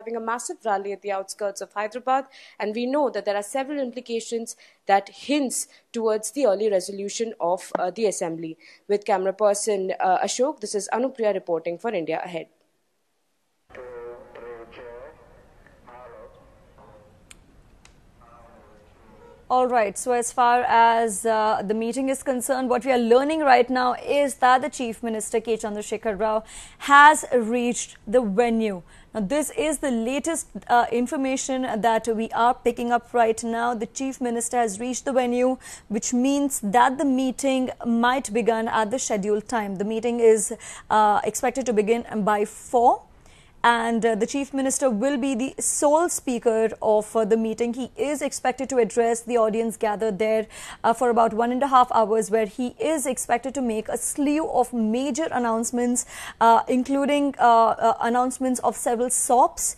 having a massive rally at the outskirts of Hyderabad, and we know that there are several implications that hints towards the early resolution of the assembly. With camera person Ashok, this is Anupriya reporting for India Ahead. All right, so as far as the meeting is concerned, what we are learning right now is that the Chief Minister K. Chandrasekhar Rao has reached the venue. Now, this is the latest information that we are picking up right now. The Chief Minister has reached the venue, which means that the meeting might begin at the scheduled time. The meeting is expected to begin by 4. And the Chief Minister will be the sole speaker of the meeting. He is expected to address the audience gathered there for about 1.5 hours, where he is expected to make a slew of major announcements, including announcements of several SOPs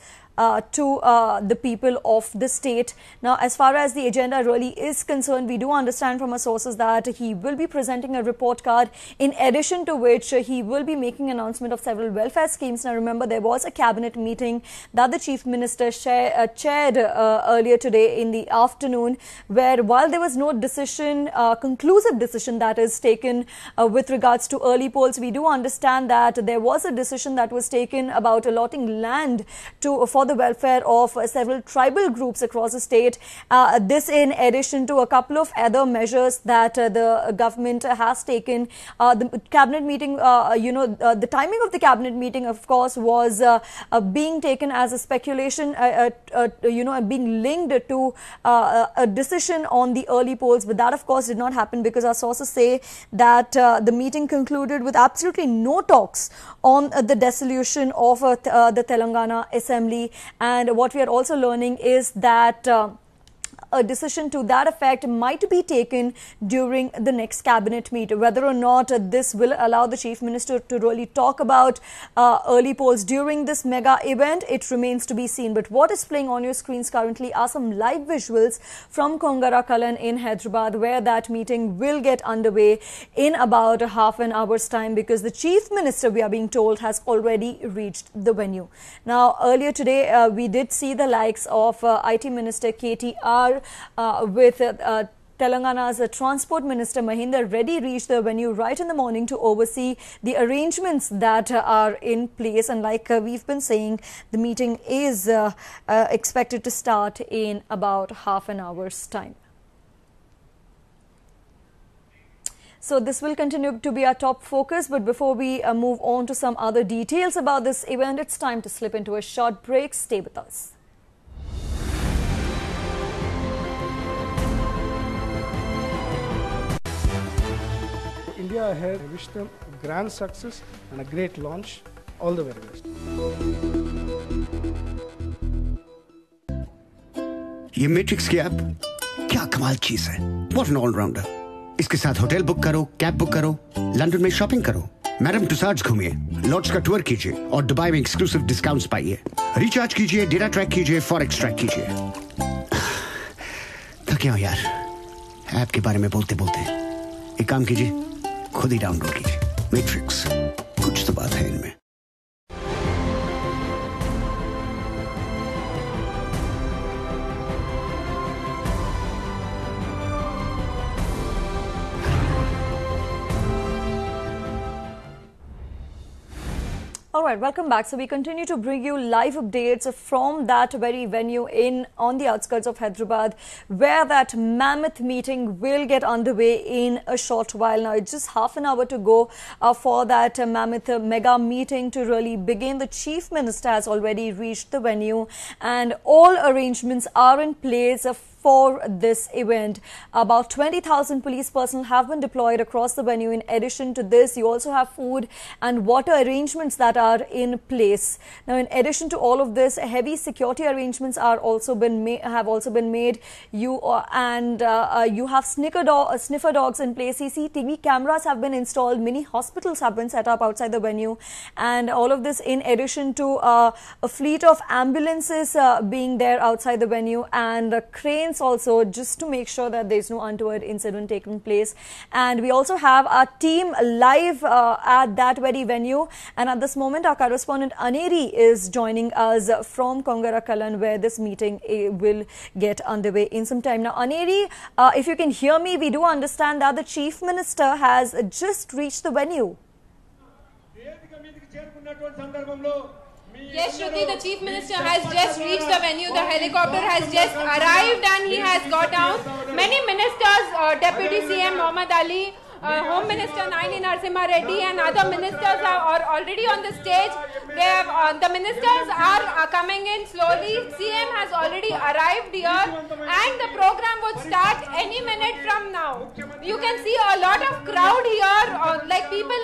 to the people of the state. Now, as far as the agenda really is concerned, we do understand from our sources that he will be presenting a report card, in addition to which he will be making announcement of several welfare schemes. Now, remember, there was a cabinet meeting that the Chief Minister chaired earlier today in the afternoon, where while there was no decision, conclusive decision that is taken with regards to early polls, we do understand that there was a decision that was taken about allotting land for the welfare of several tribal groups across the state. This in addition to a couple of other measures that the government has taken. The cabinet meeting, the timing of the cabinet meeting, of course, was being taken as a speculation, being linked to a decision on the early polls. But that, of course, did not happen, because our sources say that the meeting concluded with absolutely no talks on the dissolution of the Telangana Assembly. And what we are also learning is that a decision to that effect might be taken during the next cabinet meet. Whether or not this will allow the Chief Minister to really talk about early polls during this mega event, it remains to be seen. But what is playing on your screens currently are some live visuals from Kongara Kalan in Hyderabad, where that meeting will get underway in about half an hour's time, because the Chief Minister, we are being told, has already reached the venue. Now, earlier today, we did see the likes of IT Minister KTR with Telangana's Transport Minister Mahinda Reddy reached the venue right in the morning to oversee the arrangements that are in place. And like we've been saying, the meeting is expected to start in about half an hour's time. So this will continue to be our top focus. But before we move on to some other details about this event, it's time to slip into a short break. Stay with us. India Ahead, I wish them grand success and a great launch. All the very best. ये Matrix की app क्या कमाल चीज है। What an all-rounder. इसके साथ hotel book करो, cab book करो, लंदन में शॉपिंग करो, मैडम तुसाड्स घूमिए, लॉर्ड्स का टूर कीजिए और दुबई में एक्सक्लूसिव डिस्काउंट्स पाइए। रिचार्ज कीजिए, डेटा ट्रैक कीजिए, फॉरेक्स ट्रैक कीजिए। थके हो यार ऐप के बारे में बोलते बोलते। एक काम कीजिए, खुद ही डाउनलोड कीजिए। मैट्रिक्स, कुछ तो बात है इनमें। All right, welcome back. So we continue to bring you live updates from that very venue on the outskirts of Hyderabad, where that mammoth meeting will get underway in a short while. Now, it's just half an hour to go for that mammoth mega meeting to really begin. The Chief Minister has already reached the venue, and all arrangements are in place for this event. About 20,000 police personnel have been deployed across the venue. In addition to this, you also have food and water arrangements that are in place. Now, in addition to all of this, heavy security arrangements have also been made. You have sniffer dogs in place. CCTV cameras have been installed. Many hospitals have been set up outside the venue, and all of this in addition to a fleet of ambulances being there outside the venue, and cranes surveillance also, just to make sure that there's no untoward incident taking place. And we also have our team live at that very venue. And at this moment, our correspondent Anerwi is joining us from Kongarakalan, where this meeting will get underway in some time. Now, Anerwi, if you can hear me, we do understand that the Chief Minister has just reached the venue. Yes, Shruti, the Chief Minister has just reached the venue. The helicopter has just arrived and he has got down. Many ministers, Deputy CM Mohammad Ali, Home Minister Naini Narasimha Reddy and other ministers are already on the stage. They have, the ministers are coming in slowly. CM has already arrived here and the program would start any minute from now. You can see a lot of crowd here, like people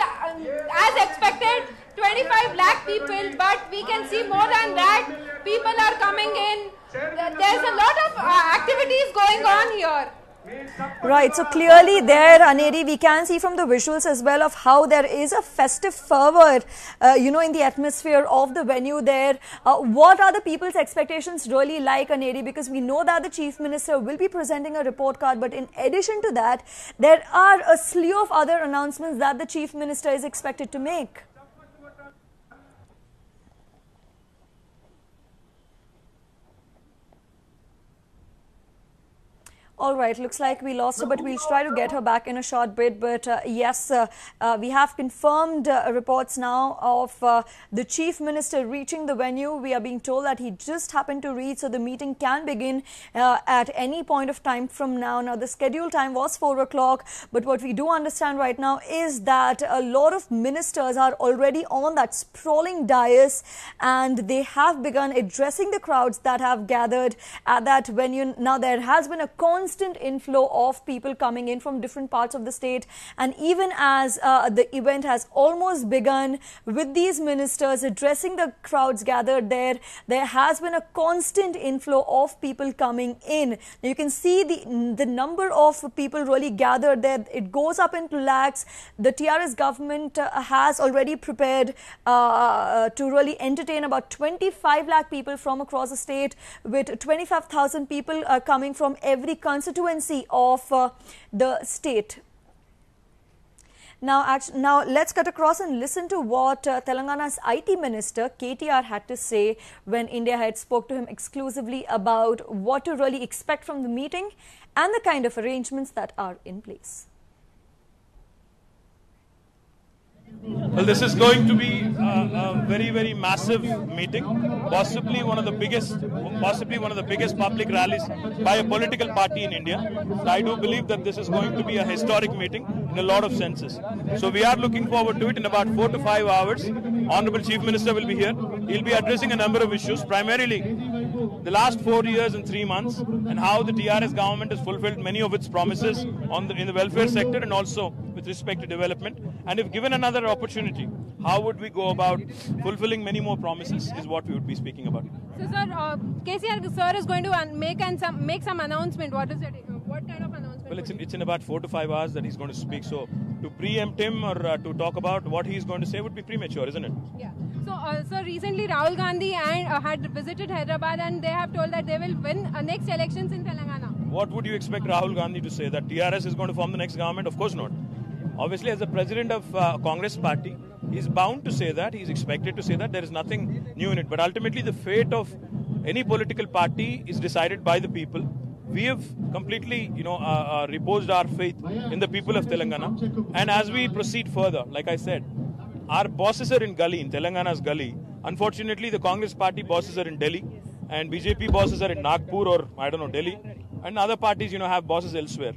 as expected. 25 lakh people, but we can see more than that. People are coming in. There's a lot of activities going on here. Right, so clearly there, Anerwi, we can see from the visuals as well of how there is a festive fervor, in the atmosphere of the venue there. What are the people's expectations really like, Anerwi? Because we know that the Chief Minister will be presenting a report card, but in addition to that, there are a slew of other announcements that the Chief Minister is expected to make. All right, looks like we lost her, but we'll try to get her back in a short bit. But yes, we have confirmed reports now of the Chief Minister reaching the venue. We are being told that he just happened to reach, so the meeting can begin at any point of time from now. Now, the scheduled time was 4 o'clock, but what we do understand right now is that a lot of ministers are already on that sprawling dais, and they have begun addressing the crowds that have gathered at that venue. Now, there has been a constant inflow of people coming in from different parts of the state, and even as the event has almost begun with these ministers addressing the crowds gathered there, there has been a constant inflow of people coming in. Now, you can see the number of people really gathered there. It goes up into lakhs. The TRS government has already prepared to really entertain about 25 lakh people from across the state, with 25,000 people coming from every constituency of the state. Now let's cut across and listen to what Telangana's IT Minister KTR had to say when India had spoke to him exclusively about what to really expect from the meeting and the kind of arrangements that are in place. Well, this is going to be a very, very massive meeting, possibly one of the biggest public rallies by a political party in India. So I do believe that this is going to be a historic meeting in a lot of senses. So we are looking forward to it. In about 4 to 5 hours, Honorable Chief Minister will be here. He'll be addressing a number of issues, primarily the last 4 years and 3 months, and how the TRS government has fulfilled many of its promises in the welfare sector and also with respect to development. And if given another opportunity, how would we go about fulfilling many more promises is what we would be speaking about. So, sir, KCR sir is going to make some announcement. What is it? What kind of announcement? Well, it's in about 4 to 5 hours that he's going to speak. So to preempt him or to talk about what he's going to say would be premature, isn't it? Yeah. So, recently Rahul Gandhi had visited Hyderabad and they have told that they will win next elections in Telangana. What would you expect Rahul Gandhi to say? That TRS is going to form the next government? Of course not. Obviously, as the president of Congress party, he's bound to say that. He's expected to say that. There is nothing new in it. But ultimately, the fate of any political party is decided by the people. We have completely, reposed our faith in the people of Telangana. And as we proceed further, like I said, our bosses are in Gully, in Telangana's Gully. Unfortunately, the Congress party bosses are in Delhi, and BJP bosses are in Nagpur or, Delhi. And other parties, have bosses elsewhere.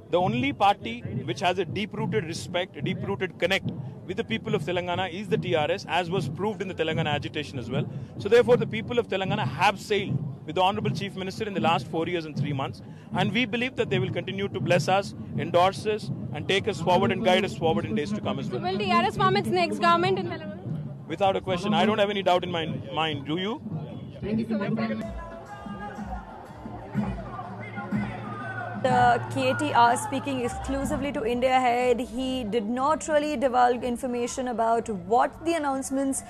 The only party which has a deep-rooted respect, a deep-rooted connect with the people of Telangana is the TRS, as was proved in the Telangana agitation as well. So therefore, the people of Telangana have sailed with the Honorable Chief Minister in the last 4 years and 3 months. And we believe that they will continue to bless us, endorse us, and take us forward and guide us forward in days to come as well. So will TRS form its next government in Telangana? Without a question. I don't have any doubt in my mind. Do you? Thank you so much. KTR speaking exclusively to India Ahead, he did not really divulge information about what the announcements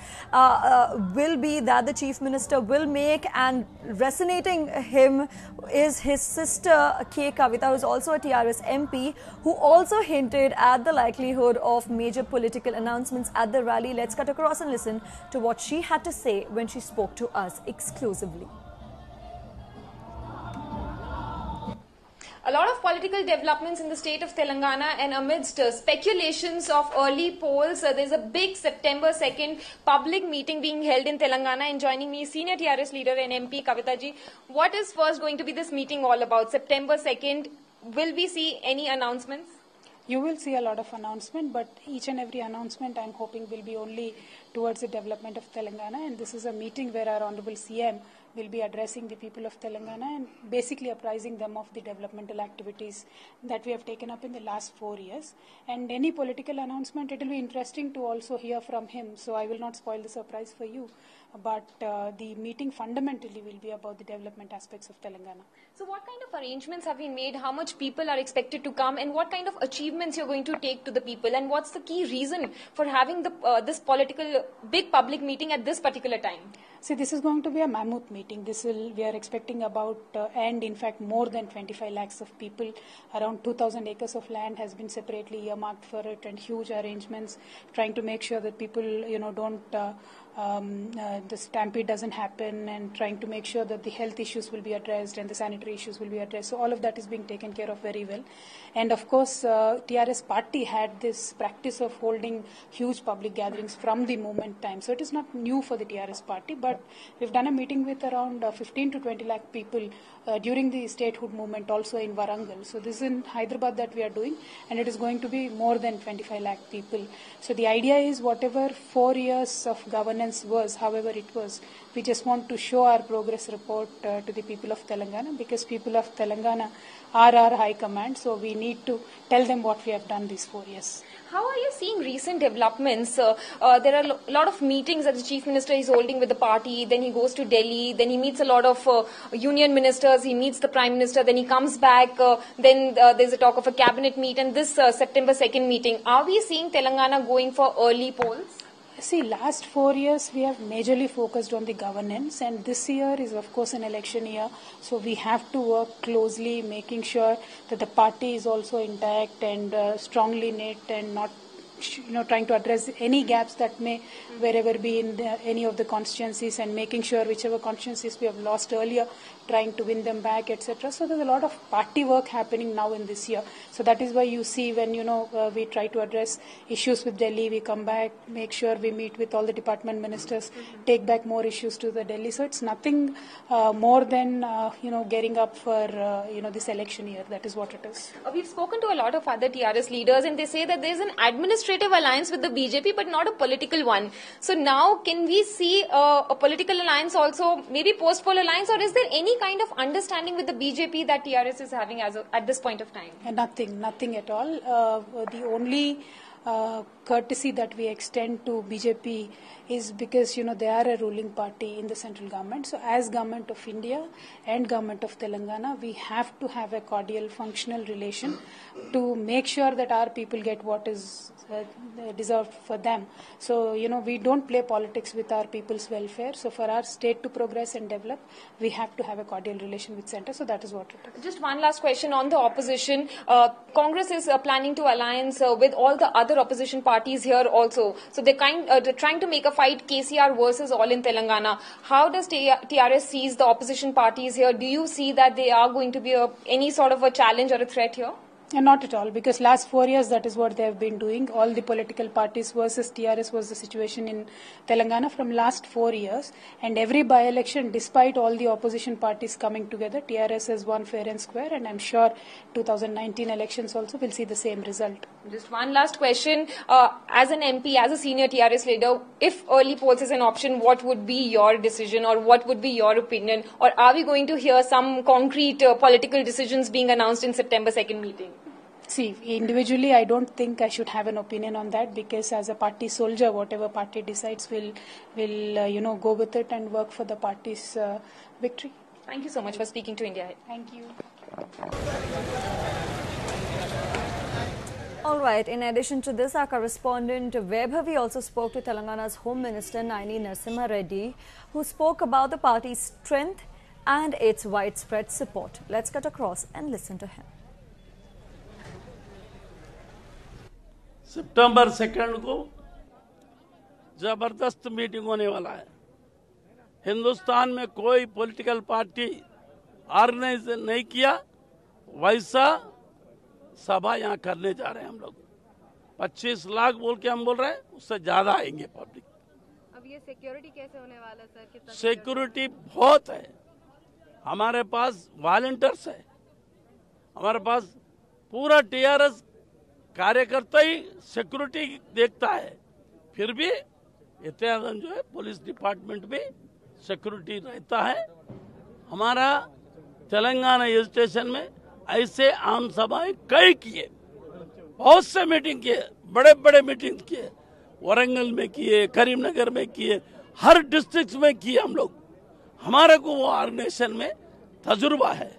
will be that the Chief Minister will make, and resonating him is his sister K. Kavita, who is also a TRS MP, who also hinted at the likelihood of major political announcements at the rally. Let's cut across and listen to what she had to say when she spoke to us exclusively. A lot of political developments in the state of Telangana, and amidst speculations of early polls, there's a big September 2nd public meeting being held in Telangana, and joining me senior TRS leader and MP Kavita ji. What is first going to be this meeting all about? September 2nd, will we see any announcements? You will see a lot of announcement, but each and every announcement I'm hoping will be only towards the development of Telangana, and this is a meeting where our Honorable CM will be addressing the people of Telangana and basically apprising them of the developmental activities that we have taken up in the last 4 years. And any political announcement, it will be interesting to also hear from him, so I will not spoil the surprise for you. But the meeting fundamentally will be about the development aspects of Telangana. So what kind of arrangements have been made? How much people are expected to come, and what kind of achievements you're going to take to the people, and what's the key reason for having this political big public meeting at this particular time? See, this is going to be a mammoth meeting. We are expecting about, and in fact more than 25 lakhs of people. Around 2,000 acres of land has been separately earmarked for it, and huge arrangements trying to make sure that people, don't, the stampede doesn't happen, and trying to make sure that the health issues will be addressed and the sanitary issues will be addressed. So all of that is being taken care of very well. And of course, TRS party had this practice of holding huge public gatherings from the movement time. So it is not new for the TRS party, but we've done a meeting with around 15 to 20 lakh people during the statehood movement also in Warangal. So this is in Hyderabad that we are doing, and it is going to be more than 25 lakh people. So the idea is whatever 4 years of governance was, however it was, we just want to show our progress report to the people of Telangana, because people of Telangana are our high command, so we need to tell them what we have done these 4 years. How are you seeing recent developments? There are a lot of meetings that the Chief Minister is holding with the party, then he goes to Delhi, then he meets a lot of union ministers, he meets the Prime Minister, then he comes back, then there's a talk of a cabinet meet, and this September 2nd meeting. Are we seeing Telangana going for early polls? See, last 4 years we have majorly focused on the governance, and this year is of course an election year, so we have to work closely, making sure that the party is also intact and strongly knit, and not trying to address any gaps that may wherever be in any of the constituencies, and making sure whichever constituencies we have lost earlier, trying to win them back, etc. So there's a lot of party work happening now in this year. So that is why you see when we try to address issues with Delhi, we come back, make sure we meet with all the department ministers, take back more issues to the Delhi. So it's nothing more than gearing up for this election year. That is what it is. We've spoken to a lot of other TRS leaders, and they say that there's an administrative alliance with the BJP, but not a political one. So now can we see a political alliance also, maybe post-poll alliance, or is there any kind of understanding with the BJP that TRS is having at this point of time? Nothing at all. The only courtesy that we extend to BJP is because they are a ruling party in the central government. So as Government of India and Government of Telangana, we have to have a cordial functional relation to make sure that our people get what is deserved for them. So we don't play politics with our people's welfare. So for our state to progress and develop, we have to have a cordial relation with centre. So that is what it is. Just one last question on the opposition. Congress is planning to alliance with all the other opposition parties here also. So they're trying to make a fight KCR versus all in Telangana. How does TRS sees the opposition parties here? Do you see that they are going to be any sort of a challenge or a threat here? And not at all, because last 4 years that is what they have been doing. All the political parties versus TRS was the situation in Telangana from last 4 years. And every by-election, despite all the opposition parties coming together, TRS has won fair and square, and I'm sure 2019 elections also will see the same result. Just one last question. As an MP, as a senior TRS leader, if early polls is an option, what would be your decision, or what would be your opinion? Or are we going to hear some concrete political decisions being announced in September 2nd meeting? See, individually, I don't think I should have an opinion on that, because as a party soldier, whatever party decides will go with it and work for the party's victory. Thank you so much for speaking to India. Thank you. All right. In addition to this, our correspondent Vaibhavi also spoke to Telangana's Home Minister Naini Narasimha Reddy, who spoke about the party's strength and its widespread support. Let's cut across and listen to him. सितंबर 2 को जबरदस्त meeting होने वाला है। हिंदुस्तान में कोई political party organise नहीं किया, वैसा सभा यहाँ करने जा रहे हैं हम लोग। 25 लाख बोल के हम बोल रहे हैं, उससे ज्यादा आएंगे पब्लिक। अब ये सिक्योरिटी कैसे होने वाला है सर? कितना सिक्योरिटी बहुत है, हमारे पास वॉलंटियर्स है, हमारे पास पूरा टीआरएस कार्यकर्ता ही सिक्योरिटी देखता है। फिर भी इतना जो है पुलिस डिपार्टमेंट भी सिक्योरिटी रहता है। हमारा तेलंगाना हिल स्टेशन में ऐसे आम सभाएं कई किए, बहुत से मीटिंग किए, बड़े बड़े मीटिंग किए, वरंगल में किए, करीमनगर में किए, हर डिस्ट्रिक्ट में किए हम लोग। हमारे को वो ऑर्गेनाइजेशन में तजुर्बा है,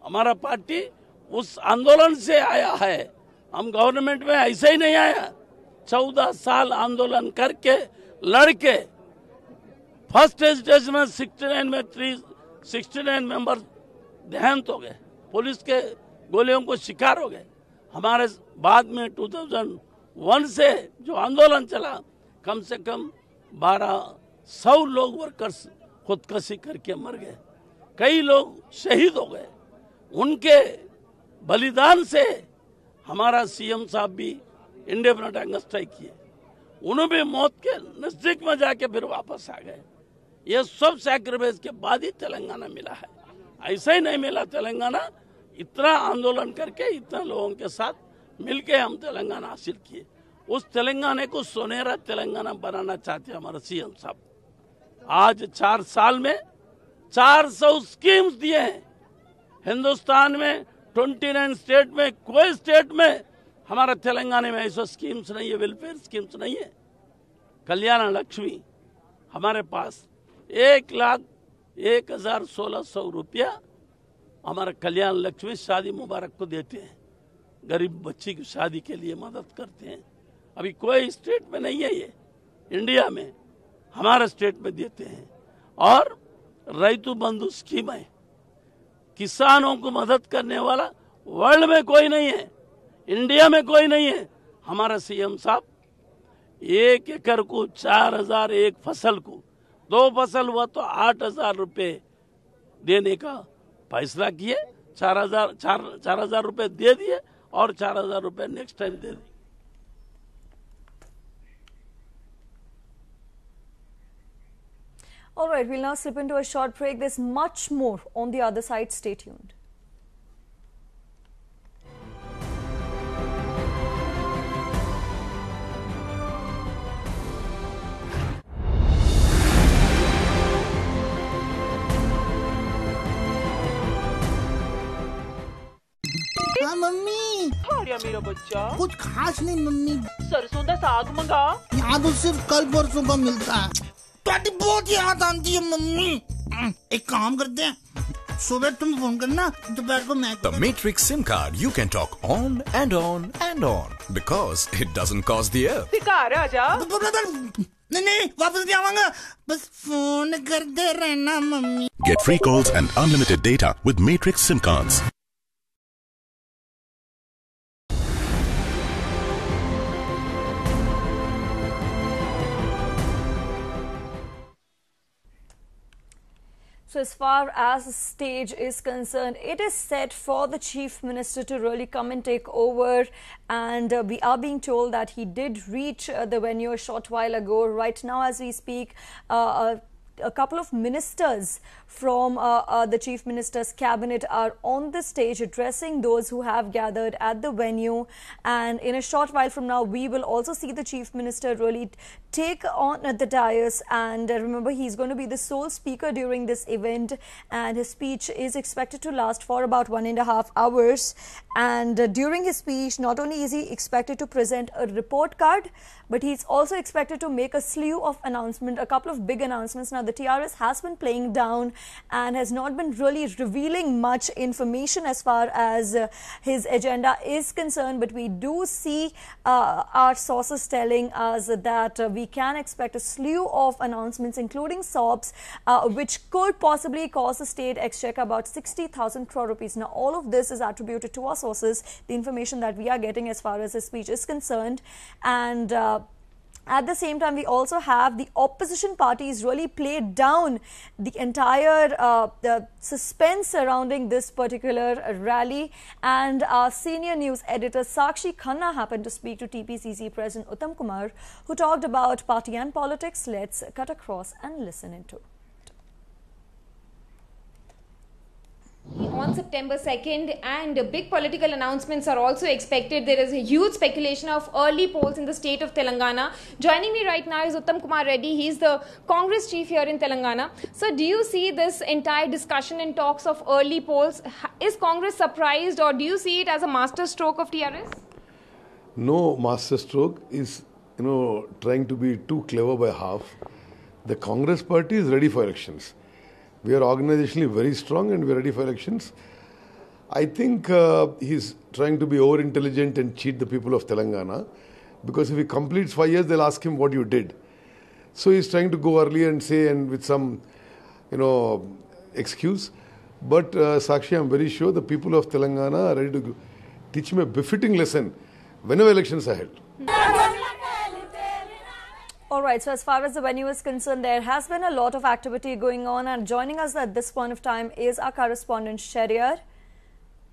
हमारा पार्टी उस आंदोलन से आया है। हम गवर्नमेंट में ऐसे ही नहीं आया, 14 साल आंदोलन करके लड़के फर्स्ट स्टेज में 69 मेंबर देहांत हो गए, पुलिस के गोलियों को शिकार हो गए। हमारे बाद में 2001 से जो आंदोलन चला, कम से कम 1200 लोग वर्कर्स खुदकुशी करके मर गए, कई लोग शहीद हो गए। उनके बलिदान से हमारा सीएम साहब भी इंडेफिनिट हंगर स्ट्राइक किए, उन्हें भी मौत के नजदीक में जाके फिर वापस आ गए। ये सब सैक्रिफाइस के बाद ही तेलंगाना मिला है, ऐसा ही नहीं मिला तेलंगाना। इतना आंदोलन करके इतना लोगों के साथ मिलके हम तेलंगाना हासिल किए। उस तेलंगाना को सोनेरा तेलंगाना बनाना चाहते हमारे सीएम साहब। आज 4 साल में 400 स्कीम्स दिए हैं। हिंदुस्तान में 29 स्टेट में कोई स्टेट में हमारा तेलंगाना में ऐसा स्कीम्स नहीं है, वेलफेयर स्कीम्स नहीं है। कल्याण लक्ष्मी हमारे पास 1,01,1600 रुपया हमारा कल्याण लक्ष्मी शादी मुबारक को देते हैं, गरीब बच्ची की शादी के लिए मदद करते हैं। अभी कोई स्टेट में नहीं है ये, इंडिया में हमारे स्टेट में देते हैं। और रैतु बंधु स्कीम है, किसानों को मदद करने वाला वर्ल्ड में कोई नहीं है, इंडिया में कोई नहीं है। हमारा सीएम साहब 1 एकड़ को 4000, एक फसल को 2 फसल हुआ तो 8000 रुपए देने का फैसला किए। 4000 रुपए दे दिए और 4000 रुपए नेक्स्ट टाइम दे दिए। All right, we'll now slip into a short break. There's much more on the other side. Stay tuned. हाँ मम्मी। हारिया मेरा बच्चा। कुछ खास नहीं मम्मी। सरसों का साग मंगा। यहाँ तो सिर्फ कल परसों का मिलता है। तुम्हारी बहुत याद आती है मम्मी। एक काम करते हैं, सुबह तुम फोन करना, दोपहर को मैं। The Matrix SIM card you can talk on and on and on because it doesn't cost the air. घर आजा। नहीं वापस नहीं आवांगा, बस फोन करते रहना mummy. Get free calls and unlimited data with Matrix SIM cards. So as far as the stage is concerned, it is set for the Chief Minister to really come and take over, and we are being told that he did reach the venue a short while ago. Right now as we speak, a couple of ministers from the Chief Minister's cabinet are on the stage addressing those who have gathered at the venue, and in a short while from now we will also see the Chief Minister really take on the dais. And remember, he's going to be the sole speaker during this event, and his speech is expected to last for about 1.5 hours. And during his speech, not only is he expected to present a report card, but he's also expected to make a slew of announcements, a couple of big announcements. Now the TRS has been playing down and has not been really revealing much information as far as his agenda is concerned. But we do see our sources telling us that we can expect a slew of announcements, including SOPs, which could possibly cost the state exchequer about 60,000 crore rupees. Now, all of this is attributed to our sources, the information that we are getting as far as his speech is concerned. And at the same time, we also have the opposition parties really played down the entire the suspense surrounding this particular rally. And our senior news editor Sakshi Khanna happened to speak to TPCC President Uttam Kumar, who talked about party and politics. Let's cut across and listen into it. On September 2nd, and big political announcements are also expected. There is a huge speculation of early polls in the state of Telangana. Joining me right now is Uttam Kumar Reddy. He is the Congress chief here in Telangana. So do you see this entire discussion and talks of early polls? Is Congress surprised, or do you see it as a master stroke of TRS? No master stroke is, trying to be too clever by half. The Congress party is ready for elections. We are organizationally very strong and we are ready for elections. I think he's trying to be over-intelligent and cheat the people of Telangana, because if he completes 5 years, they'll ask him what you did. So he's trying to go early and say, and with some, excuse. But Sakshi, I'm very sure the people of Telangana are ready to teach him a befitting lesson whenever elections are held. All right, so as far as the venue is concerned, there has been a lot of activity going on, and joining us at this point of time is our correspondent Shahryar.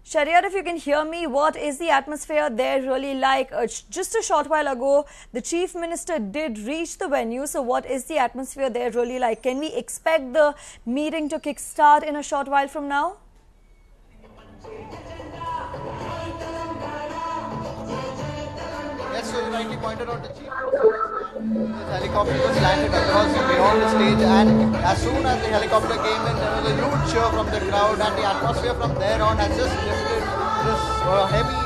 Shahryar, if you can hear me, what is the atmosphere there really like? Just a short while ago, the Chief Minister did reach the venue, so what is the atmosphere there really like? Can we expect the meeting to kickstart in a short while from now? Yes, so you rightly pointed out the Chief Minister's helicopter just landed across beyond the stage, and as soon as the helicopter came in, there was a huge cheer from the crowd, and the atmosphere from there on has just lifted. This heavy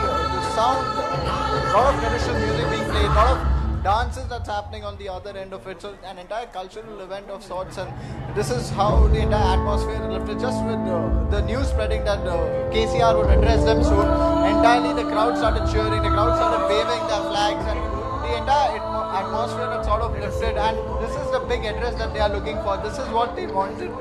sound, a lot of traditional music being played, a lot of dances that's happening on the other end of it, so an entire cultural event of sorts, and this is how the entire atmosphere lifted. Just with the news spreading that KCR would address them soon, entirely the crowd started cheering, the crowd started waving their flags, and the entire atmosphere had sort of lifted, and this is the big address that they are looking for. This is what they wanted.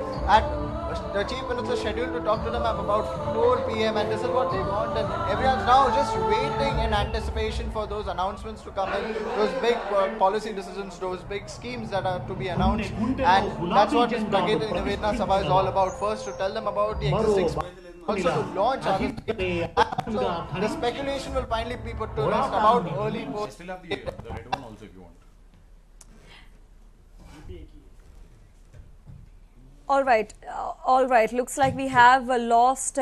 The Chief Minister scheduled to talk to them at about 4 p.m. and this is what they want, and everyone's now just waiting in anticipation for those announcements to come in, those big policy decisions, those big schemes that are to be announced, and that's what this Praketi Nivedana Sabha is all about. First, to tell them about the existing, also to launch other schemes. So the speculation will finally be put to rest about early polls. Still have the red one also if you want. All right. Looks like we have lost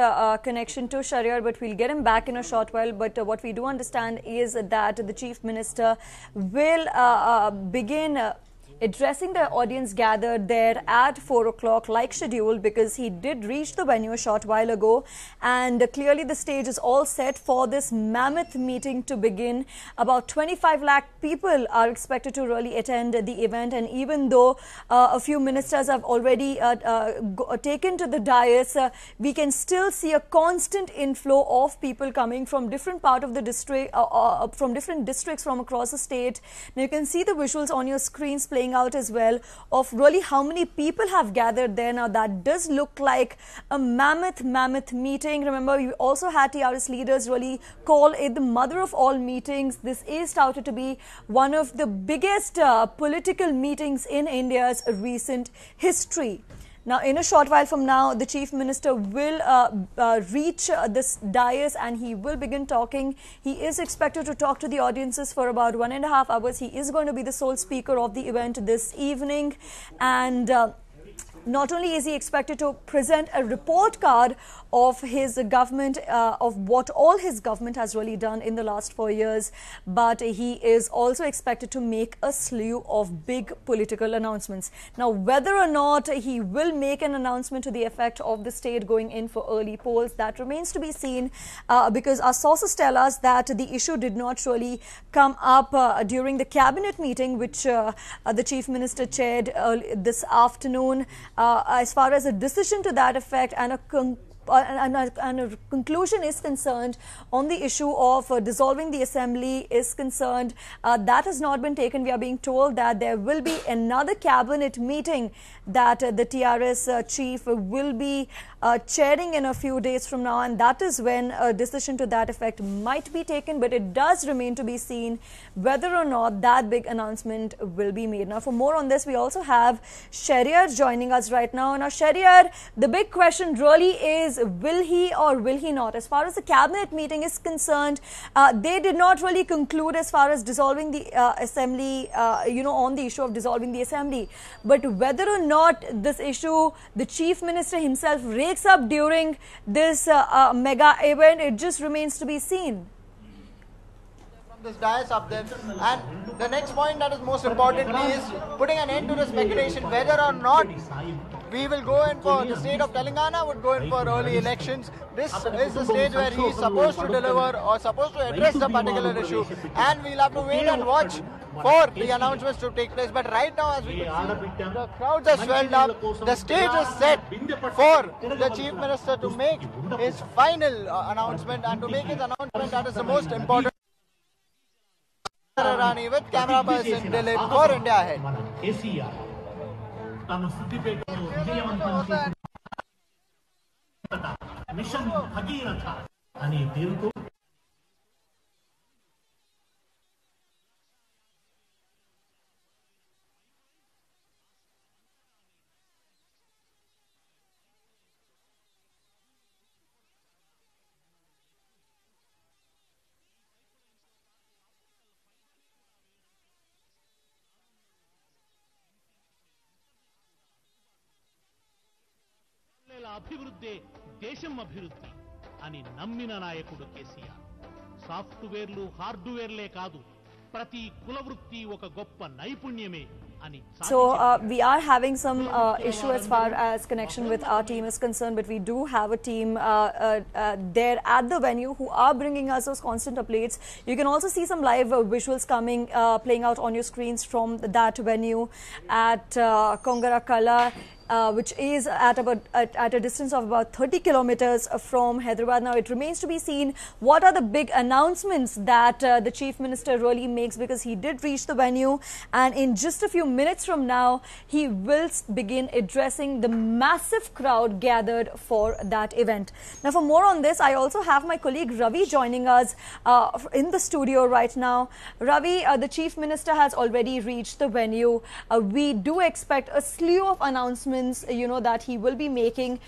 connection to Shahryar, but we'll get him back in a short while. But what we do understand is that the Chief Minister will begin addressing the audience gathered there at 4 o'clock like scheduled, because he did reach the venue a short while ago, and clearly the stage is all set for this mammoth meeting to begin. About 25 lakh people are expected to really attend the event, and even though a few ministers have already taken to the dais, we can still see a constant inflow of people coming from different part of the district, from different districts from across the state. Now you can see the visuals on your screens playing out as well of really how many people have gathered there. Now that does look like a mammoth meeting. Remember, we also had TRS leaders really call it the mother of all meetings. This is touted to be one of the biggest political meetings in India's recent history. Now, in a short while from now, the Chief Minister will reach this dais and he will begin talking. He is expected to talk to the audiences for about 1.5 hours. He is going to be the sole speaker of the event this evening. And not only is he expected to present a report card of his government, of what all his government has really done in the last 4 years, but he is also expected to make a slew of big political announcements. Now, whether or not he will make an announcement to the effect of the state going in for early polls, that remains to be seen, because our sources tell us that the issue did not really come up during the cabinet meeting which the Chief Minister chaired this afternoon, as far as a decision to that effect and a conclusion is concerned on the issue of dissolving the assembly is concerned. That has not been taken. We are being told that there will be another cabinet meeting that the TRS chief will be chairing in a few days from now, and that is when a decision to that effect might be taken. But it does remain to be seen whether or not that big announcement will be made. Now, for more on this, we also have Shahryar joining us right now. Now, Shahryar, the big question really is, will he or will he not? As far as the cabinet meeting is concerned, they did not really conclude as far as dissolving the assembly, on the issue of dissolving the assembly. But whether or not this issue the Chief Minister himself rakes up during this mega event, it just remains to be seen. This dais up there, and the next point that is most importantly is putting an end to the speculation whether or not we will go in for the state of Telangana would go in for early elections. This is the stage where he is supposed to deliver or supposed to address the particular issue, and we'll have to wait and watch for the announcements to take place. But right now, as we can see, the crowds are swelled up. The stage is set for the Chief Minister to make his final announcement, and to make his announcement that is the most important. Rani with camera person Dilip for India Ahead. Mission Bhagiratha అనే పేరుతో అభివృద్ధి దేశం అభివృద్ధి అని నమ్మిన నాయకుడు కేసీఆర్. సాఫ్ట్వేర్లు హార్డ్వేర్లే కాదు, ప్రతి కులవృత్తి ఒక గొప్ప నైపుణ్యమే. So we are having some issue as far as connection with our team is concerned, but we do have a team there at the venue who are bringing us those constant updates. You can also see some live visuals playing out on your screens from that venue at Kongarakala. Which is at a distance of about 30 kilometers from Hyderabad. Now, it remains to be seen what are the big announcements that the Chief Minister really makes, because he did reach the venue, and in just a few minutes from now, he will begin addressing the massive crowd gathered for that event. Now, for more on this, I also have my colleague Ravi joining us in the studio right now. Ravi, the Chief Minister has already reached the venue. We do expect a slew of announcements that he will be making,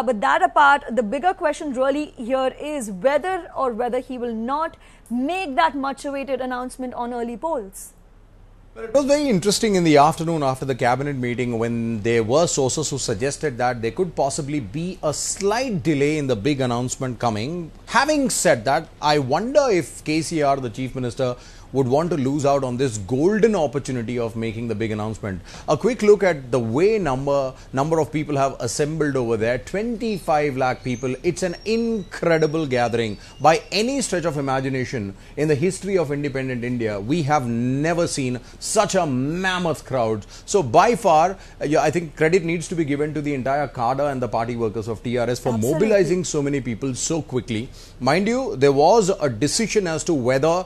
but that apart, the bigger question really here is whether he will not make that much awaited announcement on early polls. But it was very interesting in the afternoon after the cabinet meeting when there were sources who suggested that there could possibly be a slight delay in the big announcement coming. Having said that, I wonder if KCR, the Chief Minister, would want to lose out on this golden opportunity of making the big announcement. A quick look at the way number of people have assembled over there. 25 lakh people. It's an incredible gathering by any stretch of imagination. In the history of independent India, we have never seen such a mammoth crowd. So by far, I think credit needs to be given to the entire cadre and the party workers of TRS for mobilizing so many people so quickly. Mind you, there was a decision as to whether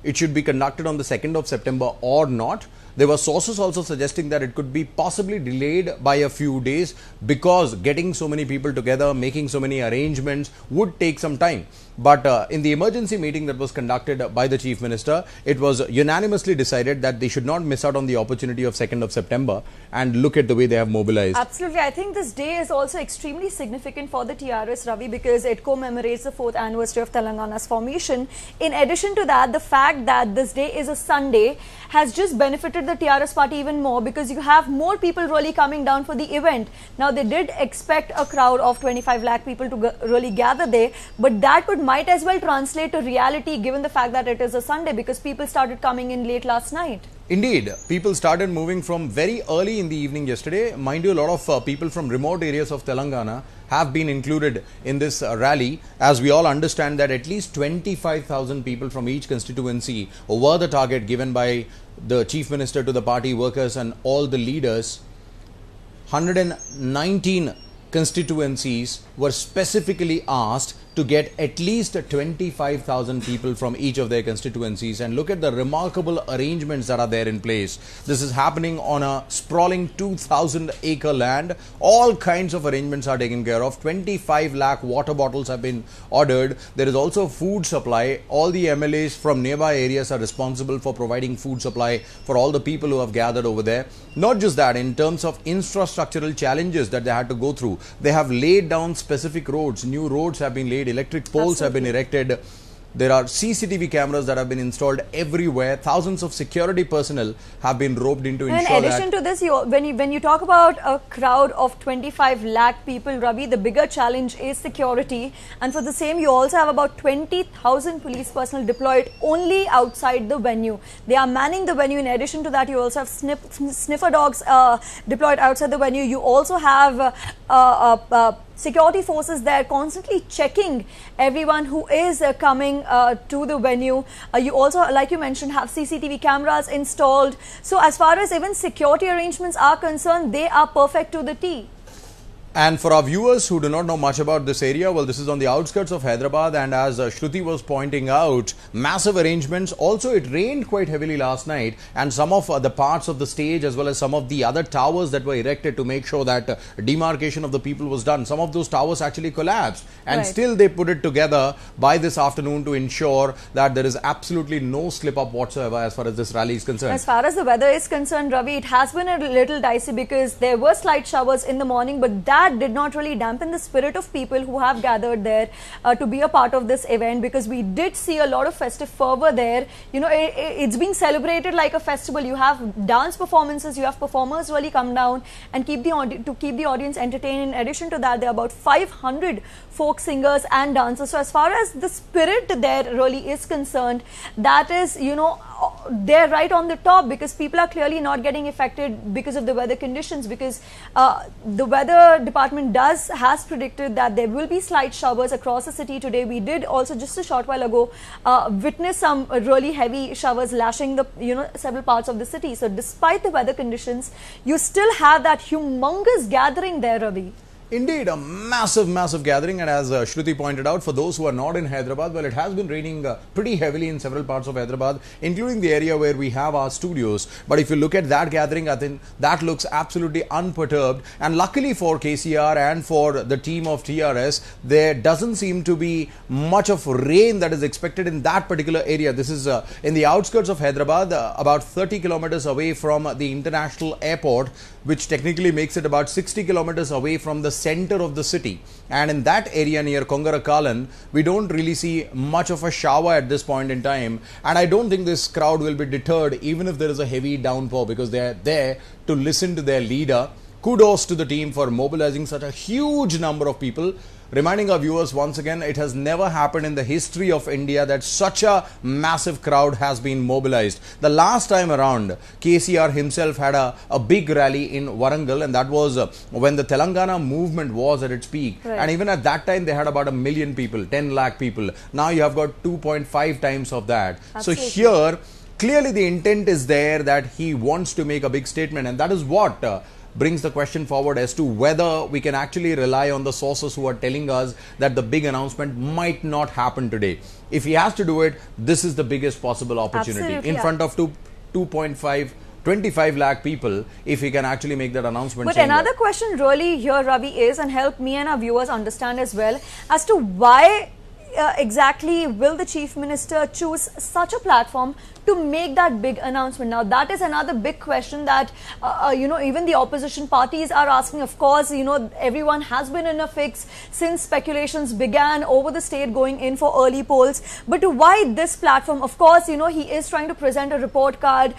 it should be conducted on the 2nd of September or not. There were sources also suggesting that it could be possibly delayed by a few days because getting so many people together, making so many arrangements would take some time. But in the emergency meeting that was conducted by the Chief Minister, it was unanimously decided that they should not miss out on the opportunity of 2nd of September, and look at the way they have mobilized. Absolutely. I think this day is also extremely significant for the TRS, Ravi, because it commemorates the 4th anniversary of Telangana's formation. In addition to that, the fact that this day is a Sunday has just benefited excited the TRS party even more because you have more people really coming down for the event. Now, they did expect a crowd of 25 lakh people to really gather there, but that might as well translate to reality given the fact that it is a Sunday because people started coming in late last night. Indeed, people started moving from very early in the evening yesterday. Mind you, a lot of people from remote areas of Telangana have been included in this rally, as we all understand that at least 25,000 people from each constituency were the target given by the Chief Minister to the party workers and all the leaders. 119 constituencies were specifically asked to get at least 25,000 people from each of their constituencies, and look at the remarkable arrangements that are there in place. This is happening on a sprawling 2,000-acre land. All kinds of arrangements are taken care of. 25 lakh water bottles have been ordered. There is also food supply. All the MLAs from nearby areas are responsible for providing food supply for all the people who have gathered over there. Not just that, in terms of infrastructural challenges that they had to go through, they have laid down specific roads. New roads have been laid. Electric poles have been erected. There are CCTV cameras that have been installed everywhere. Thousands of security personnel have been roped in to ensure that. In addition to this, when you talk about a crowd of 25 lakh people, Ravi, the bigger challenge is security. And for the same, you also have about 20,000 police personnel deployed only outside the venue. They are manning the venue. In addition to that, you also have sniffer dogs deployed outside the venue. You also have security forces there constantly checking everyone who is coming to the venue. You also, like you mentioned, have CCTV cameras installed. So as far as even security arrangements are concerned, they are perfect to the T. And for our viewers who do not know much about this area, well, this is on the outskirts of Hyderabad, and as Shruti was pointing out, massive arrangements. Also, it rained quite heavily last night, and some of the parts of the stage as well as some of the other towers that were erected to make sure that demarcation of the people was done, some of those towers actually collapsed, and still they put it together by this afternoon to ensure that there is absolutely no slip up whatsoever as far as this rally is concerned. As far as the weather is concerned, Ravi, it has been a little dicey because there were slight showers in the morning, but that did not really dampen the spirit of people who have gathered there to be a part of this event, because we did see a lot of festive fervor there. You know, it's being celebrated like a festival. You have dance performances, you have performers really come down and keep the audience entertained. In addition to that, there are about 500 folk singers and dancers. So as far as the spirit there really is concerned, that is, you know, they're right on the top, because people are clearly not getting affected because of the weather conditions, because the weather department has predicted that there will be slight showers across the city today. We did also just a short while ago witness some really heavy showers lashing the several parts of the city. So despite the weather conditions, you still have that humongous gathering there, Ravi. Indeed, a massive gathering, and as Shruti pointed out, for those who are not in Hyderabad, well, it has been raining pretty heavily in several parts of Hyderabad, including the area where we have our studios. But if you look at that gathering, I think that looks absolutely unperturbed. And luckily for KCR and for the team of TRS, there doesn't seem to be much of rain that is expected in that particular area. This is in the outskirts of Hyderabad, about 30 kilometers away from the international airport, which technically makes it about 60 kilometers away from the center of the city. And in that area near Kongarakalan, we don't really see much of a shower at this point in time. And I don't think this crowd will be deterred even if there is a heavy downpour, because they are there to listen to their leader. Kudos to the team for mobilizing such a huge number of people. Reminding our viewers once again, it has never happened in the history of India that such a massive crowd has been mobilized. The last time around, KCR himself had a big rally in Warangal, and that was when the Telangana movement was at its peak. Right. And even at that time, they had about 1 million people, 10 lakh people. Now you have got 2.5 times of that. Absolutely. So here, clearly the intent is there that he wants to make a big statement, and that is what brings the question forward as to whether we can actually rely on the sources who are telling us that the big announcement might not happen today. If he has to do it, this is the biggest possible opportunity. Absolutely, in front of 25 lakh people, if he can actually make that announcement. But another question really here, Ravi, is, and help me and our viewers understand as well, as to why exactly will the Chief Minister choose such a platform to make that big announcement? Now, that is another big question that, even the opposition parties are asking. Of course, everyone has been in a fix since speculations began over the state going in for early polls. But why this platform? Of course, he is trying to present a report card.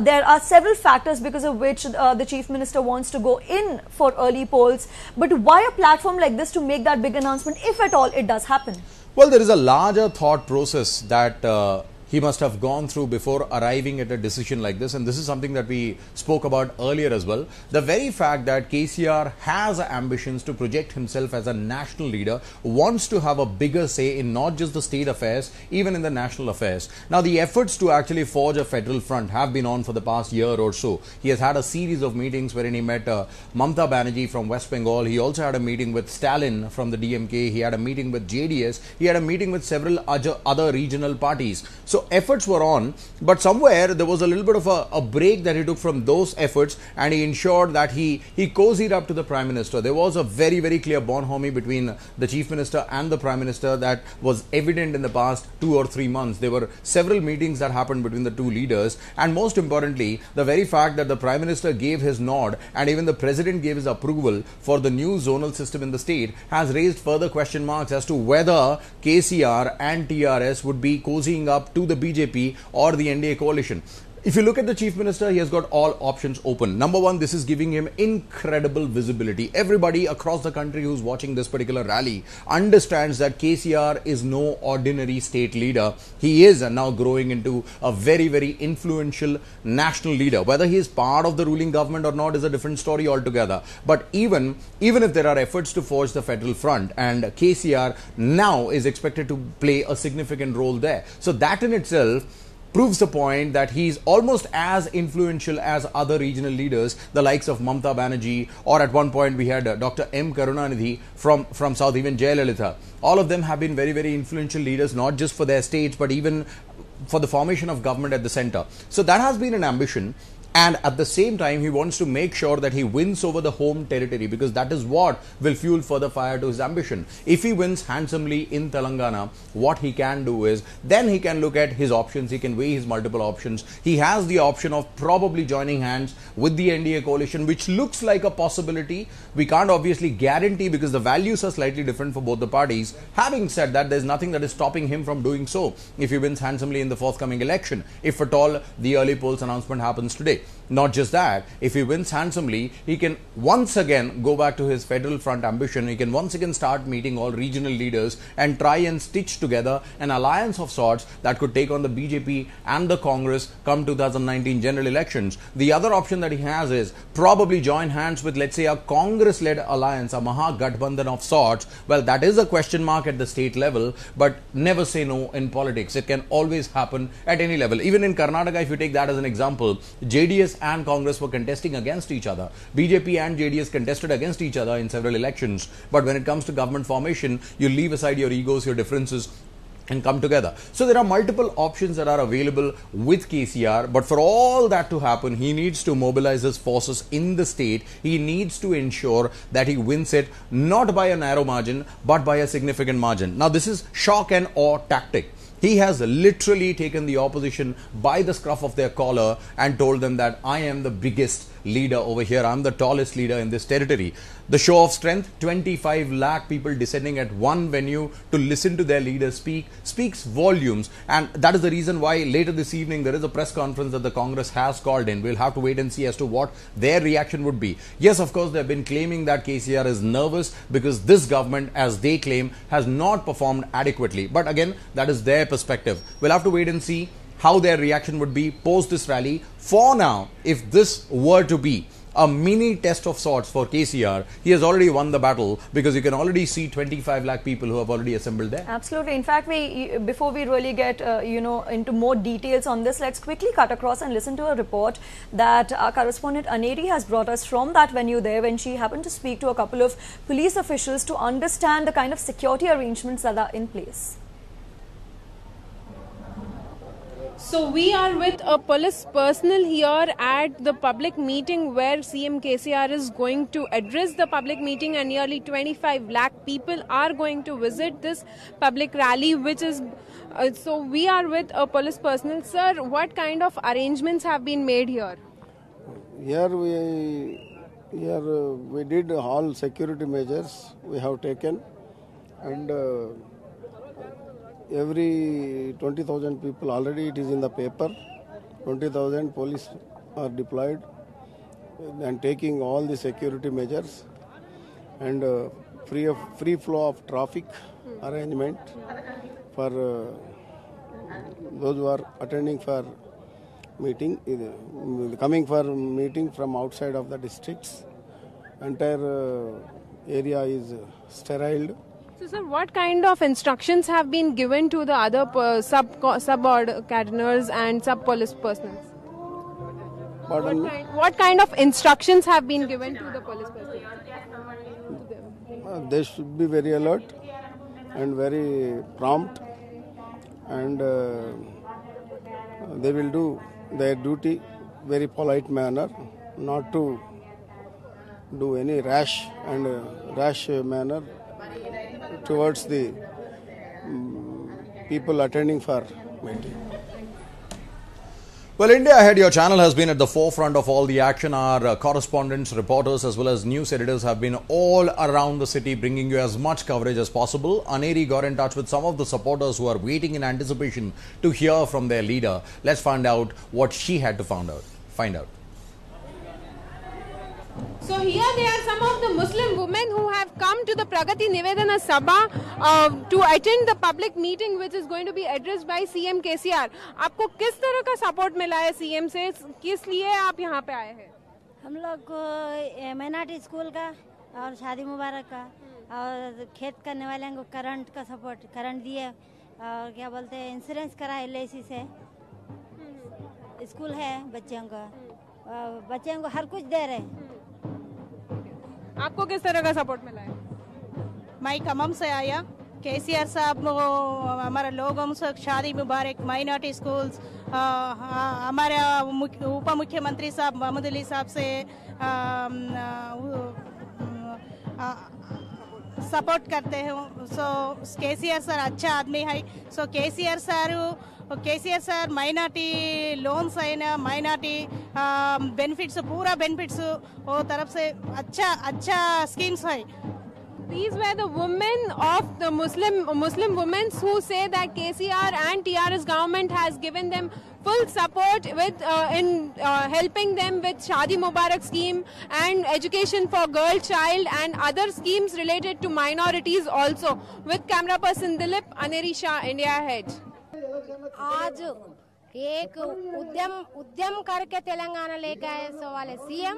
There are several factors because of which the Chief Minister wants to go in for early polls. But why a platform like this to make that big announcement, if at all it does happen? Well, there is a larger thought process that he must have gone through before arriving at a decision like this, and this is something that we spoke about earlier as well. The very fact that KCR has ambitions to project himself as a national leader, wants to have a bigger say in not just the state affairs, even in the national affairs. Now, the efforts to actually forge a federal front have been on for the past year or so. He has had a series of meetings wherein he met Mamata Banerjee from West Bengal. He also had a meeting with Stalin from the DMK. He had a meeting with JDS. He had a meeting with several other regional parties. So efforts were on, but somewhere there was a little bit of a break that he took from those efforts, and he ensured that he cozied up to the Prime Minister. There was a very, very clear bonhomie between the Chief Minister and the Prime Minister that was evident in the past 2 or 3 months. There were several meetings that happened between the two leaders, and most importantly, the very fact that the Prime Minister gave his nod and even the President gave his approval for the new zonal system in the state has raised further question marks as to whether KCR and TRS would be cozying up to the BJP or the NDA coalition. If you look at the Chief Minister, he has got all options open. Number one, this is giving him incredible visibility. Everybody across the country who's watching this particular rally understands that KCR is no ordinary state leader. He is now growing into a very, very influential national leader. Whether he is part of the ruling government or not is a different story altogether. But even if there are efforts to forge the federal front, and KCR now is expected to play a significant role there. So that in itself proves the point that he's almost as influential as other regional leaders, the likes of Mamata Banerjee, or at one point we had Dr. M. Karunanidhi from South, even Jayalalitha. All of them have been very, very influential leaders, not just for their states, but even for the formation of government at the center. So that has been an ambition. And at the same time, he wants to make sure that he wins over the home territory, because that is what will fuel further fire to his ambition. If he wins handsomely in Telangana, what he can do is, then he can look at his options, he can weigh his multiple options. He has the option of probably joining hands with the NDA coalition, which looks like a possibility. We can't obviously guarantee because the values are slightly different for both the parties. Having said that, there's nothing that is stopping him from doing so if he wins handsomely in the forthcoming election, if at all the early polls announcement happens today. Not just that, if he wins handsomely, he can once again go back to his federal front ambition. He can once again start meeting all regional leaders and try and stitch together an alliance of sorts that could take on the BJP and the Congress come 2019 general elections. The other option that he has is probably join hands with, let's say, a Congress-led alliance, a Mahagathbandhan of sorts. Well, that is a question mark at the state level, but never say no in politics. It can always happen at any level. Even in Karnataka, if you take that as an example, JDS and Congress were contesting against each other. BJP and JDS contested against each other in several elections. But when it comes to government formation, you leave aside your egos, your differences, and come together. So there are multiple options that are available with KCR, but for all that to happen, he needs to mobilize his forces in the state. He needs to ensure that he wins it not by a narrow margin, but by a significant margin. Now, this is shock and awe tactic. He has literally taken the opposition by the scruff of their collar and told them that I am the biggest leader over here. I'm the tallest leader in this territory. The show of strength, 25 lakh people descending at one venue to listen to their leader speak, speaks volumes. And that is the reason why later this evening there is a press conference that the Congress has called in. We'll have to wait and see as to what their reaction would be. Yes, of course, they've been claiming that KCR is nervous because this government, as they claim, has not performed adequately. But again, that is their perspective. We'll have to wait and see how their reaction would be post this rally. For now, if this were to be a mini test of sorts for KCR, he has already won the battle, because you can already see 25 lakh people who have already assembled there. Absolutely. In fact, before we really get into more details on this, let's quickly cut across and listen to a report that our correspondent Aneri has brought us from that venue there, when she happened to speak to a couple of police officials to understand the kind of security arrangements that are in place. So we are with a police personnel here at the public meeting where CM KCR is going to address the public meeting, and nearly 25 lakh people are going to visit this public rally, which is so we are with a police personnel. Sir, what kind of arrangements have been made here? Here we did all security measures we have taken, and every 20,000 people already it is in the paper. 20,000 police are deployed and taking all the security measures, and free flow of traffic arrangement for those who are attending for meeting, coming for meeting from outside of the districts. Entire area is steriled. So, sir, what kind of instructions have been given to the other sub-cadreners and sub-police personnel? What kind of instructions have been given to the police personnel? They should be very alert and very prompt, and they will do their duty very polite manner, not to do any rash manner towards the people attending for meeting. Well, India Ahead, your channel has been at the forefront of all the action. Our correspondents, reporters as well as news editors have been all around the city bringing you as much coverage as possible. Aneri got in touch with some of the supporters who are waiting in anticipation to hear from their leader. Let's find out what she had to find out. So here they are some of the Muslim women who have come to the Pragati Nivedana Sabha to attend the public meeting which is going to be addressed by CM KCR. आपको किस तरह का support मिला है CM से, किस लिए आप यहाँ पे आए हैं? हम लोग को माइनॉरिटी स्कूल का और शादी मुबारक का और खेत करने वाले को करंट का सपोर्ट, करंट दिए और क्या बोलते हैं इंश्योरेंस करा LIC से, स्कूल है बच्चों को हर कुछ दे रहे हैं। आपको किस तरह का सपोर्ट मिला है? मैं खम्मम से आया, KCR साहब हमारे लोगों से शादी मुबारक, माइनॉरिटी स्कूल्स, हमारे उप मुख्यमंत्री साहब मोहम्मद अली साहब से सपोर्ट करते हैं। सो KCR सर अच्छा आदमी है। सो KCR सर माइनॉरिटी लोन्स है ना, माइनॉरिटी बेनिफिट्स, पूरा बेनिफिट्स वो तरफ से अच्छा स्कीम्स है। These were the women of the Muslim women who say that KCR and TRS government has given them full support with in helping them with Shadi Mubarak scheme and education for girl child and other schemes related to minorities also. With camera person Dilip, Aneri Shah, India Ahead. आज एक उद्यम करके तेलंगाना लेके आए सो वाले CM,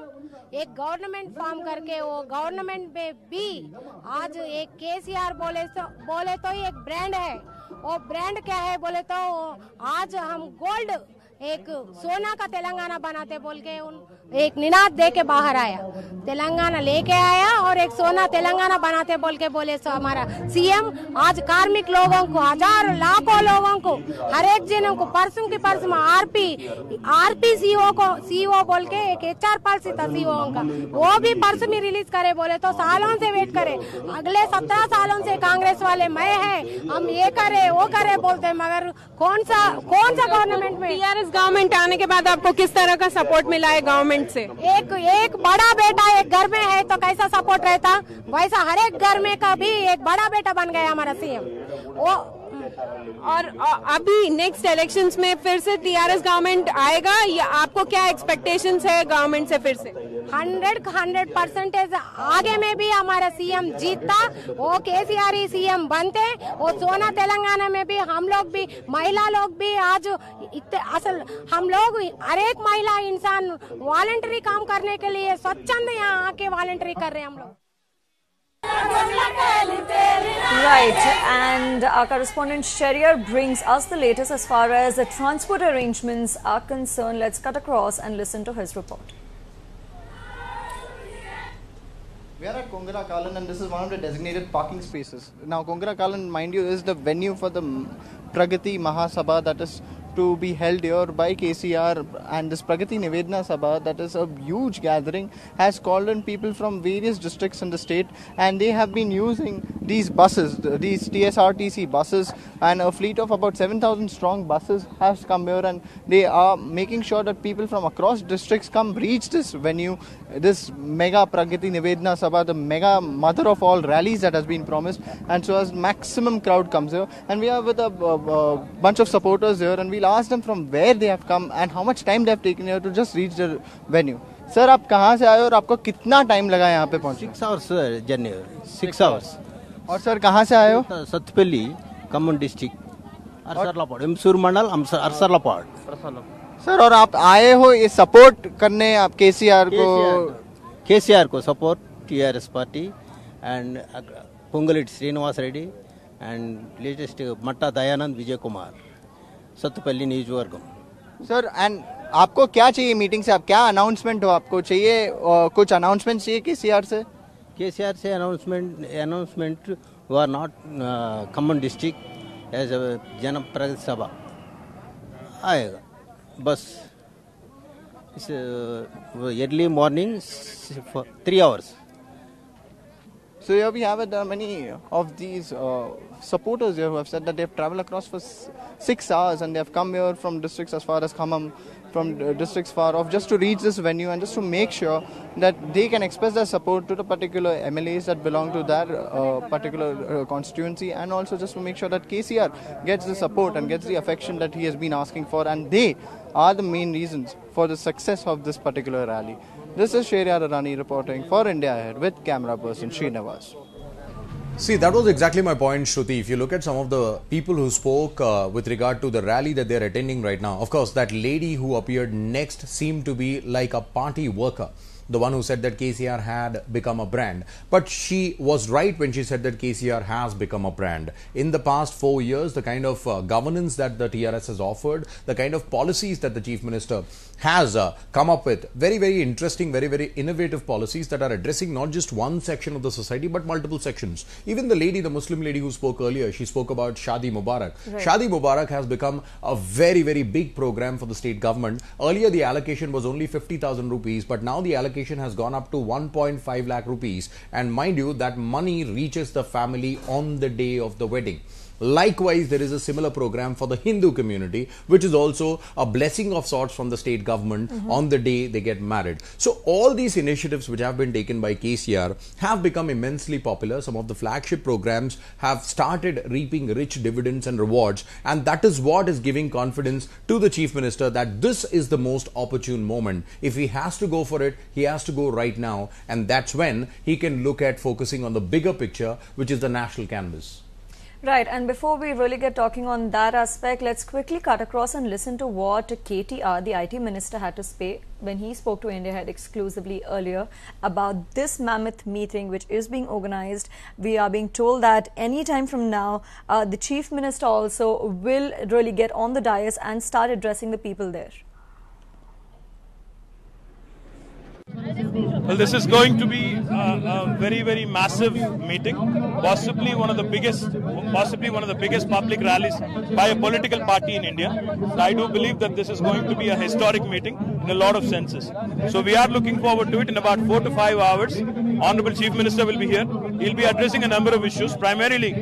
एक government form करके वो गवर्नमेंट में भी आज एक KCR बोले तो एक ब्रांड है। वो ब्रांड क्या है बोले तो आज हम गोल्ड एक सोना का तेलंगाना बनाते बोल के एक निनाद दे के बाहर आया, तेलंगाना लेके आया और एक सोना तेलंगाना बनाते बोल के बोले सो हमारा सीएम आज कार्मिक लोगों को, हजारों लाखों लोगों को, हर एक जनों को परसों की परसों आरपी सीओ बोल के एक HR पॉलिसी था सीओ का, वो भी परसों में रिलीज करे बोले तो सालों से वेट करे। अगले 17 सालों से कांग्रेस वाले मैं है, हम ये करे वो करे बोलते, मगर कौन सा गवर्नमेंट में TRS गवर्नमेंट आने के बाद आपको किस तरह का सपोर्ट मिला है गवर्नमेंट से? एक बड़ा बेटा एक घर में है तो कैसा सपोर्ट रहता, वैसा हर एक घर में का भी एक बड़ा बेटा बन गया हमारा सीएम। और अभी नेक्स्ट इलेक्शंस में फिर से TRS गवर्नमेंट आएगा या आपको क्या एक्सपेक्टेशंस है गवर्नमेंट से? फिर से 100% आगे में भी हमारा सीएम जीतता, वो KCR ही सीएम बनते, वो सोना तेलंगाना में भी हम लोग भी महिला लोग भी आज असल हम लोग हर एक महिला इंसान वॉलंटरी काम करने के लिए स्वच्छंद यहाँ आके वॉलंटरी कर रहे हैं हम लोग। Right, and our correspondent Shariar brings us the latest as far as the transport arrangements are concerned. Let's cut across and listen to his report. We are at Kongara Kalan and this is one of the designated parking spaces. Now Kongara Kalan, mind you, is the venue for the Pragati Mahasabha that is to be held here by KCR, and this Pragati Nivedana Sabha, that is a huge gathering, has called in people from various districts in the state, and they have been using these buses, these TSRTC buses, and a fleet of about 7,000 strong buses has come here, and they are making sure that people from across districts come reach this venue, this mega Pragati Nivedana Sabha, the mega mother of all rallies that has been promised, and so as maximum crowd comes here, and we are with a bunch of supporters here, and we'll ask them from where they have come and how much time they have taken here to just reach the venue. Sir, आप कहाँ से आए और आपको कितना time लगा यहाँ पे पहुँचने? 6 hours journey, 6 hours. और सर कहाँ से आए हो? सतपल्ली, खम्मम डिस्ट्रिक्ट, अरसरलापाड़, एमसूर मंडल, अरसरलापाड़. सर और आप आए हो ये सपोर्ट करने आप केसीआर को support, TRS party and Ponguleti Srinivas Reddy and latest Matta Dayanand Vijay Kumar, Sathupalli नियोजकवर्गम. सर एंड आपको क्या चाहिए मीटिंग से? आप क्या अनाउंसमेंट हो आपको चाहिए? कुछ अनाउंसमेंट चाहिए केसीआर से? केसीआर से announcement who are not Khammam district as a जन प्रतिनिधि सभा आएगा बस. Early morning 3 hours. So here we have it. There are many of these supporters here who have said that they have travelled across for 6 hours, and they have come here from districts as far as Khammam, from districts far off, just to reach this venue and just to make sure that they can express their support to the particular MLAs that belong to that particular constituency, and also just to make sure that KCR gets the support and gets the affection that he has been asking for, and they are the main reasons for the success of this particular rally. This is Sheria Rani reporting for India Ahead with camera person Srinivas. See, that was exactly my point, Shruti. If you look at some of the people who spoke with regard to the rally that they're attending right now, of course, that lady who appeared next seemed to be like a party worker. The one who said that KCR had become a brand. But she was right when she said that KCR has become a brand. In the past 4 years, the kind of governance that the TRS has offered, the kind of policies that the Chief Minister has come up with, very, very interesting, very, very innovative policies that are addressing not just one section of the society, but multiple sections. Even the lady, the Muslim lady who spoke earlier, she spoke about Shadi Mubarak. Right. Shadi Mubarak has become a very, very big program for the state government. Earlier, the allocation was only 50,000 rupees, but now the allocation has gone up to 1.5 lakh rupees, and mind you, that money reaches the family on the day of the wedding. Likewise, there is a similar program for the Hindu community, which is also a blessing of sorts from the state government on the day they get married. So all these initiatives which have been taken by KCR have become immensely popular. Some of the flagship programs have started reaping rich dividends and rewards, and that is what is giving confidence to the Chief Minister that this is the most opportune moment. If he has to go for it, he has to go right now, and that's when he can look at focusing on the bigger picture, which is the national canvas. Right, and before we really get talking on that aspect, let's quickly cut across and listen to what KTR, the IT Minister, had to say when he spoke to India Ahead exclusively earlier about this mammoth meeting which is being organized. We are being told that any time from now, the Chief Minister also will really get on the dais and start addressing the people there. Well, this is going to be a very, very massive meeting, possibly one of the biggest public rallies by a political party in India. So I do believe that this is going to be a historic meeting in a lot of senses. So we are looking forward to it. In about 4 to 5 hours, Honorable Chief Minister will be here. He'll be addressing a number of issues, primarily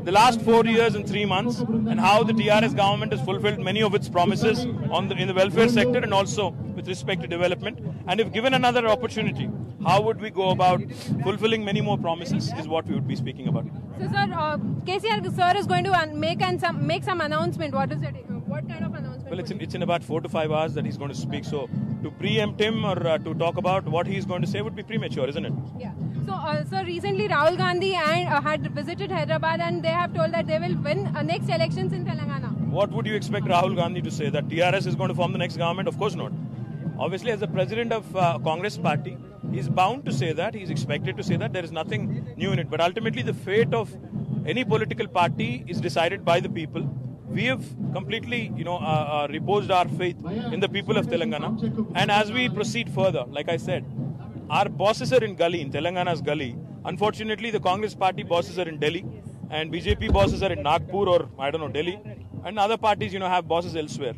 the last 4 years and 3 months, and how the TRS government has fulfilled many of its promises in the welfare sector and also with respect to development. And if given another opportunity, how would we go about fulfilling many more promises is what we would be speaking about. So, sir, KCR sir is going to make some announcement. What is it? What kind of announcement? Well, it's in about 4 to 5 hours that he's going to speak. So to preempt him or to talk about what he's going to say would be premature, isn't it? Yeah. So, sir, recently Rahul Gandhi had visited Hyderabad, and they have told that they will win next elections in Telangana. What would you expect Rahul Gandhi to say? That TRS is going to form the next government? Of course not. Obviously, as the president of Congress party, he's bound to say that. He's expected to say that. There is nothing new in it. But ultimately, the fate of any political party is decided by the people. We have completely, reposed our faith in the people of Telangana. And as we proceed further, like I said, our bosses are in Gully, in Telangana's Gully. Unfortunately, the Congress party bosses are in Delhi, and BJP bosses are in Nagpur or, I don't know, Delhi. and other parties, have bosses elsewhere.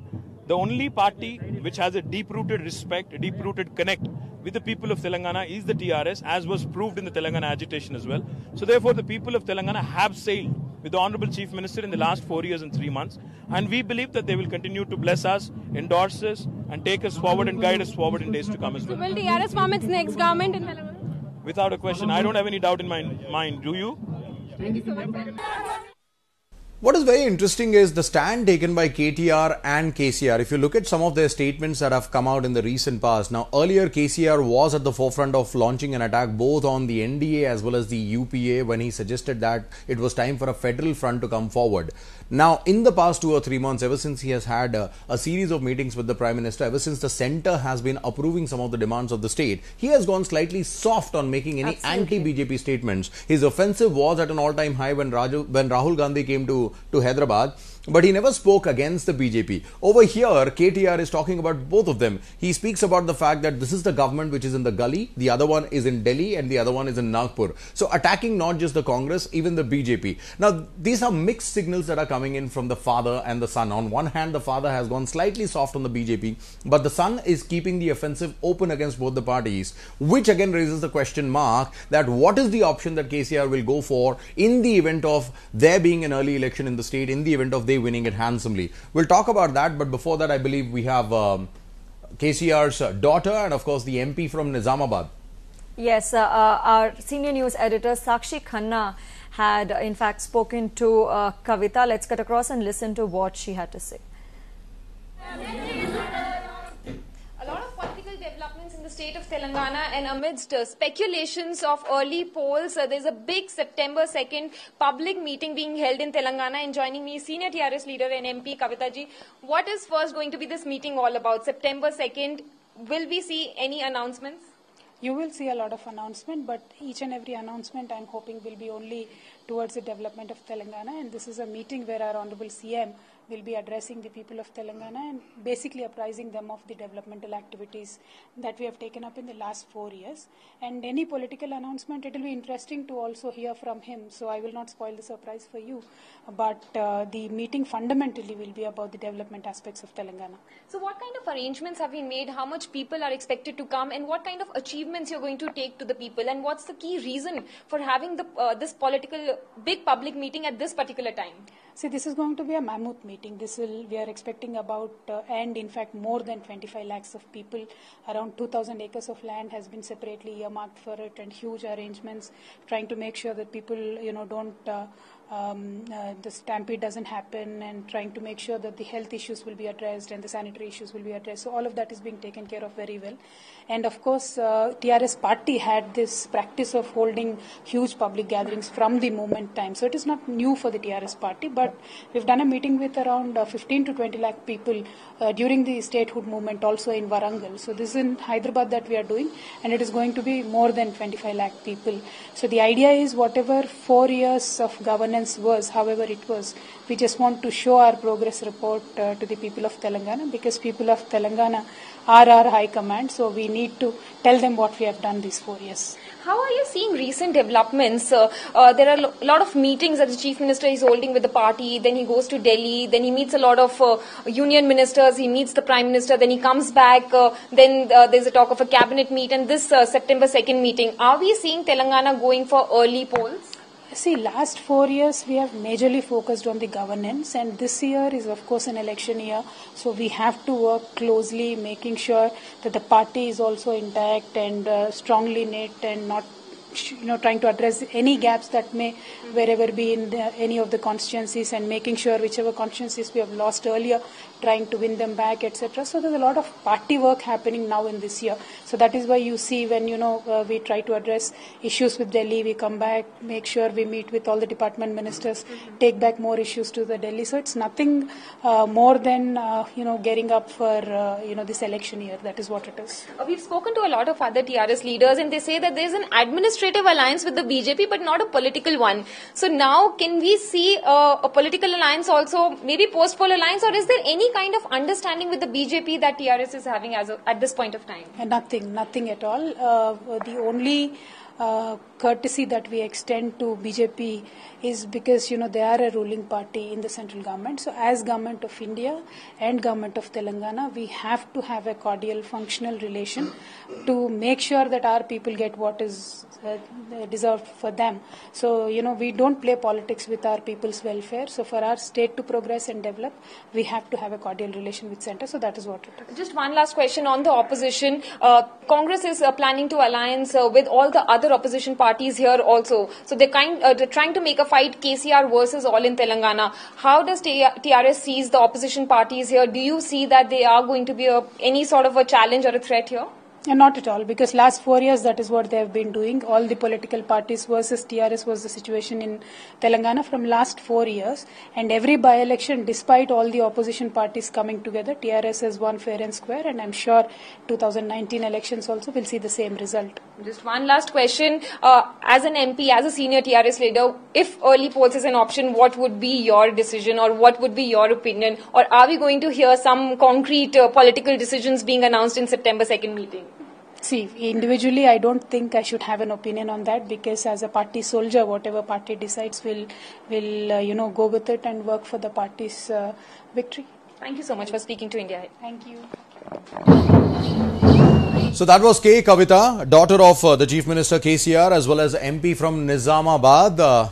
The only party which has a deep-rooted respect, a deep-rooted connect with the people of Telangana is the TRS, as was proved in the Telangana agitation as well. So therefore, the people of Telangana have sailed with the Honorable Chief Minister in the last 4 years and 3 months. And we believe that they will continue to bless us, endorse us, and take us forward and guide us forward in days to come as well. Will TRS form its next government in Telangana? Without a question. I don't have any doubt in my mind. Do you? Thank you so much. What is very interesting is the stand taken by KTR and KCR. If you look at some of their statements that have come out in the recent past. Now, earlier KCR was at the forefront of launching an attack both on the NDA as well as the UPA when he suggested that it was time for a federal front to come forward. Now, in the past 2 or 3 months, ever since he has had a series of meetings with the Prime Minister, ever since the centre has been approving some of the demands of the state, he has gone slightly soft on making any anti-BJP statements. His offensive was at an all-time high when Rahul Gandhi came to Hyderabad. But he never spoke against the BJP. Over here, KTR is talking about both of them. He speaks about the fact that this is the government which is in the gully, the other one is in Delhi and the other one is in Nagpur. So attacking not just the Congress, even the BJP. Now, these are mixed signals that are coming in from the father and the son. On one hand, the father has gone slightly soft on the BJP, but the son is keeping the offensive open against both the parties, which again raises the question mark that what is the option that KCR will go for in the event of there being an early election in the state, in the event of they winning it handsomely. We'll talk about that, but before that, I believe we have KCR's daughter and of course the MP from Nizamabad. Yes, our senior news editor Sakshi Khanna had in fact spoken to Kavita. Let's cut across and listen to what she had to say. A lot of political developments in the state of Telangana, and amidst speculations of early polls, there's a big September 2nd public meeting being held in Telangana, and joining me senior TRS leader and MP Kavita ji. What is first going to be this meeting all about? September 2nd, will we see any announcements? You will see a lot of announcement, but each and every announcement I'm hoping will be only towards the development of Telangana, and this is a meeting where our Honorable CM will be addressing the people of Telangana and basically apprising them of the developmental activities that we have taken up in the last 4 years. And any political announcement, it will be interesting to also hear from him, so I will not spoil the surprise for you. But the meeting fundamentally will be about the development aspects of Telangana. So what kind of arrangements have been made? How much people are expected to come, and what kind of achievements you're going to take to the people? And what's the key reason for having this political big public meeting at this particular time? See, this is going to be a mammoth meeting. We are expecting about, and in fact more than 25 lakhs of people. Around 2,000 acres of land has been separately earmarked for it, and huge arrangements trying to make sure that people, don't, the stampede doesn't happen, and trying to make sure that the health issues will be addressed and the sanitary issues will be addressed. So all of that is being taken care of very well. And of course, TRS party had this practice of holding huge public gatherings from the moment time. So it is not new for the TRS party, but we've done a meeting with around 15 to 20 lakh people during the statehood movement also in Warangal. So this is in Hyderabad that we are doing, and it is going to be more than 25 lakh people. So the idea is whatever 4 years of governance was, however it was, we just want to show our progress report to the people of Telangana, because people of Telangana are our high command, so we need to tell them what we have done these 4 years. How are you seeing recent developments? There are a lot of meetings that the Chief Minister is holding with the party, then he goes to Delhi, then he meets a lot of union ministers, he meets the Prime Minister, then he comes back, then there's a talk of a cabinet meet, and this September 2nd meeting. Are we seeing Telangana going for early polls? See, last 4 years we have majorly focused on the governance, and this year is of course an election year, so we have to work closely making sure that the party is also intact and strongly knit, and not trying to address any gaps that may wherever be in any of the constituencies, and making sure whichever constituencies we have lost earlier, trying to win them back, etc. So there's a lot of party work happening now in this year. So that is why you see when we try to address issues with Delhi, we come back, make sure we meet with all the department ministers, take back more issues to the Delhi. So it's nothing more than gearing up for this election year. That is what it is. We've spoken to a lot of other TRS leaders, and they say that there's an administrative alliance with the BJP, but not a political one. So now can we see a political alliance also, maybe post-poll alliance, or is there any kind of understanding with the BJP that TRS is having at this point of time? Nothing at all. The only courtesy that we extend to BJP is because, they are a ruling party in the central government. So as Government of India and Government of Telangana, we have to have a cordial, functional relation to make sure that our people get what is deserved for them. So, we don't play politics with our people's welfare. So for our state to progress and develop, we have to have a cordial relation with centre. So that is what it is. Just one last question on the opposition. Congress is planning to alliance with all the other opposition parties here also. So they're trying to make a fight KCR versus all in Telangana. How does TRS sees the opposition parties here? Do you see that they are going to be any sort of a challenge or a threat here? Not at all, because last 4 years that is what they have been doing. All the political parties versus TRS was the situation in Telangana from last 4 years. And every by-election, despite all the opposition parties coming together, TRS has won fair and square, and I'm sure 2019 elections also will see the same result. Just one last question. As an MP, as a senior TRS leader, if early polls is an option, what would be your decision or what would be your opinion? Or are we going to hear some concrete political decisions being announced in September 2nd meeting? See, individually, I don't think I should have an opinion on that, because as a party soldier, whatever party decides will go with it and work for the party's victory. Thank you so much for speaking to India. Thank you. So that was K. Kavita, daughter of the Chief Minister KCR as well as MP from Nizamabad.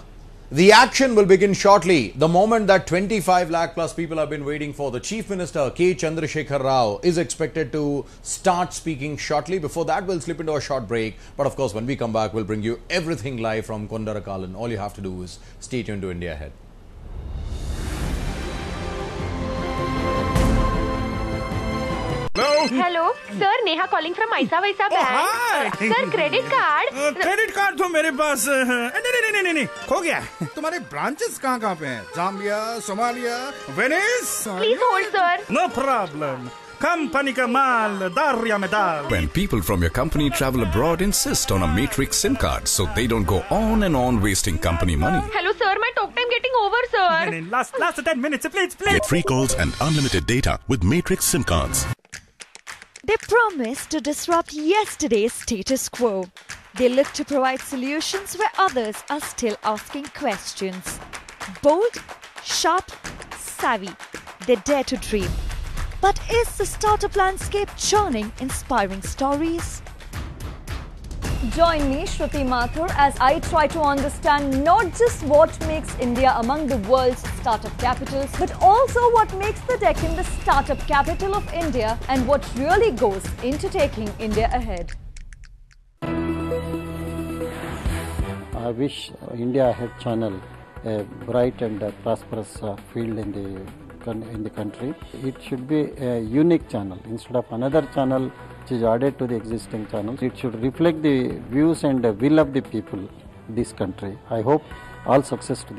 The action will begin shortly. The moment that 25 lakh plus people have been waiting for. The Chief Minister K. Chandrasekhar Rao is expected to start speaking shortly. Before that, we'll slip into a short break. But of course, when we come back, we'll bring you everything live from Kondarakalan. All you have to do is stay tuned to India Ahead. Hello, sir. Neha calling from Aisa Vaisa Bank. Sir, credit card. Credit card तो मेरे पास नहीं खो गया. तुम्हारे branches कहाँ पे हैं? Zambia, Somalia, Venice. Please hold, sir. No problem. Company का माल दारिया में दाल. When people from your company travel abroad, insist on a Matrix SIM card so they don't go on and on wasting company money. Hello, sir. My talk time getting over, sir. Last 10 minutes, please. Get free calls and unlimited data with Matrix SIM cards. They promise to disrupt yesterday's status quo. They look to provide solutions where others are still asking questions. Bold, sharp, savvy. They dare to dream. But is the startup landscape churning inspiring stories? Join me, Shruti Mathur, as I try to understand not just what makes India among the world's startup capitals, but also what makes the Deccan the startup capital of India and what really goes into taking India ahead. I wish India Ahead channel a bright and prosperous field in the country. It should be a unique channel instead of another channel which is added to the existing channels. It should reflect the views and the will of the people in this country. I hope all success to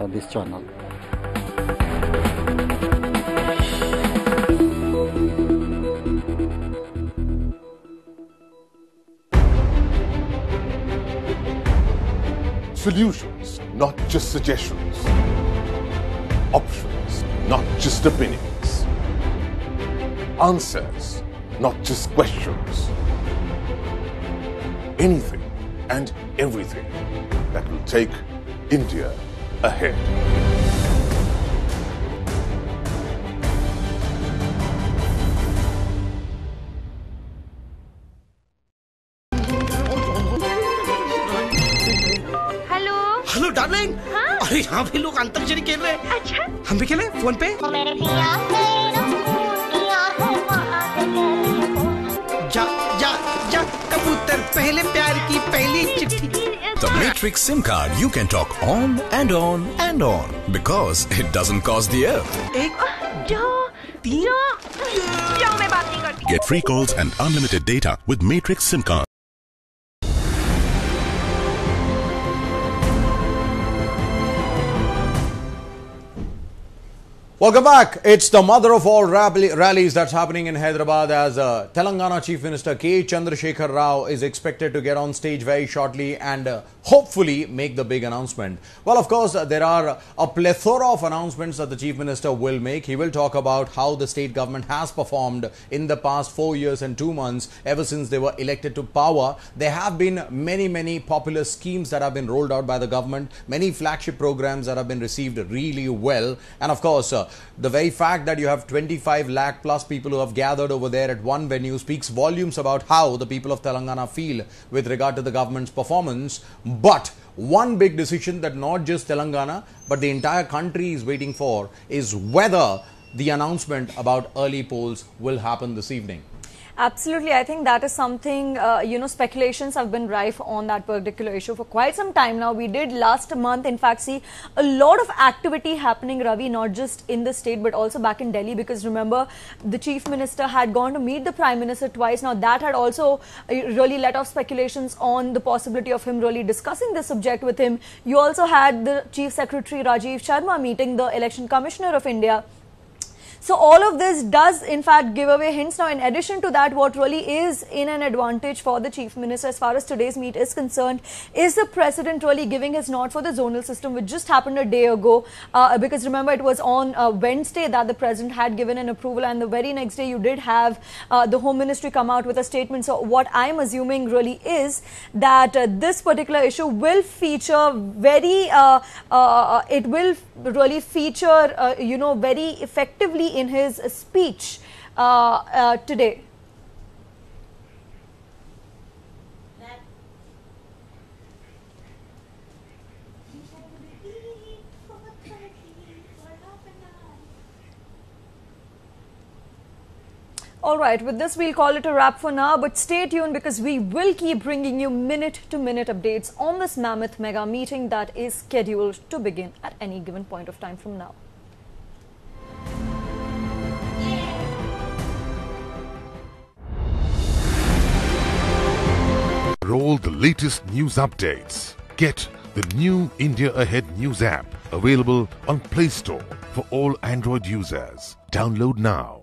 this channel. Solutions, not just suggestions. Options, not just opinions. Answers, not just questions. Anything and everything that will take India ahead. Hello darling. अरे यहाँ भी लोग अंताक्षरी खेल रहे हैं. अच्छा. हम भी खेलें फोन पे. जा जा जा कबूतर पहले प्यार की पहली चिट्ठी. The Matrix SIM card you can talk on and on and on because it doesn't cost the air. जाओ मैं बात नहीं करती. Get free calls and unlimited data with Matrix SIM card. Welcome back. It's the mother of all rallies that's happening in Hyderabad as Telangana Chief Minister K. Chandrasekhar Rao is expected to get on stage very shortly and hopefully make the big announcement? Well, of course, there are a plethora of announcements that the Chief Minister will make. He will talk about how the state government has performed in the past 4 years and 2 months ever since they were elected to power. There have been many popular schemes that have been rolled out by the government, many flagship programs that have been received really well. And of course, the very fact that you have 25 lakh plus people who have gathered over there at one venue speaks volumes about how the people of Telangana feel with regard to the government's performance. But one big decision that not just Telangana but the entire country is waiting for is whether the announcement about early polls will happen this evening. Absolutely. I think that is something, speculations have been rife on that particular issue for quite some time now. We did last month, in fact, see a lot of activity happening, Ravi, not just in the state, but also back in Delhi, because remember, the Chief Minister had gone to meet the Prime Minister twice. Now, that had also really let off speculations on the possibility of him really discussing this subject with him. You also had the Chief Secretary Rajiv Sharma meeting the Election Commissioner of India. So all of this does in fact give away hints. Now, in addition to that, what really is in an advantage for the Chief Minister as far as today's meet is concerned is the President really giving his nod for the zonal system, which just happened a day ago, because remember it was on Wednesday that the President had given an approval, and the very next day you did have the Home Ministry come out with a statement. So what I'm assuming really is that this particular issue will feature very, it will really feature, very effectively in his speech today. All right, with this we'll call it a wrap for now, but stay tuned because we will keep bringing you minute-to-minute updates on this mammoth mega meeting that is scheduled to begin at any given point of time from now. Roll the latest news updates. Get the new India Ahead News app, available on Play Store for all Android users. Download now.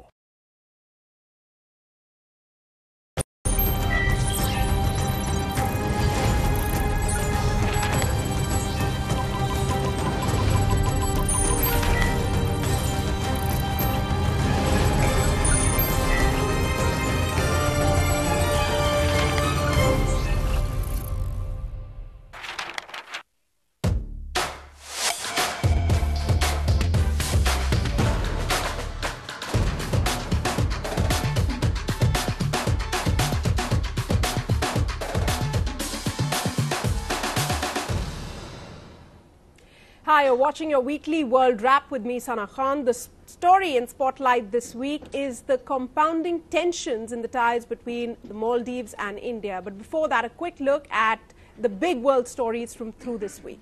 Hi, you're watching your weekly World Wrap with me, Sana Khan. The story in Spotlight this week is the compounding tensions in the ties between the Maldives and India. But before that, a quick look at the big world stories from through this week.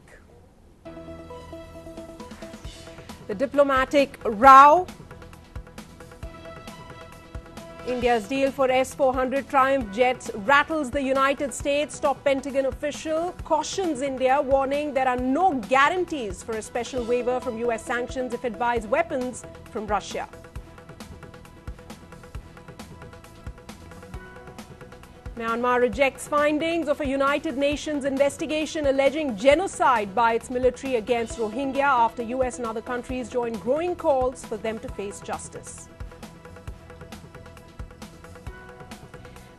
The diplomatic row. India's deal for S-400 Triumph jets rattles the United States. Top Pentagon official cautions India, warning there are no guarantees for a special waiver from US sanctions if it buys weapons from Russia. Myanmar rejects findings of a United Nations investigation alleging genocide by its military against Rohingya after US and other countries join growing calls for them to face justice.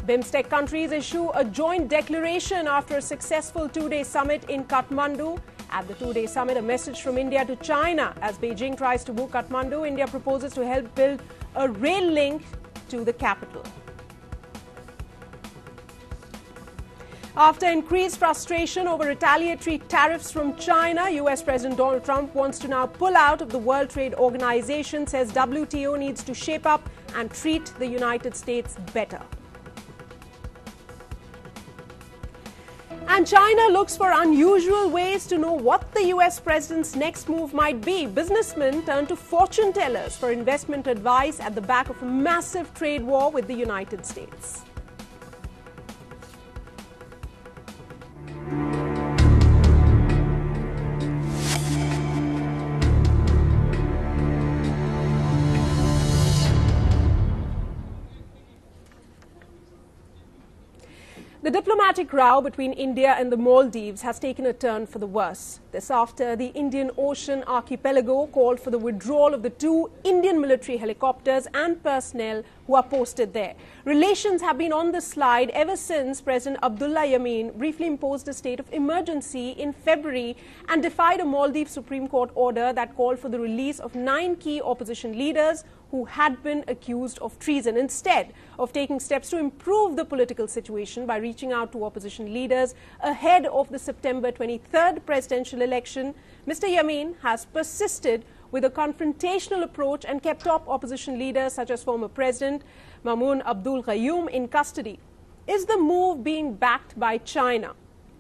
BIMSTEC countries issue a joint declaration after a successful two-day summit in Kathmandu. At the two-day summit, a message from India to China. As Beijing tries to woo Kathmandu, India proposes to help build a rail link to the capital. After increased frustration over retaliatory tariffs from China, US President Donald Trump wants to now pull out of the World Trade Organization, says WTO needs to shape up and treat the United States better. And China looks for unusual ways to know what the US president's next move might be. Businessmen turn to fortune tellers for investment advice at the back of a massive trade war with the United States. The diplomat diplomatic row between India and the Maldives has taken a turn for the worse. This after the Indian Ocean archipelago called for the withdrawal of the 2 Indian military helicopters and personnel who are posted there. Relations have been on the slide ever since President Abdullah Yameen briefly imposed a state of emergency in February and defied a Maldives Supreme Court order that called for the release of 9 key opposition leaders who had been accused of treason. Instead of taking steps to improve the political situation by reaching out to opposition leaders ahead of the September 23rd presidential election, Mr. Yameen has persisted with a confrontational approach and kept top opposition leaders such as former President Maumoon Abdul Gayoom in custody. Is the move being backed by China?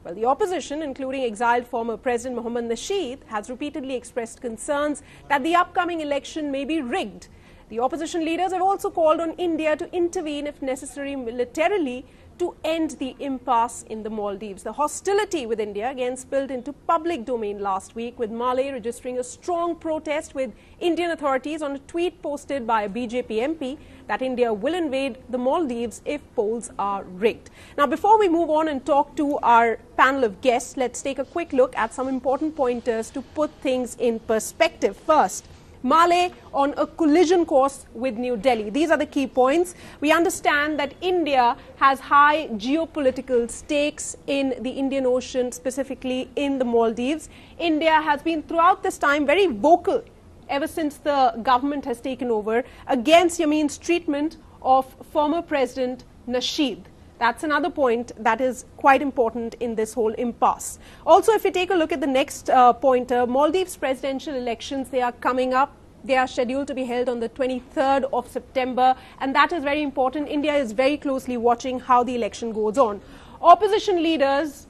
Well, the opposition, including exiled former President Mohammad Nasheed, has repeatedly expressed concerns that the upcoming election may be rigged. The opposition leaders have also called on India to intervene if necessary militarily to end the impasse in the Maldives. The hostility with India again spilled into public domain last week, with Malé registering a strong protest with Indian authorities on a tweet posted by a BJP MP that India will invade the Maldives if polls are rigged. Now, before we move on and talk to our panel of guests, let's take a quick look at some important pointers to put things in perspective. First, Malé on a collision course with New Delhi. These are the key points. We understand that India has high geopolitical stakes in the Indian Ocean, specifically in the Maldives. India has been throughout this time very vocal ever since the government has taken over against Yameen's treatment of former President Nasheed. That's another point that is quite important in this whole impasse. Also, if we take a look at the next pointer, Maldives presidential elections, they are coming up. They are scheduled to be held on the 23rd of September, and that is very important. India is very closely watching how the election goes on. Opposition leaders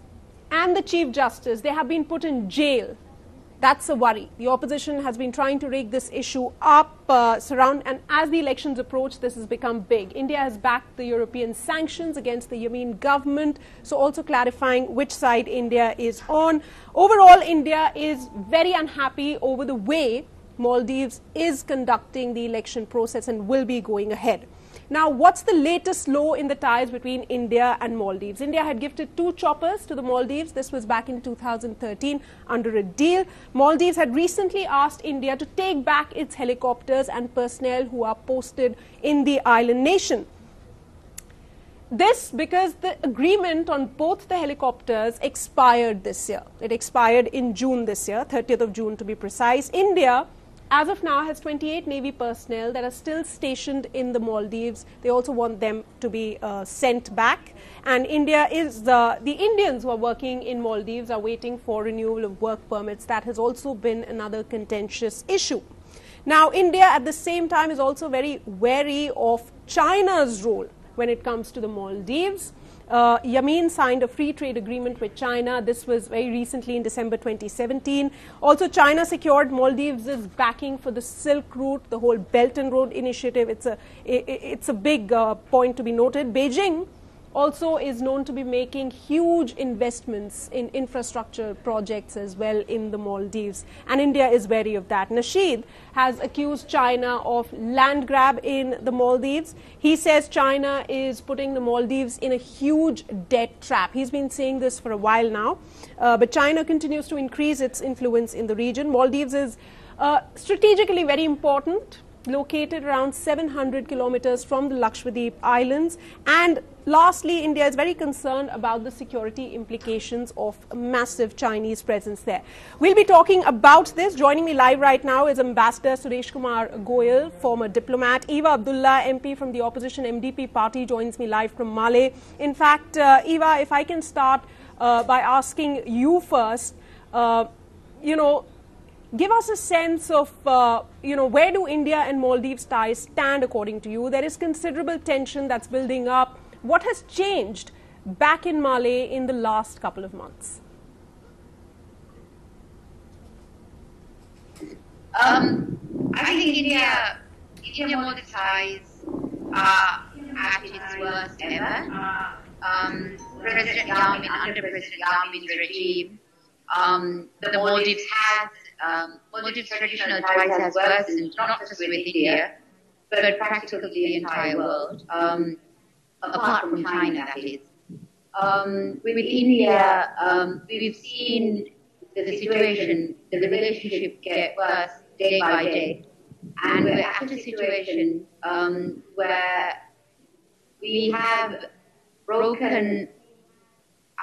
and the Chief Justice, they have been put in jail. That's a worry. The opposition has been trying to rig this issue up, and as the elections approach, this has become big. India has backed the European sanctions against the Yameen government, so also clarifying which side India is on. Overall, India is very unhappy over the way Maldives is conducting the election process and will be going ahead. Now, what's the latest low in the ties between India and Maldives? India had gifted 2 choppers to the Maldives. This was back in 2013 under a deal. Maldives had recently asked India to take back its helicopters and personnel who are posted in the island nation. This because the agreement on both the helicopters expired this year. It expired in June this year, 30th of June to be precise. India, as of now, has 28 Navy personnel that are still stationed in the Maldives. They also want them to be sent back. And India is the Indians who are working in Maldives are waiting for renewal of work permits. That has also been another contentious issue. Now, India at the same time is also very wary of China's role when it comes to the Maldives. Yameen signed a free trade agreement with China. This was very recently in December 2017. Also, China secured Maldives' backing for the Silk Route, the whole Belt and Road initiative. It's a big point to be noted. Beijing also is known to be making huge investments in infrastructure projects as well in the Maldives, and India is wary of that. Nasheed has accused China of land grab in the Maldives. He says China is putting the Maldives in a huge debt trap. He's been saying this for a while now, but China continues to increase its influence in the region. Maldives is strategically very important, located around 700 kilometers from the Lakshadweep Islands. And lastly, India is very concerned about the security implications of a massive Chinese presence there. We'll be talking about this. Joining me live right now is Ambassador Suresh Kumar Goyal, former diplomat. Eva Abdullah, MP from the opposition MDP party, joins me live from Malé. In fact, Eva, if I can start by asking you first, give us a sense of, where do India and Maldives ties stand according to you? There is considerable tension that's building up. What has changed back in Malé in the last couple of months? I think India-Maldives ties are at its worst ever. Under President Yameen's regime, the Maldives traditional ties has worsened, not just with India, but practically the entire world, apart from China, that is. with India, we've seen the situation, the relationship get worse day by day. And we're at a situation where we have broken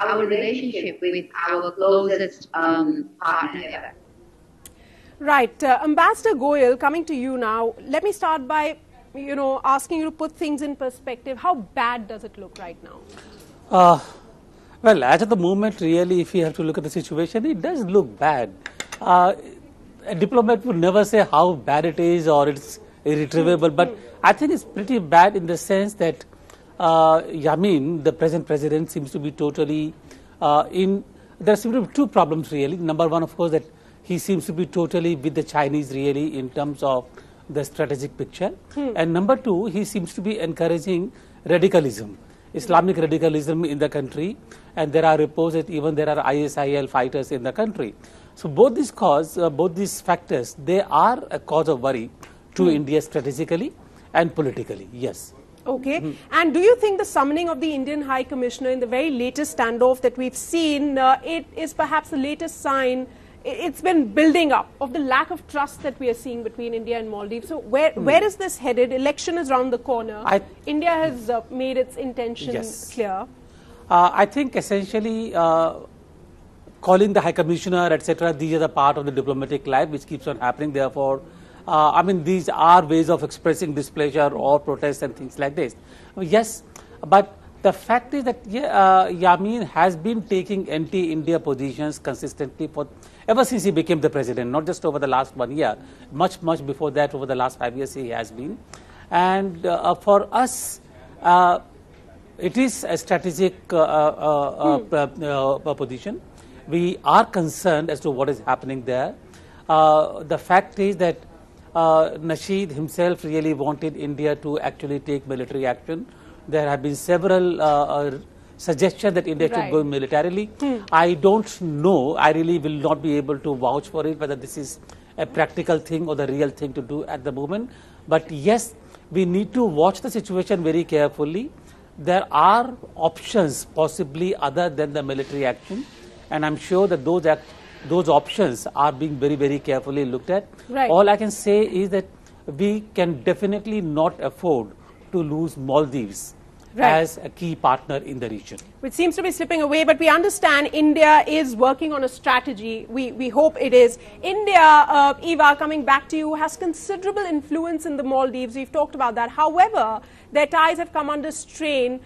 our relationship with our closest partner ever. Right. Ambassador Goyal, coming to you now, let me start by, asking you to put things in perspective. How bad does it look right now? Well, at the moment, really, if you have to look at the situation, it does look bad. A diplomat would never say how bad it is or it's irretrievable, but I think it's pretty bad in the sense that Yamin, the present president, seems to be totally there seem to be two problems really. Number one, of course, that he seems to be totally with the Chinese really in terms of the strategic picture. And number two, he seems to be encouraging radicalism, Islamic radicalism in the country. And there are reports that even there are ISIL fighters in the country. So both these factors, they are a cause of worry to India strategically and politically, yes. Okay. And do you think the summoning of the Indian High Commissioner in the very latest standoff that we've seen, it is perhaps the latest sign, it's been building up, of the lack of trust that we are seeing between India and Maldives? So where is this headed? Election is around the corner. India has made its intention clear. I think essentially calling the High Commissioner, etc., these are the part of the diplomatic life which keeps on happening. Therefore, I mean, these are ways of expressing displeasure or protest and things like this. Yes, but the fact is that Yamin has been taking anti-India positions consistently ever since he became the president, not just over the last 1 year, much before that, over the last 5 years he has been. And for us, it is a strategic position. We are concerned as to what is happening there. The fact is that Nasheed himself really wanted India to actually take military action. There have been several suggestions that India should go militarily. I don't know, I really will not be able to vouch for it, whether this is a practical thing or the real thing to do at the moment. But yes, we need to watch the situation very carefully. There are options possibly other than the military action, and I'm sure that those options are being very, very carefully looked at. Right. All I can say is that we can definitely not afford to lose Maldives as a key partner in the region. Which seems to be slipping away, but we understand India is working on a strategy. We hope it is. India, Eva, coming back to you, has considerable influence in the Maldives. We've talked about that. However, their ties have come under strain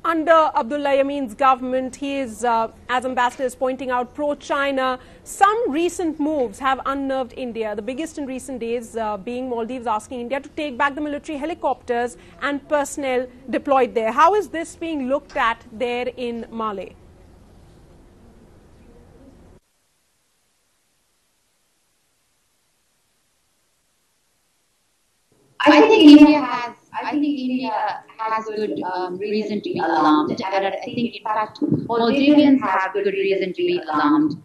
under Abdullah Yamin's government. He is, as Ambassador is pointing out, pro-China. Some recent moves have unnerved India, the biggest in recent days being Maldives asking India to take back the military helicopters and personnel deployed there. How is this being looked at there in Malé? I think India has good reason to be alarmed, and I think, in fact, Maldivians have good reason to be alarmed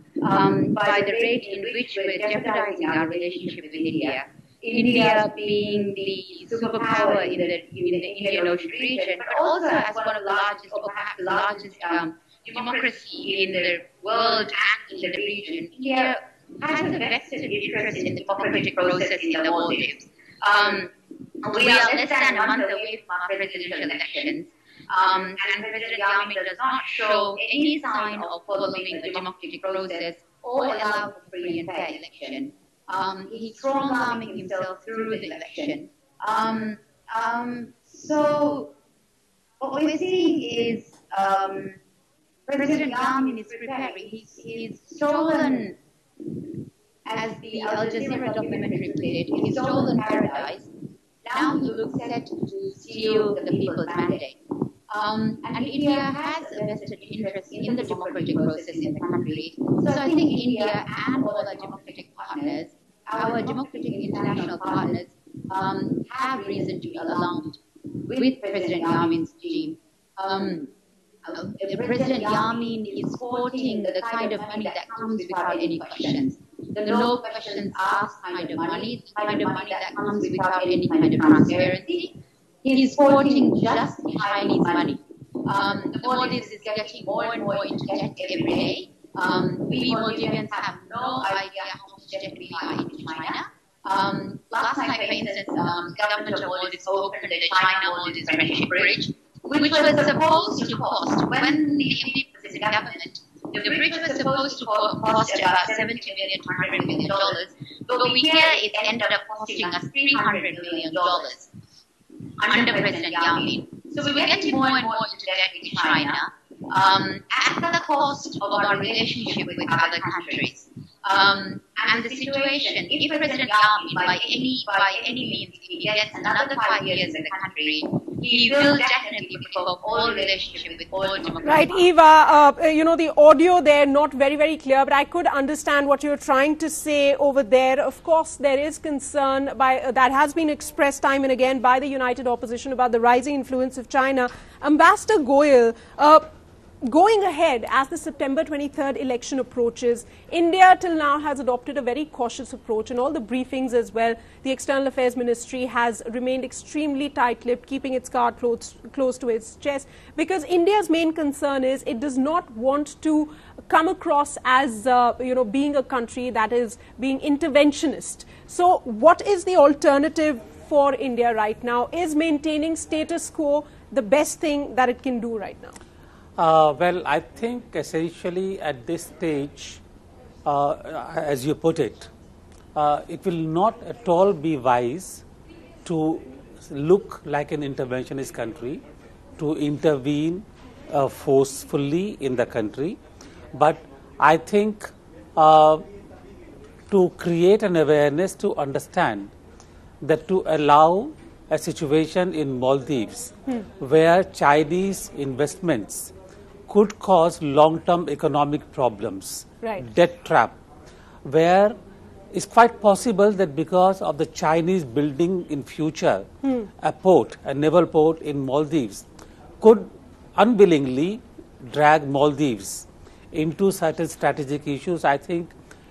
by the rate in which we're jeopardizing our relationship with India. India being the superpower in the Indian Ocean region, but also as one of the largest, or perhaps the largest democracy in the world and in the region. India has a vested interest in the democratic process in the Maldives. We are less than a month away from our presidential elections, and President Yamin does not show any sign of following the democratic process or allow for free and fair election. He's strong-arming himself through the election. So what we're seeing is President Yamin is preparing. He's stolen, as the Al Jazeera documentary put it, he's stolen paradise. Now he looks set to steal the people's mandate. And India has a vested interest in the democratic process in the country. So I think India and all our democratic partners, our democratic international partners, have reason to be alarmed with President Yamin's regime. President Yamin is sporting the kind of money that comes without any questions. The no questions asked kind of money, the kind of money that comes without any kind of transparency. He is sporting just Chinese money. the Maldives is getting more and more into debt every day. We Maldivians have no idea how much debt we are into China. Last night, for instance, the government of Maldives opened the China-Maldives Friendship Bridge, which was supposed to cost, when the MD was in the government, the bridge was supposed to cost about $70 million, $100 million, but we hear it ended up costing us $300 million under President Yang. So we're getting more and more into debt with China at the cost of our relationship with other countries. And the situation, if President Yang, by any means, if he gets another 5 years in the country, he will definitely give up all relationship with all democracies. Right, Eva, the audio there not very, very clear, but I could understand what you're trying to say over there. Of course, there is concern that has been expressed time and again by the United Opposition about the rising influence of China. Ambassador Goyal, going ahead as the September 23rd election approaches, India till now has adopted a very cautious approach. In all the briefings as well, the External Affairs Ministry has remained extremely tight-lipped, keeping its card close to its chest, because India's main concern is it does not want to come across as being a country that is being interventionist. So what is the alternative for India right now? Is maintaining status quo the best thing that it can do right now? Well, I think essentially at this stage, as you put it, it will not at all be wise to look like an interventionist country, to intervene forcefully in the country. But I think to create an awareness, to understand that to allow a situation in Maldives where Chinese investments could cause long-term economic problems, debt trap, where it's quite possible that because of the Chinese building in future a port, a naval port in Maldives, could unwillingly drag Maldives into certain strategic issues. I think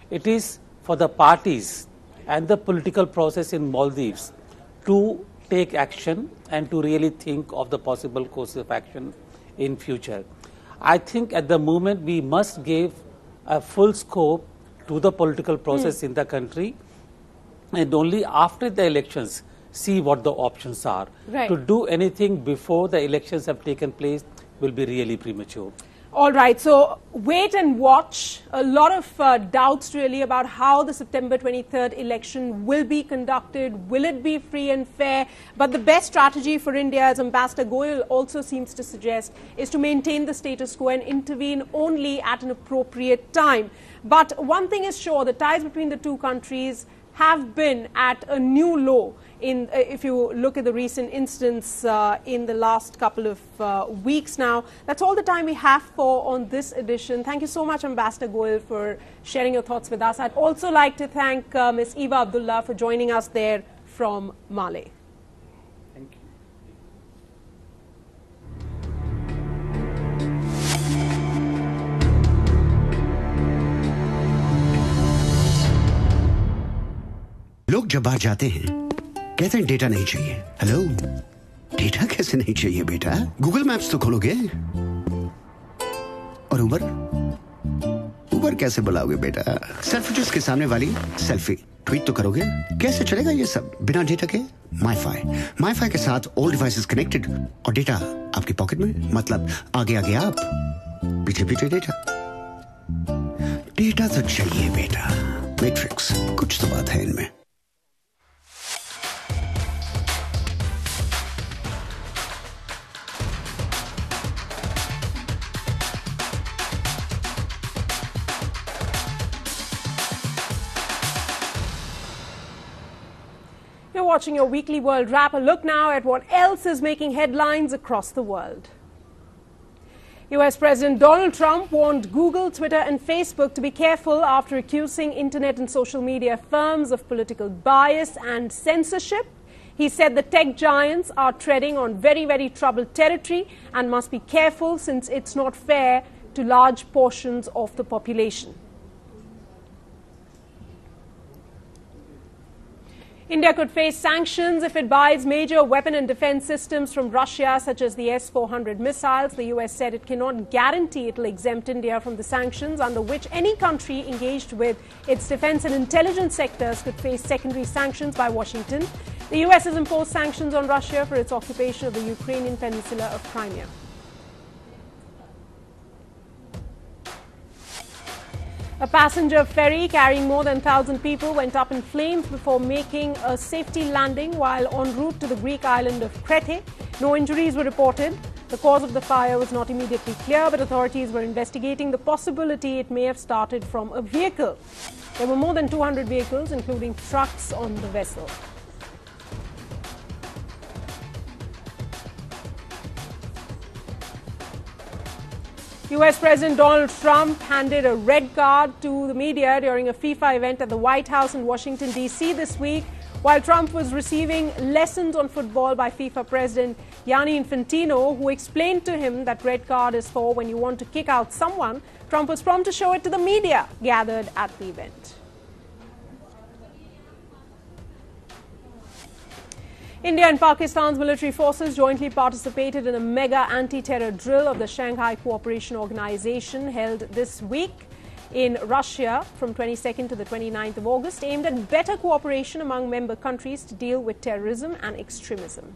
it is for the parties and the political process in Maldives to take action and to really think of the possible course of action in future. I think at the moment we must give a full scope to the political process in the country, and only after the elections see what the options are. Right. To do anything before the elections have taken place will be really premature. All right, so wait and watch. A lot of doubts really about how the September 23rd election will be conducted. Will it be free and fair? But the best strategy for India, as Ambassador Goyal also seems to suggest, is to maintain the status quo and intervene only at an appropriate time. But one thing is sure, the ties between the two countries have been at a new low. If you look at the recent incidents in the last couple of weeks now. That's all the time we have for on this edition. Thank you so much, Ambassador Goyal, for sharing your thoughts with us. I'd also like to thank Ms. Eva Abdullah for joining us there from Male. Thank you. लोग जब बाहर जाते हैं कहते हैं data नहीं चाहिए। Hello, data कैसे नहीं चाहिए बेटा? गूगल मैप्स तो खोलोगे। और उबर कैसे बुलाओगे बेटा? सेल्फिश के सामने वाली सेल्फी ट्वीट तो करोगे। कैसे चलेगा ये सब बिना डेटा के? माईफाई के साथ ऑल डिवाइसेस कनेक्टेड और डेटा आपकी पॉकेट में, मतलब आगे आगे आप, पीछे पीछे डेटा। डेटा तो चाहिए बेटा। मैट्रिक्स, कुछ तो बात है इनमें। You're watching your weekly World Wrap. A look now at what else is making headlines across the world. US President Donald Trump warned Google, Twitter and Facebook to be careful after accusing internet and social media firms of political bias and censorship. He said the tech giants are treading on very, very troubled territory and must be careful since it's not fair to large portions of the population. India could face sanctions if it buys major weapon and defense systems from Russia, such as the S-400 missiles. The US said it cannot guarantee it will exempt India from the sanctions, under which any country engaged with its defense and intelligence sectors could face secondary sanctions by Washington. The US has imposed sanctions on Russia for its occupation of the Ukrainian peninsula of Crimea. A passenger ferry carrying more than 1,000 people went up in flames before making a safety landing while en route to the Greek island of Crete. No injuries were reported. The cause of the fire was not immediately clear, but authorities were investigating the possibility it may have started from a vehicle. There were more than 200 vehicles, including trucks, on the vessel. US President Donald Trump handed a red card to the media during a FIFA event at the White House in Washington, D.C. this week. While Trump was receiving lessons on football by FIFA President Gianni Infantino, who explained to him that red card is for when you want to kick out someone, Trump was prompt to show it to the media gathered at the event. India and Pakistan's military forces jointly participated in a mega anti-terror drill of the Shanghai Cooperation Organization held this week in Russia from 22nd to the 29th of August, aimed at better cooperation among member countries to deal with terrorism and extremism.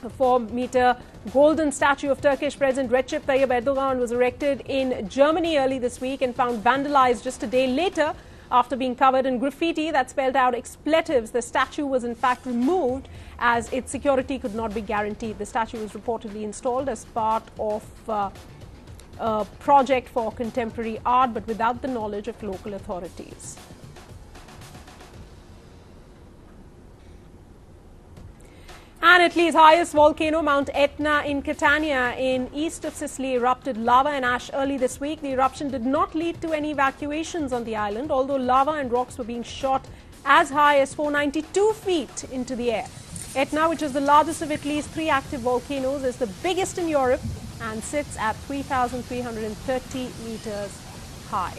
A 4-meter golden statue of Turkish President Recep Tayyip Erdogan was erected in Germany early this week and found vandalized just a day later. After being covered in graffiti that spelled out expletives, the statue was in fact removed as its security could not be guaranteed. The statue was reportedly installed as part of a project for contemporary art, but without the knowledge of local authorities. And Italy's highest volcano, Mount Etna in Catania in east of Sicily, erupted lava and ash early this week. The eruption did not lead to any evacuations on the island, although lava and rocks were being shot as high as 492 feet into the air. Etna, which is the largest of Italy's 3 active volcanoes, is the biggest in Europe and sits at 3,330 meters high.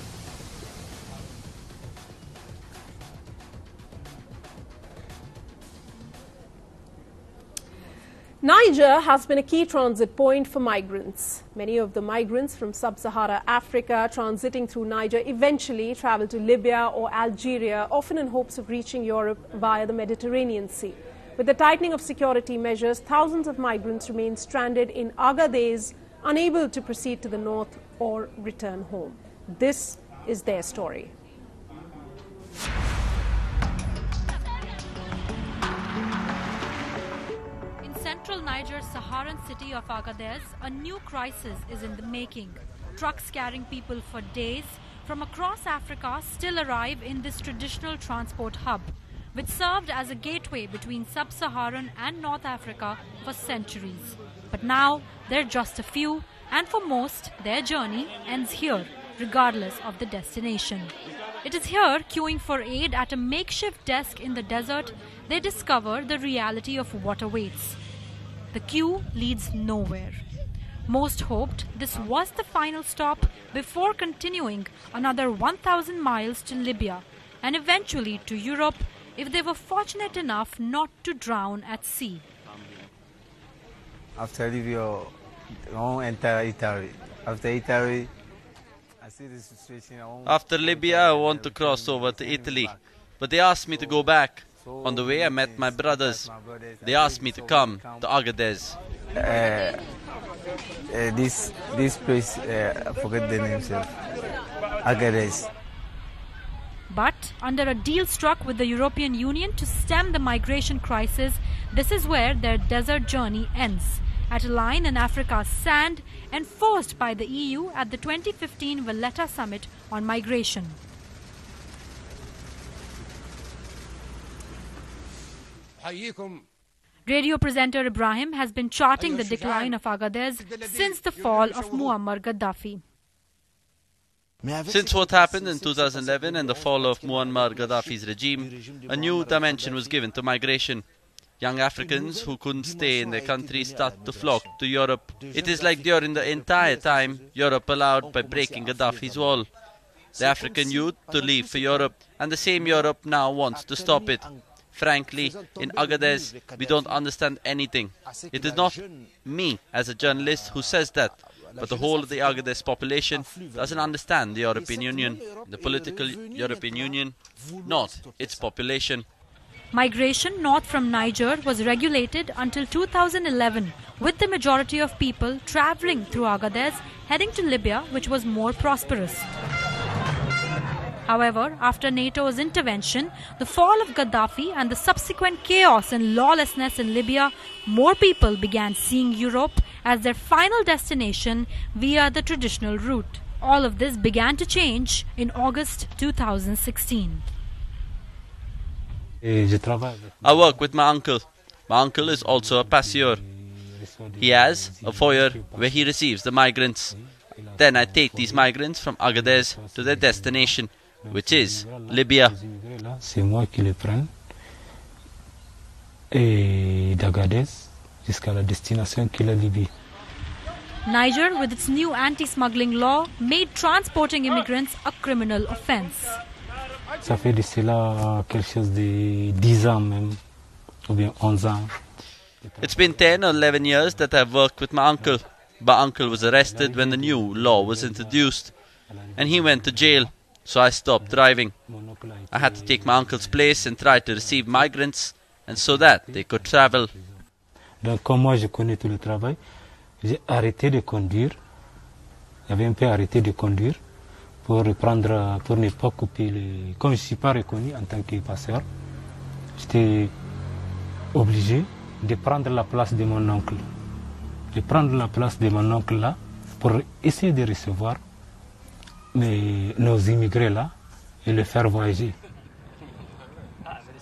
Niger has been a key transit point for migrants. Many of the migrants from sub-Saharan Africa transiting through Niger eventually travel to Libya or Algeria, often in hopes of reaching Europe via the Mediterranean Sea. With the tightening of security measures, thousands of migrants remain stranded in Agadez, unable to proceed to the north or return home. This is their story. Central Niger's Saharan city of Agadez, a new crisis is in the making. Trucks carrying people for days from across Africa still arrive in this traditional transport hub, which served as a gateway between sub-Saharan and North Africa for centuries. But now, there are just a few, and for most, their journey ends here, regardless of the destination. It is here, queuing for aid at a makeshift desk in the desert, they discover the reality of what awaits. The queue leads nowhere. Most hoped this was the final stop before continuing another 1,000 miles to Libya and eventually to Europe if they were fortunate enough not to drown at sea. After Libya, I won't enter Italy. After Italy, I see the situation. After Libya, I want to cross over to Italy, but they asked me to go back. On the way, I met my brothers. They asked me to come to Agadez. This place, I forget the name, sir. Agadez. But under a deal struck with the European Union to stem the migration crisis, this is where their desert journey ends, at a line in Africa's sand enforced by the EU at the 2015 Valletta Summit on Migration. Radio presenter Ibrahim has been charting the decline of Agadez since the fall of Muammar Gaddafi. Since what happened in 2011 and the fall of Muammar Gaddafi's regime, a new dimension was given to migration. Young Africans who couldn't stay in their country started to flock to Europe. It is like during the entire time Europe allowed by breaking Gaddafi's wall. the African youth to leave for Europe, and the same Europe now wants to stop it. Frankly, in Agadez, we don't understand anything. It is not me as a journalist who says that, but the whole of the Agadez population doesn't understand the European Union, the political European Union, not its population. Migration north from Niger was regulated until 2011, with the majority of people travelling through Agadez heading to Libya, which was more prosperous. However, after NATO's intervention, the fall of Gaddafi and the subsequent chaos and lawlessness in Libya, more people began seeing Europe as their final destination via the traditional route. All of this began to change in August 2016. I work with my uncle. My uncle is also a passieur. He has a foyer where he receives the migrants. Then I take these migrants from Agadez to their destination, which is Libya. C'est moi qui les prends et d'Agadez jusqu'à la destination qui est la Libye. Niger, with its new anti-smuggling law, made transporting immigrants a criminal offence. Ça fait de cela quelque chose de 10 ans même, ou bien 11 ans. It's been 10 or 11 years that I've worked with my uncle. My uncle was arrested when the new law was introduced, and he went to jail, so I stopped driving. I had to take my uncle's place and try to receive migrants, and so that they could travel. Donc comme moi je connais tout le travail, j'ai arrêté de conduire. J'avais un peu arrêté de conduire pour ne pas couper les... Comme je ne suis pas reconnu en tant que passeur, j'étais obligé de prendre la place de mon oncle. De prendre la place de mon oncle là pour essayer de recevoir nos immigrés là et les faire voyager.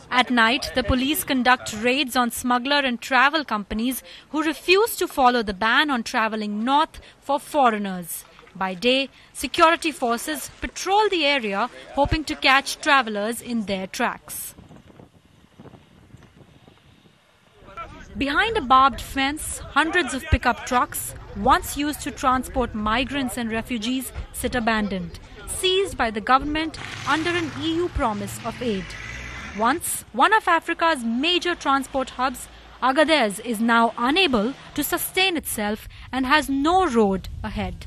At night, the police conduct raids on smuggler and travel companies who refuse to follow the ban on travelling north for foreigners. By day, security forces patrol the area, hoping to catch travellers in their tracks. Behind a barbed fence, hundreds of pickup trucks, once used to transport migrants and refugees, sit abandoned, seized by the government under an EU promise of aid. Once one of Africa's major transport hubs, Agadez is now unable to sustain itself and has no road ahead.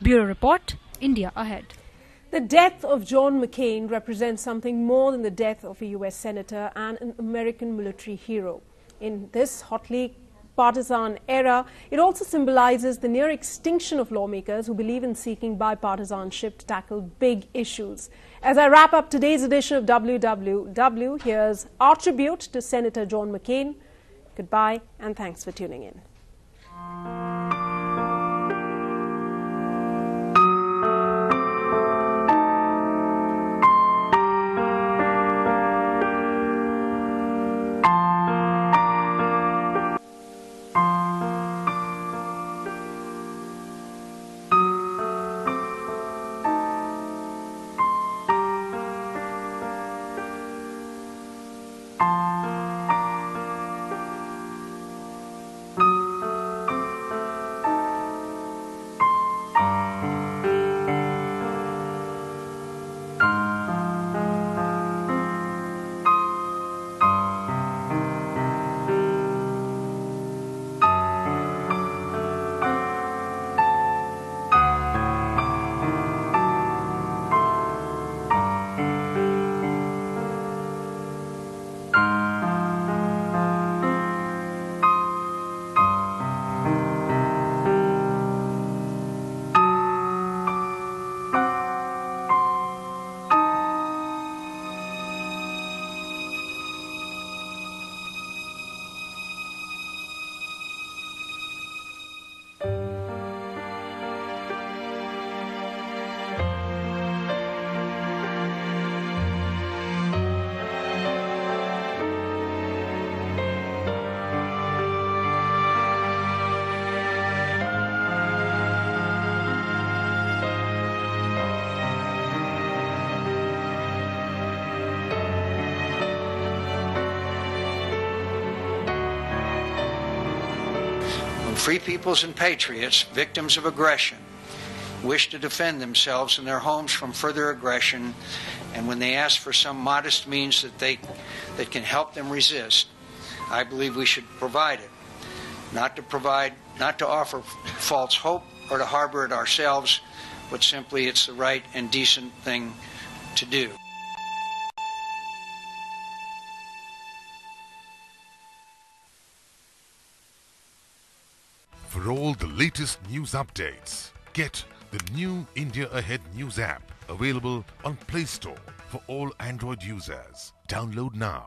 Bureau Report, India Ahead. The death of John McCain represents something more than the death of a US senator and an American military hero. In this hotly partisan era, it also symbolizes the near extinction of lawmakers who believe in seeking bipartisanship to tackle big issues. As I wrap up today's edition of WWW, here's our tribute to Senator John McCain. Goodbye and thanks for tuning in. Free peoples and patriots, victims of aggression, wish to defend themselves and their homes from further aggression, and when they ask for some modest means that can help them resist, I believe we should provide it. Not to offer false hope or to harbor it ourselves, but simply it's the right and decent thing to do. For all the latest news updates, get the new India Ahead News app, available on Play Store for all Android users. Download now.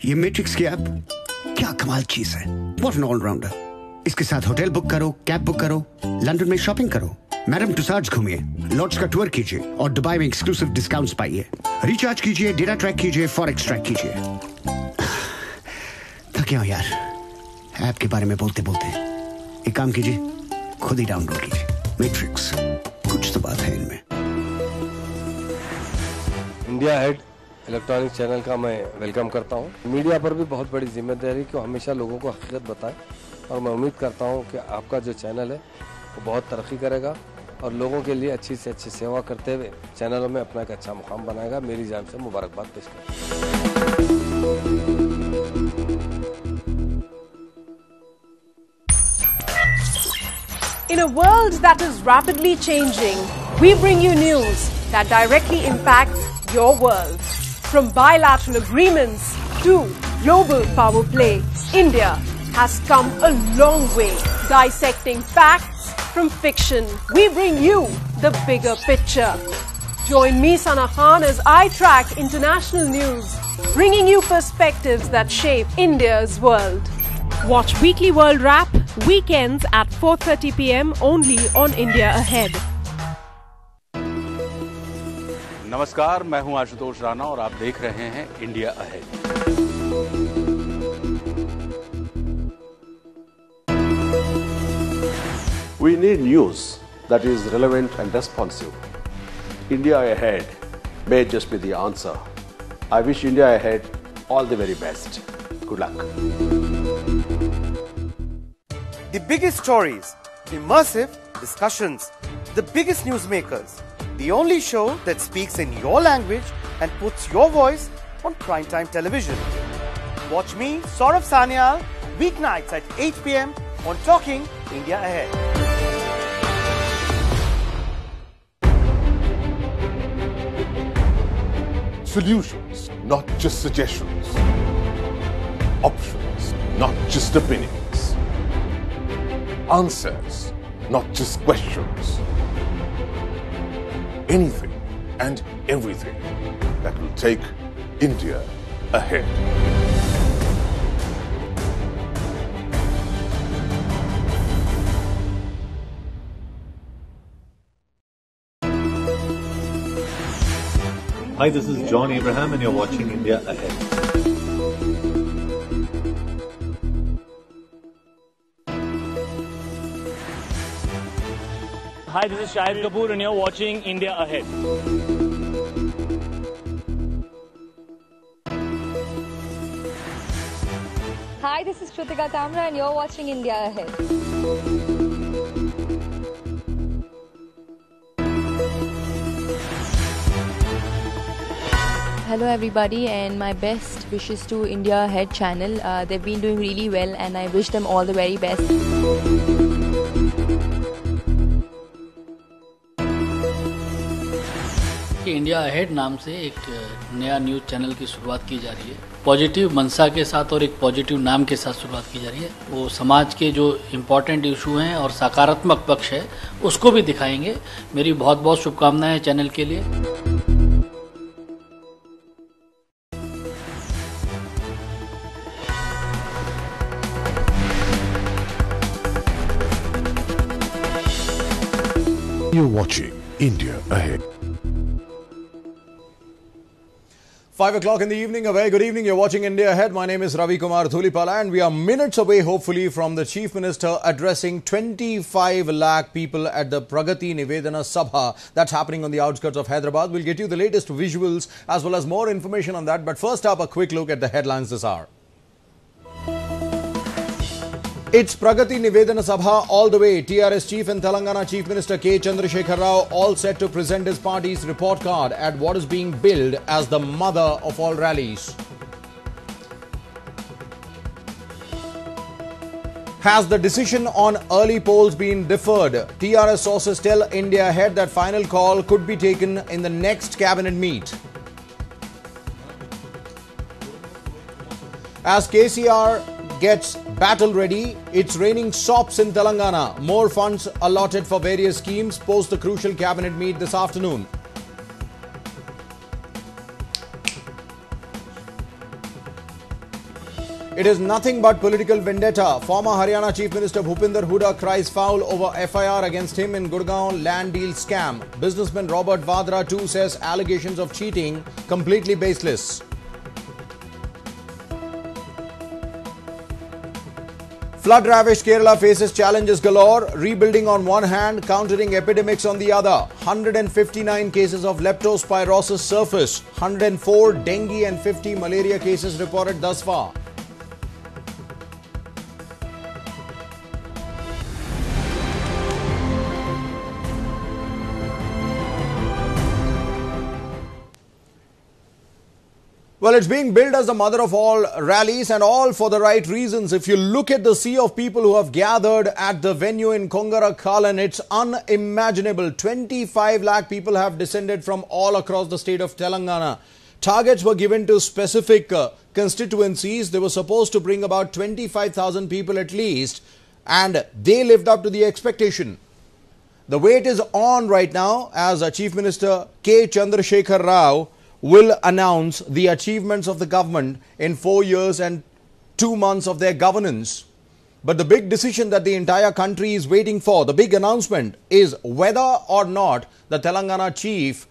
ये Matrix की app क्या कमाल चीज है। What an allrounder. इसके साथ hotel book करो, cab book करो, लंदन में शॉपिंग करो, मैडम तुसाज घूमिए, लॉर्ड्स का टूर कीजिए और दुबई में एक्सक्लूसिव डिस्काउंट्स पाइए। रिचार्ज कीजिए, डेटा ट्रैक कीजिए, फॉरेक्स ट्रैक कीजिए। थके हो यार ऐप के बारे में बोलते बोलते। एक काम कीजिए, खुद ही डाउनलोड कीजिए मैट्रिक्स। कुछ तो बात है इनमें। इंडिया हेड इलेक्ट्रॉनिक चैनल का मैं वेलकम करता हूं। मीडिया पर भी बहुत बड़ी जिम्मेदारी कि हमेशा लोगों को हकीकत बताएं, और मैं उम्मीद करता हूं कि आपका जो चैनल है वो बहुत तरक्की करेगा और लोगों के लिए अच्छी से अच्छी सेवा करते हुए चैनलों में अपना एक अच्छा मुकाम बनाएगा। मेरी जान से मुबारकबाद पेश करता हूं। In a world that is rapidly changing, we bring you news that directly impacts your world. From bilateral agreements to global power play, India has come a long way dissecting facts from fiction. We bring you the bigger picture. Join me, Sana Khan, as I track international news, bringing you perspectives that shape India's world. Watch Weekly World Wrap weekends at 4:30 p.m. only on India Ahead. नमस्कार, मैं हूं आशुतोष राणा और आप देख रहे हैं India ahead. We need news that is relevant and responsive. India Ahead may just be the answer. I wish India Ahead all the very best. Good luck. The biggest stories, immersive discussions, the biggest newsmakers. The only show that speaks in your language and puts your voice on primetime television. Watch me, Saurabh Sanyal, weeknights at 8 p.m. on Talking India Ahead. Solutions, not just suggestions. Options, not just opinions. Answers, not just questions. Anything and everything that will take India ahead. Hi, this is John Abraham and you're watching India Ahead. Hi, this is Shahid Kapoor and you're watching India Ahead. Hi, this is Shrutika Kamra and you're watching India Ahead. Hello everybody and my best wishes to India Ahead channel. They've been doing really well and I wish them all the very best. India ahead नाम से एक नया news channel की शुरुआत की जा रही है। पॉजिटिव मंशा के साथ और एक पॉजिटिव नाम के साथ शुरुआत की जा रही है। वो समाज के जो इम्पोर्टेंट इशू हैं और सकारात्मक पक्ष है उसको भी दिखाएंगे। मेरी बहुत बहुत शुभकामनाएं चैनल के लिए। You're watching India Ahead. 5 o'clock in the evening, a very good evening. You're watching India Ahead. My name is Ravi Kumar Dhulipala and we are minutes away, hopefully, from the Chief Minister addressing 25 lakh people at the Pragati Nivedana Sabha that's happening on the outskirts of Hyderabad. We'll get you the latest visuals as well as more information on that. But first up, a quick look at the headlines this hour. It's Pragati Nivedana Sabha all the way. TRS Chief and Telangana Chief Minister K. Chandrasekhar Rao all set to present his party's report card at what is being billed as the mother of all rallies. Has the decision on early polls been deferred? TRS sources tell India Ahead that final call could be taken in the next cabinet meet. As KCR gets battle ready, it's raining sops in Telangana. More funds allotted for various schemes post the crucial cabinet meet this afternoon. It is nothing but political vendetta. Former Haryana Chief Minister Bhupinder Hooda cries foul over FIR against him in Gurgaon land deal scam. Businessman Robert Vadra too says allegations of cheating completely baseless. Flood-ravaged Kerala faces challenges galore, rebuilding on one hand, countering epidemics on the other. 159 cases of leptospirosis surface, 104 dengue and 50 malaria cases reported thus far. Well, it's being billed as the mother of all rallies and all for the right reasons. If you look at the sea of people who have gathered at the venue in Kongarakalan, it's unimaginable. 25 lakh people have descended from all across the state of Telangana. Targets were given to specific constituencies. They were supposed to bring about 25,000 people at least, and they lived up to the expectation. The wait is on right now as Chief Minister K. Chandrasekhar Rao will announce the achievements of the government in 4 years and 2 months of their governance. But the big decision that the entire country is waiting for, the big announcement, is whether or not the Telangana chief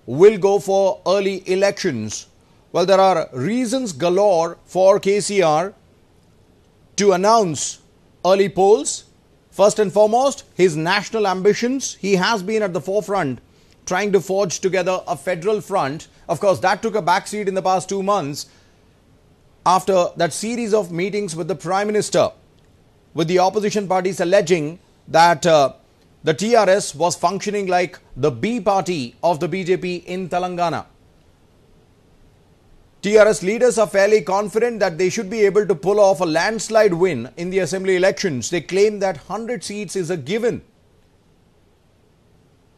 will go for early elections. Well, there are reasons galore for KCR to announce early polls. First and foremost, his national ambitions. He has been at the forefront trying to forge together a federal front. Of course, that took a backseat in the past 2 months after that series of meetings with the Prime Minister, with the opposition parties alleging that the TRS was functioning like the B party of the BJP in Telangana. TRS leaders are fairly confident that they should be able to pull off a landslide win in the assembly elections. They claim that 100 seats is a given.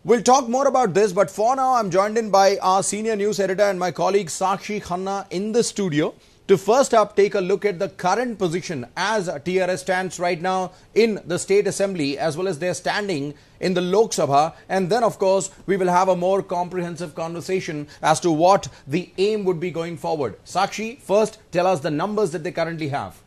We'll talk more about this, but for now, I'm joined in by our senior news editor and my colleague Sakshi Khanna in the studio to first up take a look at the current position as TRS stands right now in the State Assembly as well as their standing in the Lok Sabha. And then, of course, we will have a more comprehensive conversation as to what the aim would be going forward. Sakshi, first tell us the numbers that they currently have.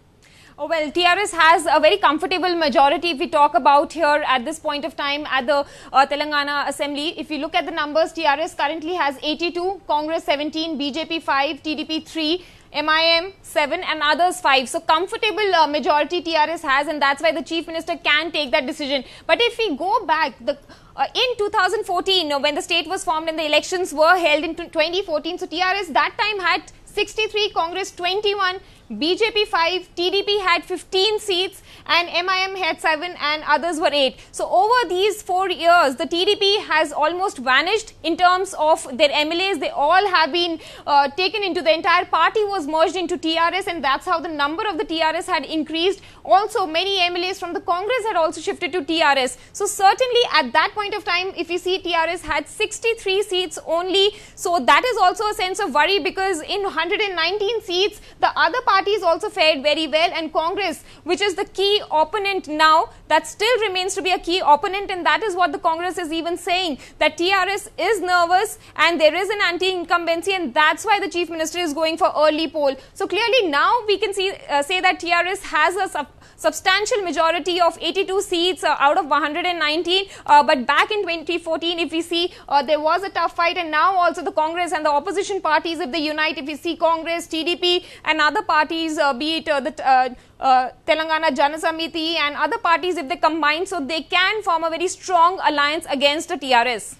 Oh, well, TRS has a very comfortable majority if we talk about here at this point of time at the Telangana Assembly. If you look at the numbers, TRS currently has 82, Congress 17, BJP 5, TDP 3, MIM 7 and others 5. So comfortable majority TRS has, and that's why the Chief Minister can take that decision. But if we go back, in 2014, when the state was formed and the elections were held in 2014, so TRS that time had 63, Congress 21, BJP 5, TDP had 15 seats and MIM had 7 and others were 8. So over these 4 years, the TDP has almost vanished in terms of their MLAs. They all have been taken into, the entire party was merged into TRS, and that's how the number of the TRS had increased. Also, many MLAs from the Congress had also shifted to TRS. So certainly at that point of time, if you see, TRS had 63 seats only. So that is also a sense of worry, because in 119 seats, the other party parties also fared very well, and Congress, which is the key opponent now, that still remains to be a key opponent, and that is what the Congress is even saying, that TRS is nervous and there is an anti-incumbency, and that's why the Chief Minister is going for early poll. So clearly now we can say that TRS has a substantial majority of 82 seats out of 119, but back in 2014, if we see, there was a tough fight, and now also the Congress and the opposition parties, if they unite, if we see Congress, TDP and other parties, be it the Telangana Jana Samiti and other parties, if they combine, so they can form a very strong alliance against the TRS.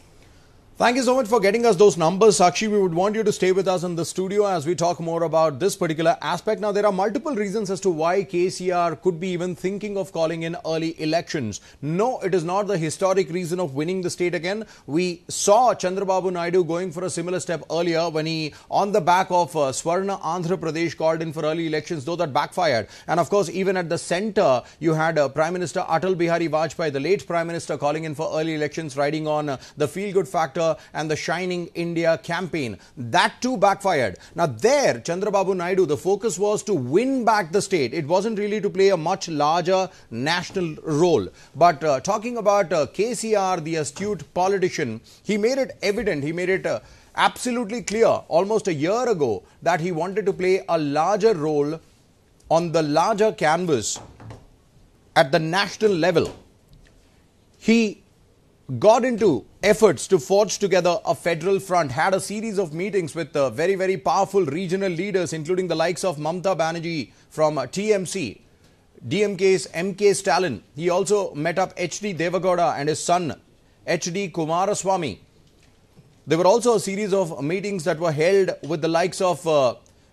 Thank you so much for getting us those numbers, Sakshi. We would want you to stay with us in the studio as we talk more about this particular aspect. Now, there are multiple reasons as to why KCR could be even thinking of calling in early elections. No, it is not the historic reason of winning the state again. We saw Chandrababu Naidu going for a similar step earlier when he, on the back of Swarna Andhra Pradesh, called in for early elections, though that backfired. And of course, even at the centre, you had Prime Minister Atal Bihari Vajpayee, the late Prime Minister, calling in for early elections, riding on the feel-good factor and the Shining India campaign. That too backfired. Now there, Chandrababu Naidu, the focus was to win back the state. It wasn't really to play a much larger national role. But talking about KCR, the astute politician, he made it evident, he made it absolutely clear almost a year ago that he wanted to play a larger role on the larger canvas at the national level. He got into efforts to forge together a federal front, had a series of meetings with very, very powerful regional leaders, including the likes of Mamata Banerjee from TMC, DMK's MK Stalin. He also met up HD Devagowda and his son, HD Kumaraswamy. There were also a series of meetings that were held with the likes of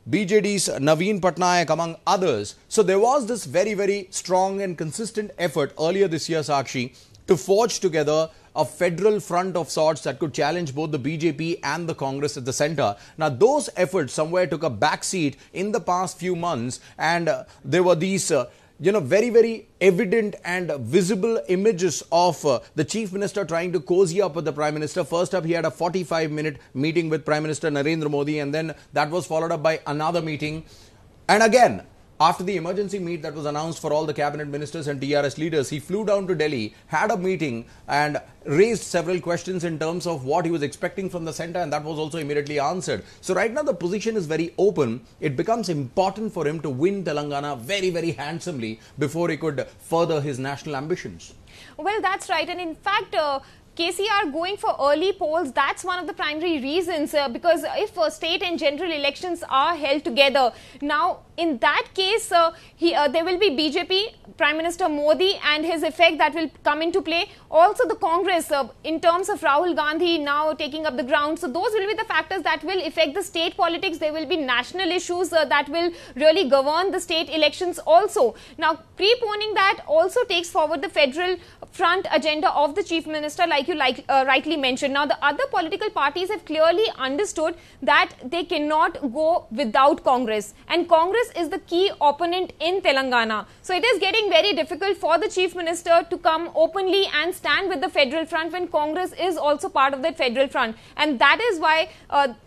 BJD's Naveen Patnaik, among others. So there was this very, very strong and consistent effort earlier this year, Sakshi, to forge together a federal front of sorts that could challenge both the BJP and the Congress at the centre. Now, those efforts somewhere took a backseat in the past few months, and there were these very, very evident and visible images of the Chief Minister trying to cozy up with the Prime Minister. First up, he had a 45-minute meeting with Prime Minister Narendra Modi, and then that was followed up by another meeting. And again, after the emergency meet that was announced for all the cabinet ministers and TRS leaders, he flew down to Delhi, had a meeting and raised several questions in terms of what he was expecting from the centre, and that was also immediately answered. So right now the position is very open. It becomes important for him to win Telangana very, very handsomely before he could further his national ambitions. Well, that's right. And in fact, KCR going for early polls, that's one of the primary reasons, because if state and general elections are held together, now in that case, there will be BJP, Prime Minister Modi and his effect that will come into play. Also the Congress, in terms of Rahul Gandhi now taking up the ground. So those will be the factors that will affect the state politics. There will be national issues that will really govern the state elections also. Now, preponing that also takes forward the federal front agenda of the Chief Minister, like you rightly mentioned. Now, the other political parties have clearly understood that they cannot go without Congress, and Congress is the key opponent in Telangana. So it is getting very difficult for the Chief Minister to come openly and stand with the federal front when Congress is also part of that federal front. And that is why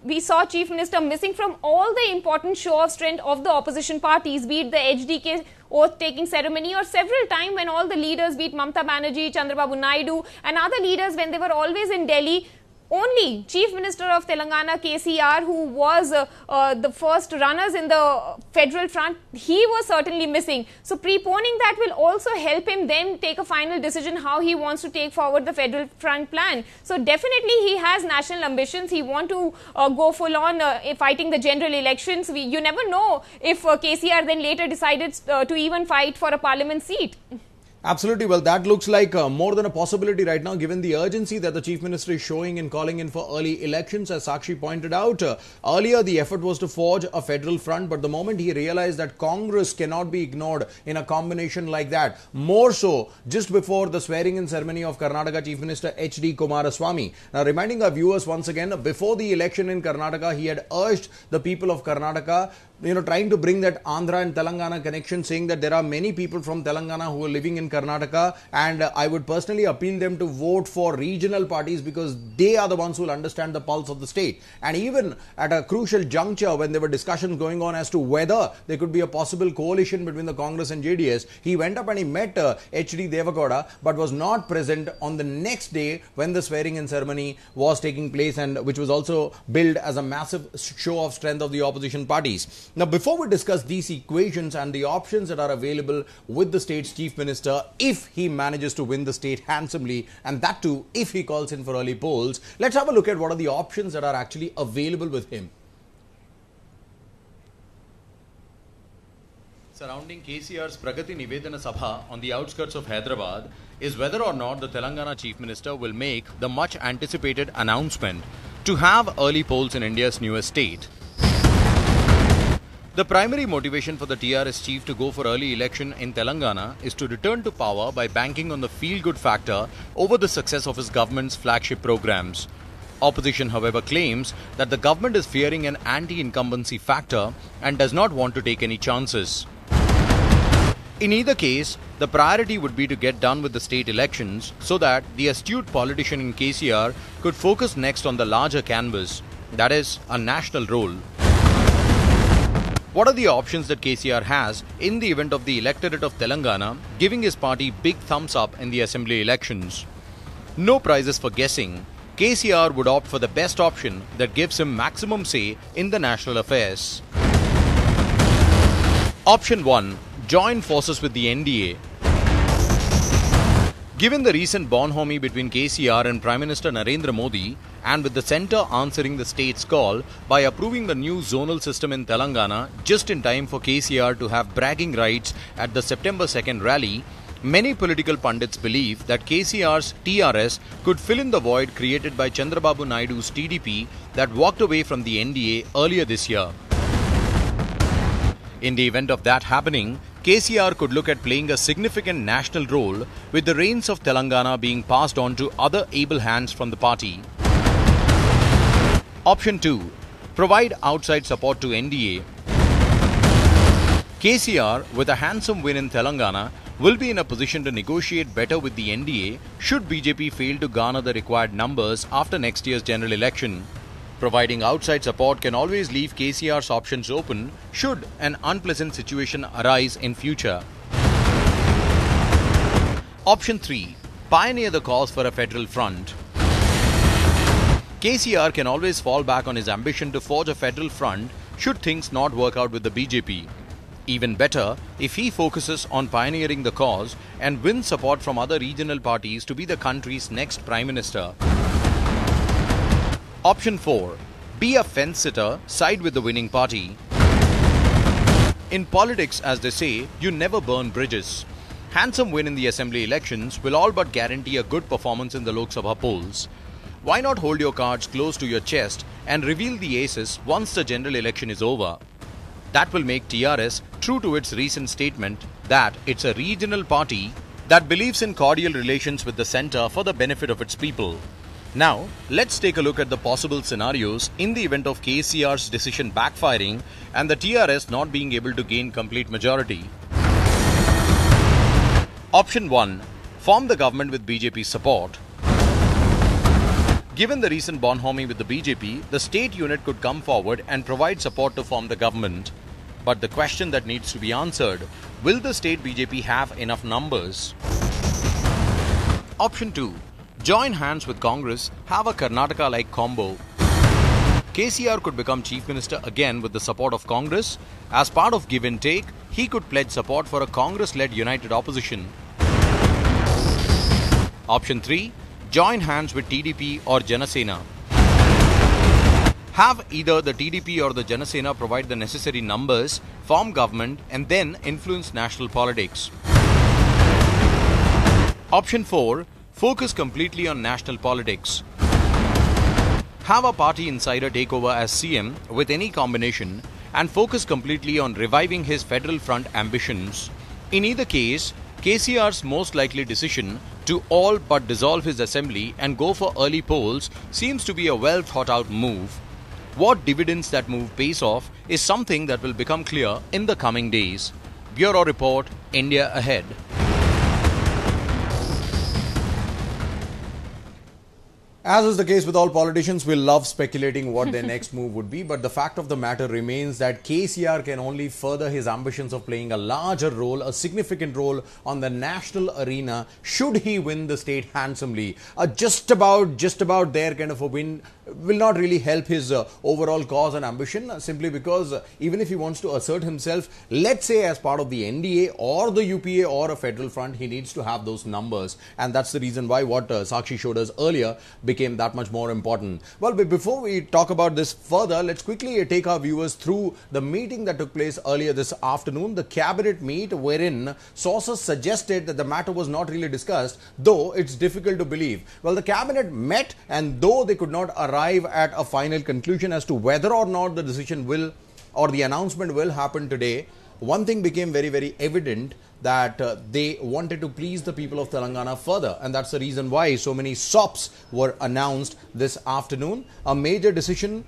we saw Chief Minister missing from all the important show of strength of the opposition parties, be it the HDK oath-taking ceremony, or several times when all the leaders, be it Mamata Banerjee, Chandrababu Naidu and other leaders, when they were always in Delhi, only Chief Minister of Telangana, KCR, who was the first runners in the federal front, he was certainly missing. So preponing that will also help him then take a final decision how he wants to take forward the federal front plan. So definitely he has national ambitions. He wants to go full on fighting the general elections. You never know if KCR then later decided to even fight for a parliament seat. Absolutely. Well, that looks like more than a possibility right now, given the urgency that the Chief Minister is showing in calling in for early elections. As Sakshi pointed out, earlier the effort was to forge a federal front, but the moment he realized that Congress cannot be ignored in a combination like that, more so just before the swearing-in ceremony of Karnataka Chief Minister HD Kumaraswamy. Now, reminding our viewers once again, before the election in Karnataka, he had urged the people of Karnataka trying to bring that Andhra and Telangana connection, saying that there are many people from Telangana who are living in Karnataka, and I would personally appeal them to vote for regional parties because they are the ones who will understand the pulse of the state. And even at a crucial juncture when there were discussions going on as to whether there could be a possible coalition between the Congress and JDS, he went up and he met H.D. Devagowda, but was not present on the next day when the swearing-in ceremony was taking place, and which was also billed as a massive show of strength of the opposition parties. Now, before we discuss these equations and the options that are available with the state's chief minister if he manages to win the state handsomely, and that too if he calls in for early polls, let's have a look at what are the options that are actually available with him. Surrounding KCR's Pragati Nivedana Sabha on the outskirts of Hyderabad is whether or not the Telangana Chief Minister will make the much anticipated announcement to have early polls in India's newest state. The primary motivation for the TRS chief to go for early election in Telangana is to return to power by banking on the feel-good factor over the success of his government's flagship programs. Opposition, however, claims that the government is fearing an anti-incumbency factor and does not want to take any chances. In either case, the priority would be to get done with the state elections so that the astute politician in KCR could focus next on the larger canvas, that is, a national role. What are the options that KCR has in the event of the electorate of Telangana giving his party big thumbs up in the assembly elections? No prizes for guessing. KCR would opt for the best option that gives him maximum say in the national affairs. Option 1. Join forces with the NDA. Given the recent bonhomie between KCR and Prime Minister Narendra Modi, and with the centre answering the state's call by approving the new zonal system in Telangana just in time for KCR to have bragging rights at the September 2nd rally, many political pundits believe that KCR's TRS could fill in the void created by Chandrababu Naidu's TDP that walked away from the NDA earlier this year. In the event of that happening, KCR could look at playing a significant national role, with the reins of Telangana being passed on to other able hands from the party. Option 2. Provide outside support to NDA. KCR, with a handsome win in Telangana, will be in a position to negotiate better with the NDA should BJP fail to garner the required numbers after next year's general election. Providing outside support can always leave KCR's options open should an unpleasant situation arise in future. Option 3. Pioneer the cause for a federal front. KCR can always fall back on his ambition to forge a federal front should things not work out with the BJP. Even better if he focuses on pioneering the cause and wins support from other regional parties to be the country's next Prime Minister. Option 4. Be a fence-sitter, side with the winning party. In politics, as they say, you never burn bridges. Handsome win in the assembly elections will all but guarantee a good performance in the Lok Sabha polls. Why not hold your cards close to your chest and reveal the aces once the general election is over? That will make TRS true to its recent statement that it's a regional party that believes in cordial relations with the centre for the benefit of its people. Now, let's take a look at the possible scenarios in the event of KCR's decision backfiring and the TRS not being able to gain complete majority. Option 1. Form the government with BJP support. Given the recent bonhomie with the BJP, the state unit could come forward and provide support to form the government. But the question that needs to be answered, will the state BJP have enough numbers? Option 2. Join hands with Congress, have a Karnataka-like combo. KCR could become Chief Minister again with the support of Congress. As part of give and take, he could pledge support for a Congress-led united opposition. Option 3. Join hands with TDP or Janasena. Have either the TDP or the Janasena provide the necessary numbers, form government, and then influence national politics. Option 4. Focus completely on national politics. Have a party insider take over as CM with any combination and focus completely on reviving his federal front ambitions. In either case, KCR's most likely decision to all but dissolve his assembly and go for early polls seems to be a well thought out move. What dividends that move pays off is something that will become clear in the coming days. Bureau Report, India Ahead. As is the case with all politicians, we love speculating what their next move would be. But the fact of the matter remains that KCR can only further his ambitions of playing a larger role, a significant role on the national arena should he win the state handsomely. Just about there kind of a win will not really help his overall cause and ambition, simply because even if he wants to assert himself, let's say as part of the NDA or the UPA or a federal front, he needs to have those numbers. And that's the reason why what Sakshi showed us earlier became that much more important. Well, but before we talk about this further, let's quickly take our viewers through the meeting that took place earlier this afternoon, the cabinet meet, wherein sources suggested that the matter was not really discussed, though it's difficult to believe. Well, the cabinet met, and though they could not arrive at a final conclusion as to whether or not the decision will or the announcement will happen today, one thing became very, very evident, that they wanted to please the people of Telangana further, and that's the reason why so many SOPs were announced this afternoon. A major decision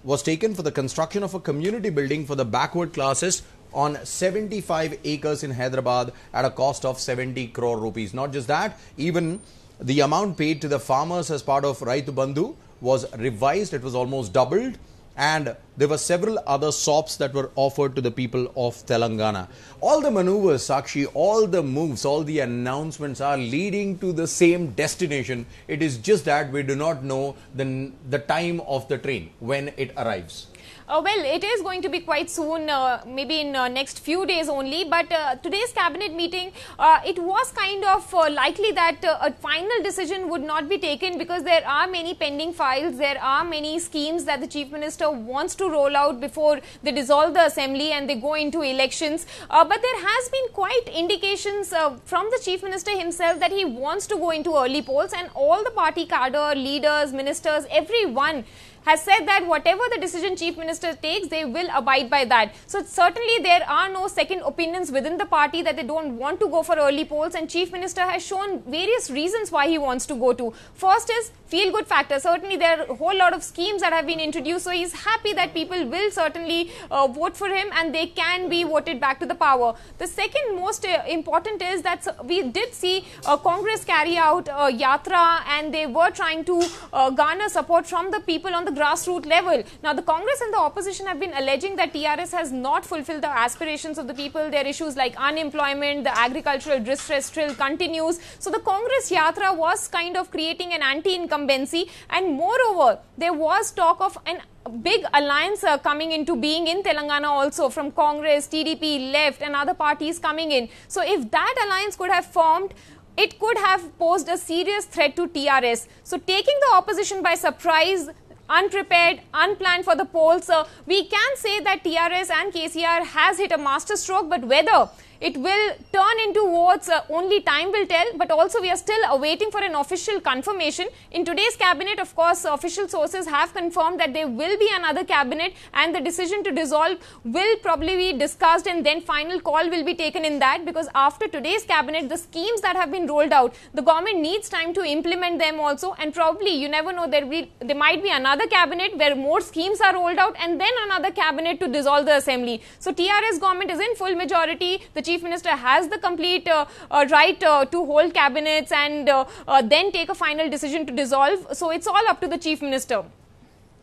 was taken for the construction of a community building for the backward classes on 75 acres in Hyderabad at a cost of 70 crore rupees. Not just that, even the amount paid to the farmers as part of Raitu Bandhu was revised. It was almost doubled. And there were several other SOPs that were offered to the people of Telangana. All the maneuvers, Sakshi, all the moves, all the announcements are leading to the same destination. It is just that we do not know the time of the train, when it arrives. Well, it is going to be quite soon, maybe in next few days only. But today's cabinet meeting, it was kind of likely that a final decision would not be taken, because there are many pending files, there are many schemes that the Chief Minister wants to roll out before they dissolve the assembly and they go into elections. But there has been quite indications from the Chief Minister himself that he wants to go into early polls, and all the party cadre, leaders, ministers, everyone has said that whatever the decision Chief Minister takes, they will abide by that. So certainly there are no second opinions within the party that they don't want to go for early polls, and Chief Minister has shown various reasons why he wants to go to. First is feel-good factor. Certainly there are a whole lot of schemes that have been introduced, so he's happy that people will certainly vote for him and they can be voted back to the power. The second most important is that we did see Congress carry out a yatra, and they were trying to garner support from the people on the grassroots level. Now, the Congress and the opposition have been alleging that TRS has not fulfilled the aspirations of the people. Their issues like unemployment, the agricultural distress still continues. So the Congress yatra was kind of creating an anti-incumbency, and moreover, there was talk of an big alliance coming into being in Telangana also, from Congress, TDP, left and other parties coming in. So if that alliance could have formed, it could have posed a serious threat to TRS. So taking the opposition by surprise, unprepared, unplanned for the polls, we can say that TRS and KCR has hit a masterstroke, but whether it will turn into votes, only time will tell. But also we are still awaiting for an official confirmation. In today's cabinet, of course, official sources have confirmed that there will be another cabinet, and the decision to dissolve will probably be discussed, and then final call will be taken in that, because after today's cabinet, the schemes that have been rolled out, the government needs time to implement them also, and probably, you never know, there might be another cabinet where more schemes are rolled out, and then another cabinet to dissolve the assembly. So TRS government is in full majority. The Chief Minister has the complete right to hold cabinets and then take a final decision to dissolve. So it's all up to the Chief Minister.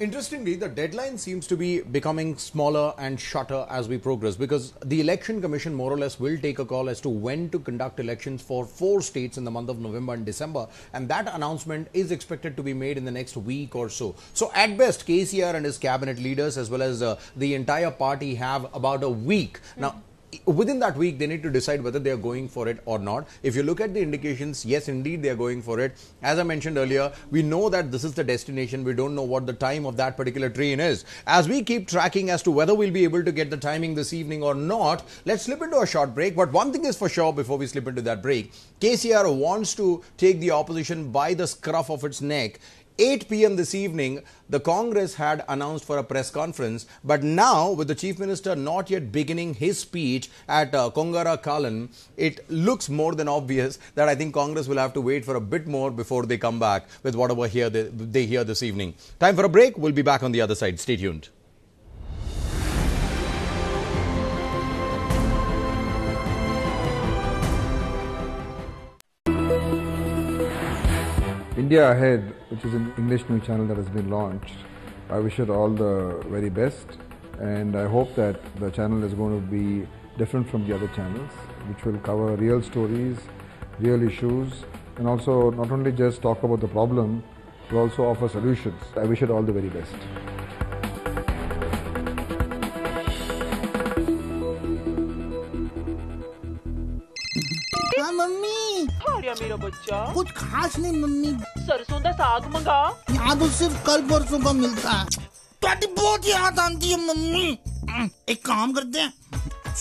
Interestingly, the deadline seems to be becoming smaller and shorter as we progress, because the Election Commission more or less will take a call as to when to conduct elections for 4 states in the month of November and December, and that announcement is expected to be made in the next week or so. So at best, KCR and his cabinet leaders as well as the entire party have about a week. Now, within that week, they need to decide whether they are going for it or not. If you look at the indications, yes, indeed, they are going for it. As I mentioned earlier, we know that this is the destination. We don't know what the time of that particular train is. As we keep tracking as to whether we'll be able to get the timing this evening or not, let's slip into a short break. But one thing is for sure before we slip into that break, KCR wants to take the opposition by the scruff of its neck 8 p.m. this evening, the Congress had announced for a press conference. But now, with the Chief Minister not yet beginning his speech at Kongara Kalan, it looks more than obvious that I think Congress will have to wait for a bit more before they come back with whatever they hear this evening. Time for a break. We'll be back on the other side. Stay tuned. India Ahead, which is an English news channel that has been launched, I wish it all the very best, and I hope that the channel is going to be different from the other channels, which will cover real stories, real issues, and also not only just talk about the problem, but also offer solutions. I wish it all the very best. Mummy मेरा बच्चा कुछ खास नहीं mummy सरसों का साग मंगा यहाँ तो सिर्फ कल परसों का मिलता है तो बहुत याद आती है मम्मी एक काम करते हैं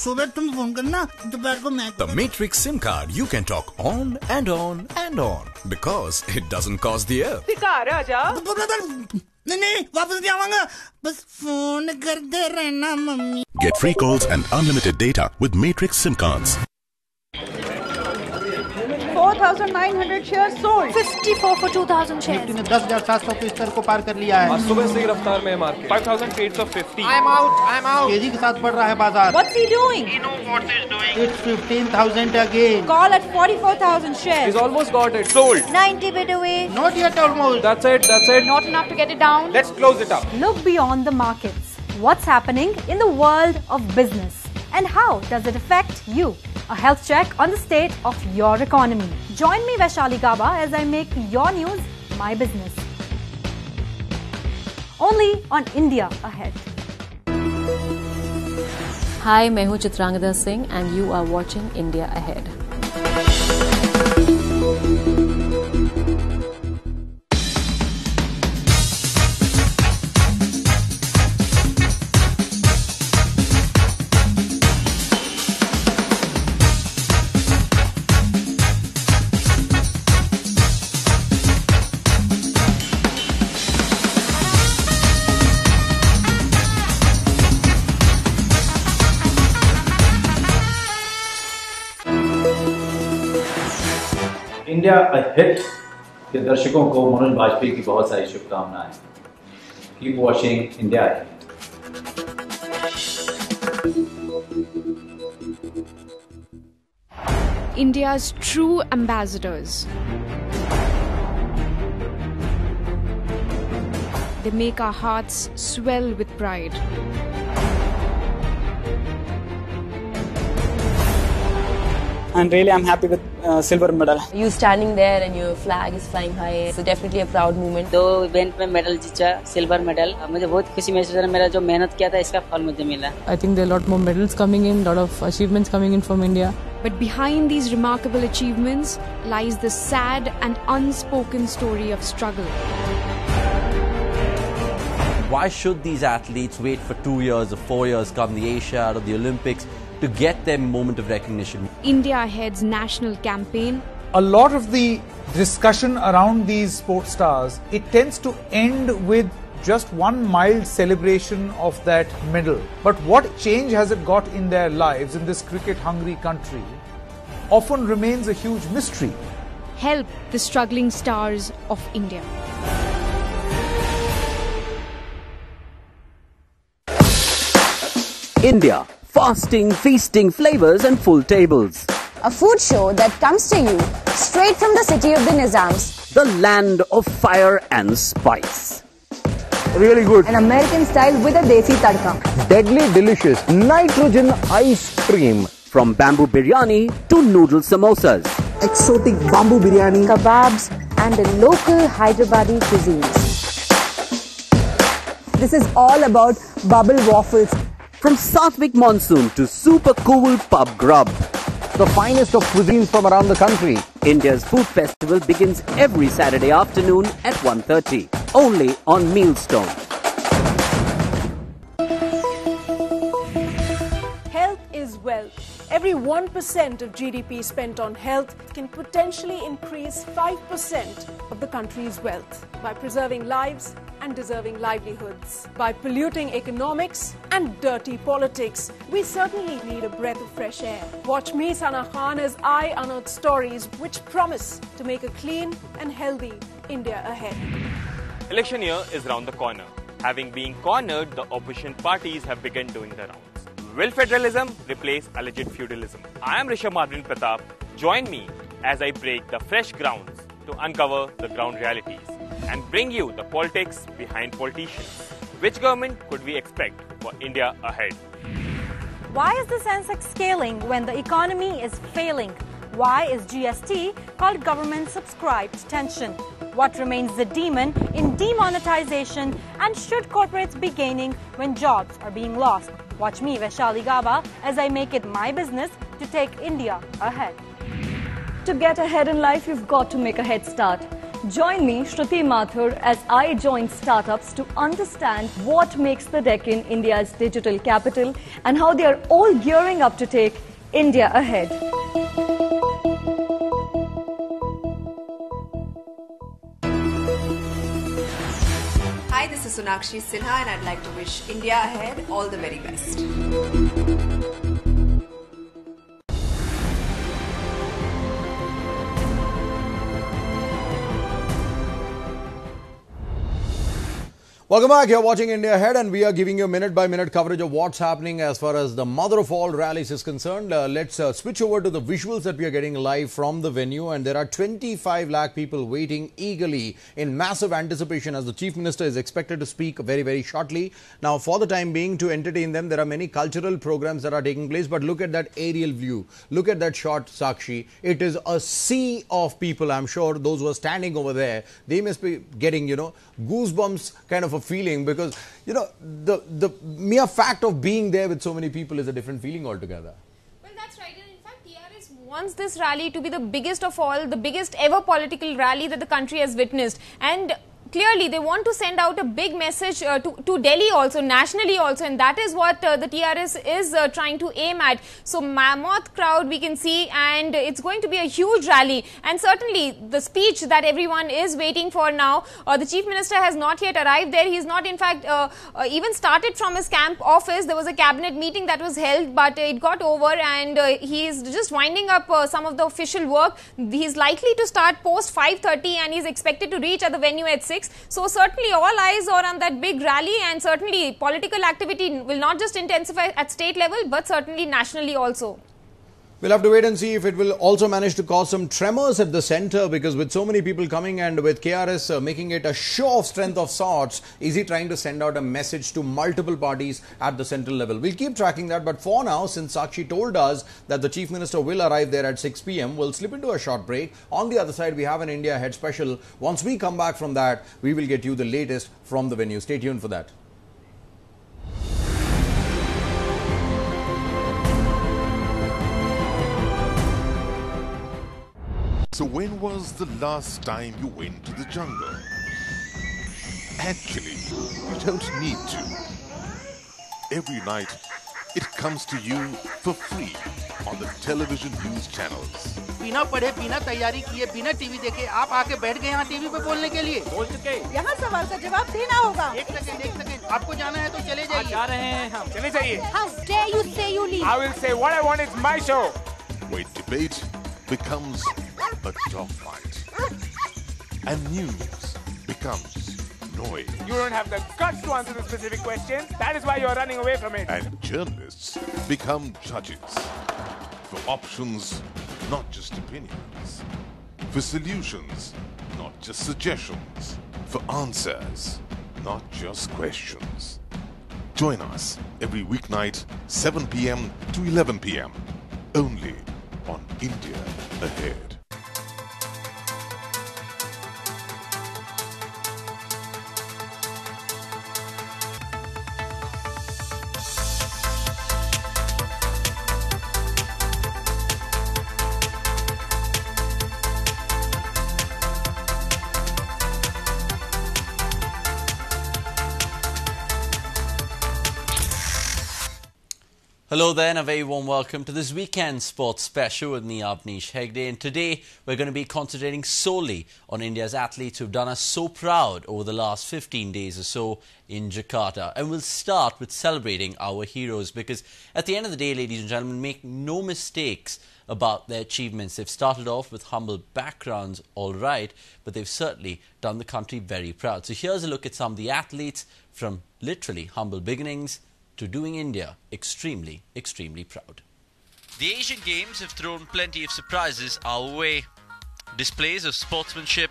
सुबह तुम फोन करना दोपहर को मैं The Matrix SIM card you can talk on and on and on because it doesn't cost the air. घर आ जा नहीं वापस नहीं आऊंगा बस फोन करते रहना mummy Get free calls and unlimited data with Matrix SIM cards. 4,900 shares sold. 54 for 2,000 shares. Nifty ने 10,700 के स्तर को पार कर लिया है। आज सुबह से ही रफ्तार में market 5,000 trades of 50. I'm out. तेजी के साथ बढ़ रहा है बाजार। What's he doing? You know what he's doing. It's 15,000 again. Call at 44,000 shares. He's almost got it. Sold. 90 bid away. Not yet almost. That's it. Not enough to get it down. Let's close it up. Look beyond the markets. What's happening in the world of business? And how does it affect you? A health check on the state of your economy. Join me, Vaishali Gaba, as I make your news my business. Only on India Ahead. Hi, मैं हूँ Chitrangada Singh and you are watching India Ahead. India ahead के दर्शकों को मनोज बाजपेयी की बहुत सारी शुभकामनाएं। Keep watching India ahead. India's true ambassadors. They make our hearts swell with pride. And really I'm happy with silver medal. You standing there and your flag is flying high. It's definitely a proud moment. दो event में medal जीता, silver medal. मुझे बहुत खुशी महसूस हो रहा है, मेरा जो मेहनत किया था इसका फल मुझे मिला। I think there are a lot more medals coming in, lot of achievements coming in from India. But behind these remarkable achievements lies the sad and unspoken story of struggle. Why should these athletes wait for 2 years or 4 years, come the Asiad or the Olympics, to get their moment of recognition? India Ahead's national campaign. A lot of the discussion around these sports stars, it tends to end with just one mild celebration of that medal. But what change has it got in their lives in this cricket-hungry country often remains a huge mystery. Help the struggling stars of India. India. Fasting, feasting, flavors and full tables. A food show that comes to you straight from the city of the Nizams. The land of fire and spice. Really good. An American style with a desi tadka. Deadly delicious nitrogen ice cream. From bamboo biryani to noodle samosas. Exotic bamboo biryani. Kebabs and the local Hyderabadi cuisines. This is all about bubble waffles. From Satvik monsoon to super cool pub grub. The finest of cuisines from around the country. India's food festival begins every Saturday afternoon at 1:30. Only on Mealstone. Health is wealth. Every 1% of GDP spent on health can potentially increase 5% of the country's wealth by preserving lives and deserving livelihoods. By polluting economics and dirty politics, we certainly need a breath of fresh air. Watch me, Sana Khan, as I unearth stories which promise to make a clean and healthy India ahead. Election year is round the corner. Having been cornered, the opposition parties have begun doing the rounds. Will federalism replace alleged feudalism? I am Rishabh Madrin Pratap. Join me as I break the fresh grounds to uncover the ground realities and bring you the politics behind politicians. Which government could we expect for India ahead? Why is the Sensex scaling when the economy is failing? Why is GST called government subscribed tension? What remains the demon in demonetization, and should corporates be gaining when jobs are being lost? Watch me, Vaishali Gaba, as I make it my business to take India ahead. To get ahead in life, you've got to make a head start. Join me, Shruti Mathur, as I join startups to understand what makes the Deccan India's digital capital and how they are all gearing up to take India ahead. Hi, this is Sonakshi Sinha and I'd like to wish India ahead all the very best. Welcome back. You're watching India Ahead and we are giving you minute-by-minute coverage of what's happening as far as the mother of all rallies is concerned. Let's switch over to the visuals that we are getting live from the venue, and there are 25 lakh people waiting eagerly in massive anticipation as the Chief Minister is expected to speak very, very shortly. Now, for the time being, to entertain them, there are many cultural programs that are taking place, but look at that aerial view. Look at that shot, Sakshi. It is a sea of people. I'm sure those who are standing over there, they must be getting, goosebumps kind of a feeling, because the mere fact of being there with so many people is a different feeling altogether. Well, that's right. And in fact, TRS wants this rally to be the biggest of all, the biggest ever political rally that the country has witnessed. And clearly, they want to send out a big message to Delhi also, nationally also, and that is what the TRS is trying to aim at. So, mammoth crowd we can see, and it's going to be a huge rally. And certainly, the speech that everyone is waiting for now, the Chief Minister has not yet arrived there. He is not, in fact, even started from his camp office. There was a cabinet meeting that was held, but it got over, and he is just winding up some of the official work. He is likely to start post 5:30, and he is expected to reach at the venue at 6. So certainly all eyes are on that big rally, and certainly political activity will not just intensify at state level but certainly nationally also. We'll have to wait and see if it will also manage to cause some tremors at the centre, because with so many people coming and with KRS making it a show of strength of sorts, is he trying to send out a message to multiple parties at the central level? We'll keep tracking that, but for now, since Sakshi told us that the Chief Minister will arrive there at 6 p.m, we'll slip into a short break. On the other side, we have an India Ahead special. Once we come back from that, we will get you the latest from the venue. Stay tuned for that. So when was the last time you went to the jungle? Actually, you don't need to. Every night, it comes to you for free on the television news channels. बिना पढ़े, बिना तैयारी किए, बिना TV देखे आप आके बैठ गए यहाँ टीवी पे बोलने के लिए। बोल चुके। यहाँ सवाल का जवाब देना होगा। एक सेकंड, आपको जाना है तो चले जाइए। जा रहे हैं हम। चले जाइए। How dare you say you leave? I will say what I want. It's my show. Where debate becomes a dogfight and news becomes noise. You don't have the guts to answer the specific questions. That is why you're running away from it. And journalists become judges for options, not just opinions. For solutions, not just suggestions. For answers, not just questions. Join us every weeknight, 7 p.m. to 11 p.m. only on India Ahead. Hello there and a very warm welcome to this weekend sports special with me, Avnish Hegde. And today we're going to be concentrating solely on India's athletes who've done us so proud over the last 15 days or so in Jakarta. And we'll start with celebrating our heroes because at the end of the day, ladies and gentlemen, make no mistakes about their achievements. They've started off with humble backgrounds, all right, but they've certainly done the country very proud. So here's a look at some of the athletes from literally humble beginnings to doing India extremely, extremely proud. The Asian Games have thrown plenty of surprises our way. Displays of sportsmanship,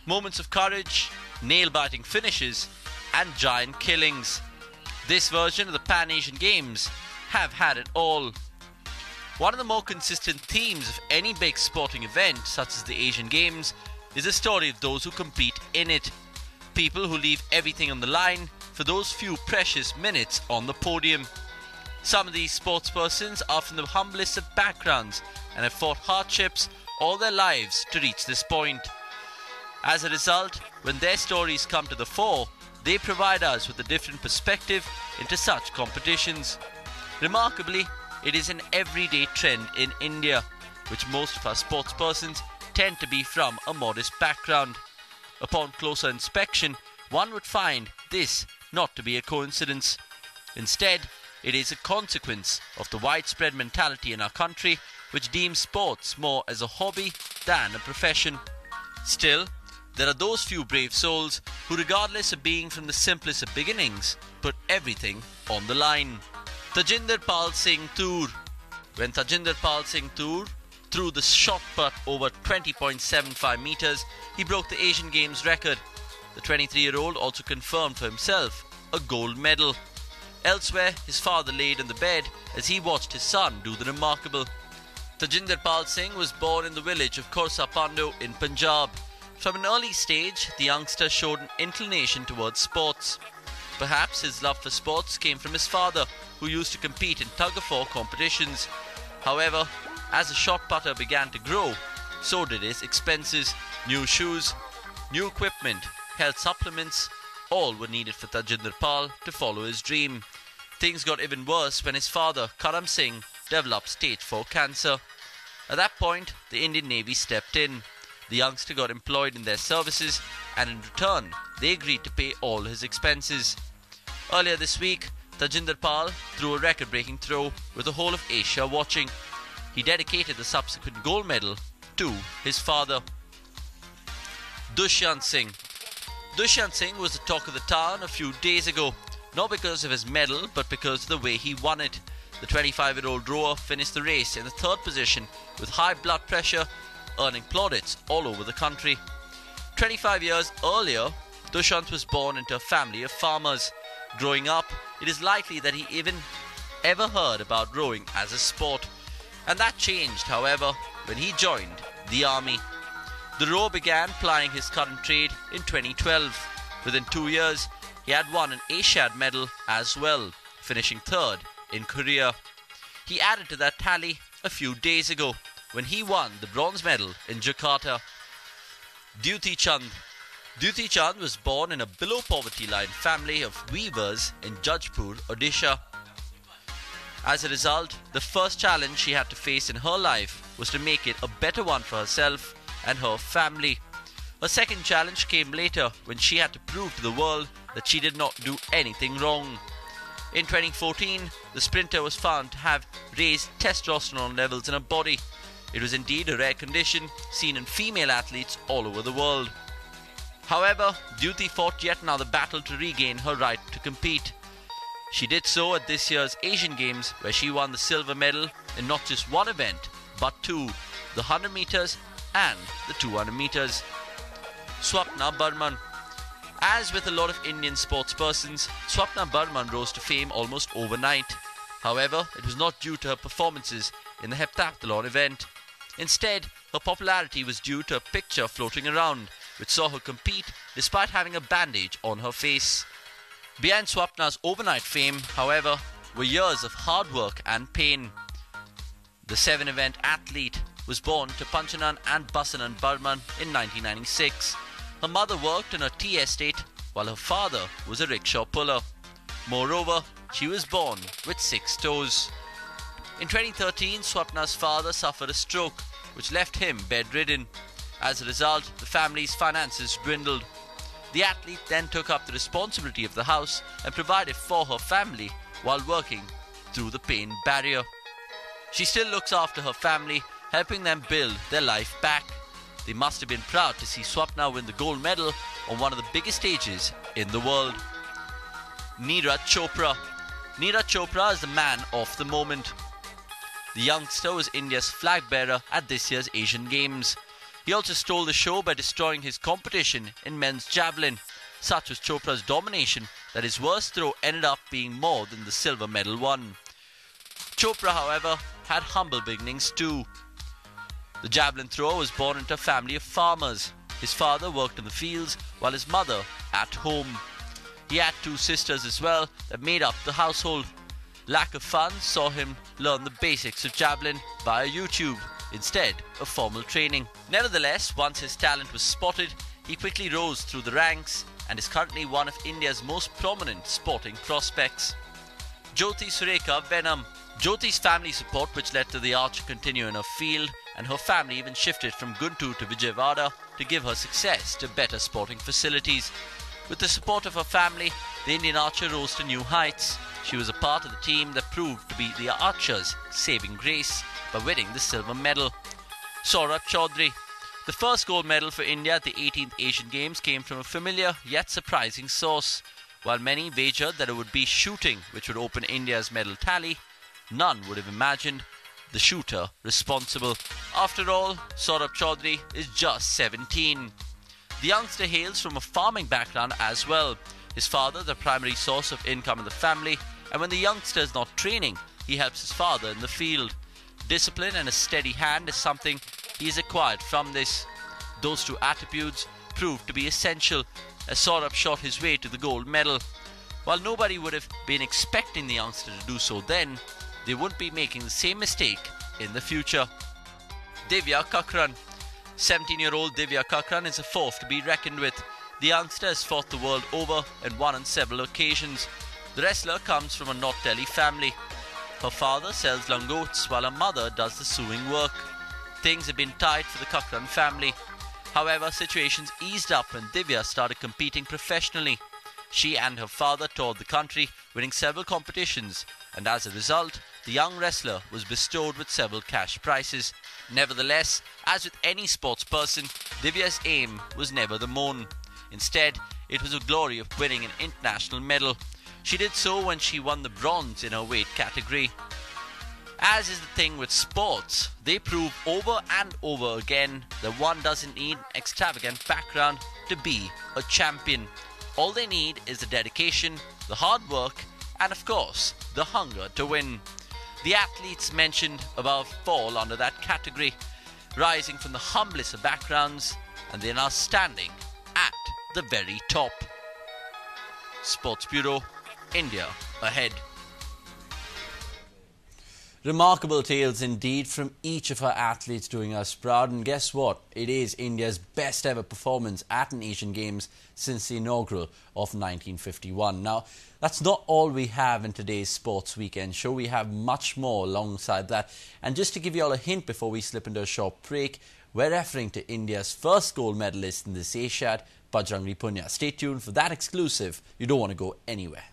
moments of courage, nail-biting finishes and giant killings. This version of the Pan-Asian Games have had it all. One of the more consistent themes of any big sporting event, such as the Asian Games, is the story of those who compete in it. People who leave everything on the line for those few precious minutes on the podium. Some of these sportspersons are from the humblest of backgrounds and have fought hardships all their lives to reach this point. As a result, when their stories come to the fore, they provide us with a different perspective into such competitions. Remarkably, it is an everyday trend in India, which most of our sportspersons tend to be from a modest background. Upon closer inspection, one would find this not to be a coincidence. Instead, it is a consequence of the widespread mentality in our country which deems sports more as a hobby than a profession. Still, there are those few brave souls who, regardless of being from the simplest of beginnings, put everything on the line. Tajinder Pal Singh Toor. When Tajinder Pal Singh Toor threw the shot put over 20.75 metres, he broke the Asian Games record. The 23-year-old also confirmed for himself a gold medal. Elsewhere, his father laid in the bed as he watched his son do the remarkable. Tajinder Pal Singh was born in the village of Khorsa Pandu in Punjab. From an early stage, the youngster showed an inclination towards sports. Perhaps his love for sports came from his father, who used to compete in tug-of-war competitions. However, as the shot putter began to grow, so did his expenses. New shoes, new equipment, health supplements, all were needed for Tajinder Pal to follow his dream. Things got even worse when his father, Karam Singh, developed stage 4 cancer. At that point, the Indian Navy stepped in. The youngster got employed in their services and in return, they agreed to pay all his expenses. Earlier this week, Tajinder Pal threw a record-breaking throw with the whole of Asia watching. He dedicated the subsequent gold medal to his father. Dushyant Singh. Dushyant Singh was the talk of the town a few days ago, not because of his medal but because of the way he won it. The 25-year-old rower finished the race in the third position with high blood pressure, earning plaudits all over the country. 25 years earlier, Dushyant was born into a family of farmers. Growing up, it is likely that he even ever heard about rowing as a sport. And that changed, however, when he joined the army. The rower began plying his current trade in 2012. Within 2 years, he had won an Asiad medal as well, finishing third in Korea. He added to that tally a few days ago when he won the bronze medal in Jakarta. Duti Chand. Duti Chand was born in a below poverty line family of weavers in Jajpur, Odisha. As a result, the first challenge she had to face in her life was to make it a better one for herself and her family. Her second challenge came later when she had to prove to the world that she did not do anything wrong. In 2014, the sprinter was found to have raised testosterone levels in her body. It was indeed a rare condition seen in female athletes all over the world. However, Duti fought yet another battle to regain her right to compete. She did so at this year's Asian Games, where she won the silver medal in not just one event, but two, the 100 meters and the 200 meters. Swapna Burman. As with a lot of Indian sportspersons, Swapna Burman rose to fame almost overnight. However, it was not due to her performances in the heptathlon event. Instead, her popularity was due to a picture floating around, which saw her compete despite having a bandage on her face. Behind Swapna's overnight fame, however, were years of hard work and pain. The 7-event athlete was born to Panchanan and Basanan Burman in 1996. Her mother worked in a tea estate while her father was a rickshaw puller. Moreover, she was born with 6 toes. In 2013, Swapna's father suffered a stroke, which left him bedridden. As a result, the family's finances dwindled. The athlete then took up the responsibility of the house and provided for her family while working through the pain barrier. She still looks after her family, helping them build their life back. They must have been proud to see Swapna win the gold medal on one of the biggest stages in the world. Neeraj Chopra. Neeraj Chopra is the man of the moment. The youngster was India's flag bearer at this year's Asian Games. He also stole the show by destroying his competition in men's javelin. Such was Chopra's domination that his worst throw ended up being more than the silver medal won. Chopra, however, had humble beginnings too. The javelin thrower was born into a family of farmers. His father worked in the fields while his mother at home. He had two sisters as well that made up the household. Lack of funds saw him learn the basics of javelin via YouTube instead of formal training. Nevertheless, once his talent was spotted, he quickly rose through the ranks and is currently one of India's most prominent sporting prospects. Jyoti Surekha Venam. Jyoti's family support, which led to the archer continue in her field, and her family even shifted from Guntur to Vijayawada to give her success to better sporting facilities. With the support of her family, the Indian archer rose to new heights. She was a part of the team that proved to be the archers' saving grace by winning the silver medal. Saurabh Chaudhary. The first gold medal for India at the 18th Asian Games came from a familiar yet surprising source. While many wagered that it would be shooting which would open India's medal tally, none would have imagined the shooter responsible. After all, Saurabh Chaudhary is just 17. The youngster hails from a farming background as well. His father, the primary source of income in the family, and when the youngster is not training, he helps his father in the field. Discipline and a steady hand is something he has acquired from this. Those two attributes proved to be essential as Saurabh shot his way to the gold medal. While nobody would have been expecting the youngster to do so then, they wouldn't be making the same mistake in the future. Divya Kakran. 17-year-old Divya Kakran is a force to be reckoned with. The youngster has fought the world over and won on several occasions. The wrestler comes from a North Delhi family. Her father sells langots while her mother does the sewing work. Things have been tight for the Kakran family. However, situations eased up when Divya started competing professionally. She and her father toured the country, winning several competitions, and as a result, the young wrestler was bestowed with several cash prizes. Nevertheless, as with any sports person, Divya's aim was never the moon. Instead, it was the glory of winning an international medal. She did so when she won the bronze in her weight category. As is the thing with sports, they prove over and over again that one doesn't need an extravagant background to be a champion. All they need is the dedication, the hard work, and of course, the hunger to win. The athletes mentioned above fall under that category, rising from the humblest of backgrounds, and they are now standing at the very top. Sports Bureau, India ahead. Remarkable tales indeed from each of our athletes doing us proud. And guess what? It is India's best ever performance at an Asian Games since the inaugural of 1951. Now, that's not all we have in today's Sports Weekend show. We have much more alongside that. And just to give you all a hint before we slip into a short break, we're referring to India's first gold medalist in this Asiad, Bajrang Punia. Stay tuned for that exclusive. You don't want to go anywhere.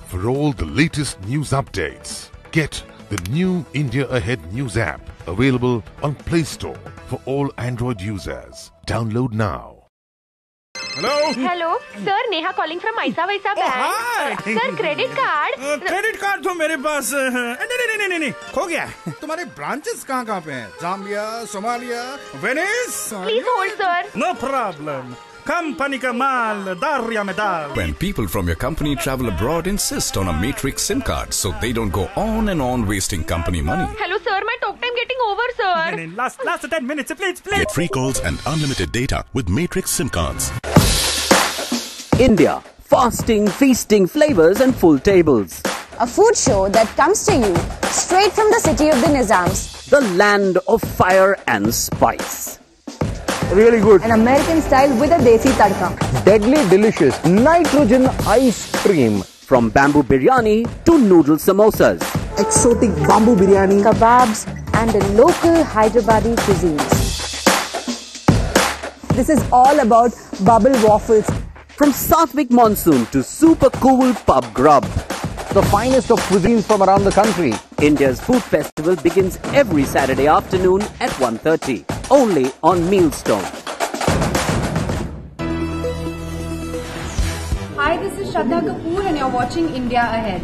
For all the latest news updates, get the new India Ahead News app available on Play Store for all Android users. Download now. Hello? Hello, sir, Neha calling from Aisa Vaisa Bank. Hi. Sir, credit card. Credit card तो मेरे पास नहीं खो गया है। तुम्हारे branches कहाँ पे हैं? Zambia, Somalia, Venice? Please hold, sir. No problem. Company का माल दारिया में दाल. When people from your company travel abroad, insist on a Matrix SIM card so they don't go on and on wasting company money. Hello sir, my talk time getting over sir. Last 10 minutes, please. Get free calls and unlimited data with Matrix SIM cards. India, fasting, feasting, flavors and full tables. A food show that comes to you straight from the city of the Nizams. The land of fire and spice. Really good. An American style with a desi tadka. Deadly delicious nitrogen ice cream. From bamboo biryani to noodle samosas. Exotic bamboo biryani, kebabs and the local Hyderabadi cuisines. This is all about bubble waffles. From Satvik monsoon to super cool pub grub. The finest of cuisines from around the country. India's food festival begins every Saturday afternoon at 1:30. Only on Mealstone. Hi, this is Shraddha Kapoor and you're watching India Ahead.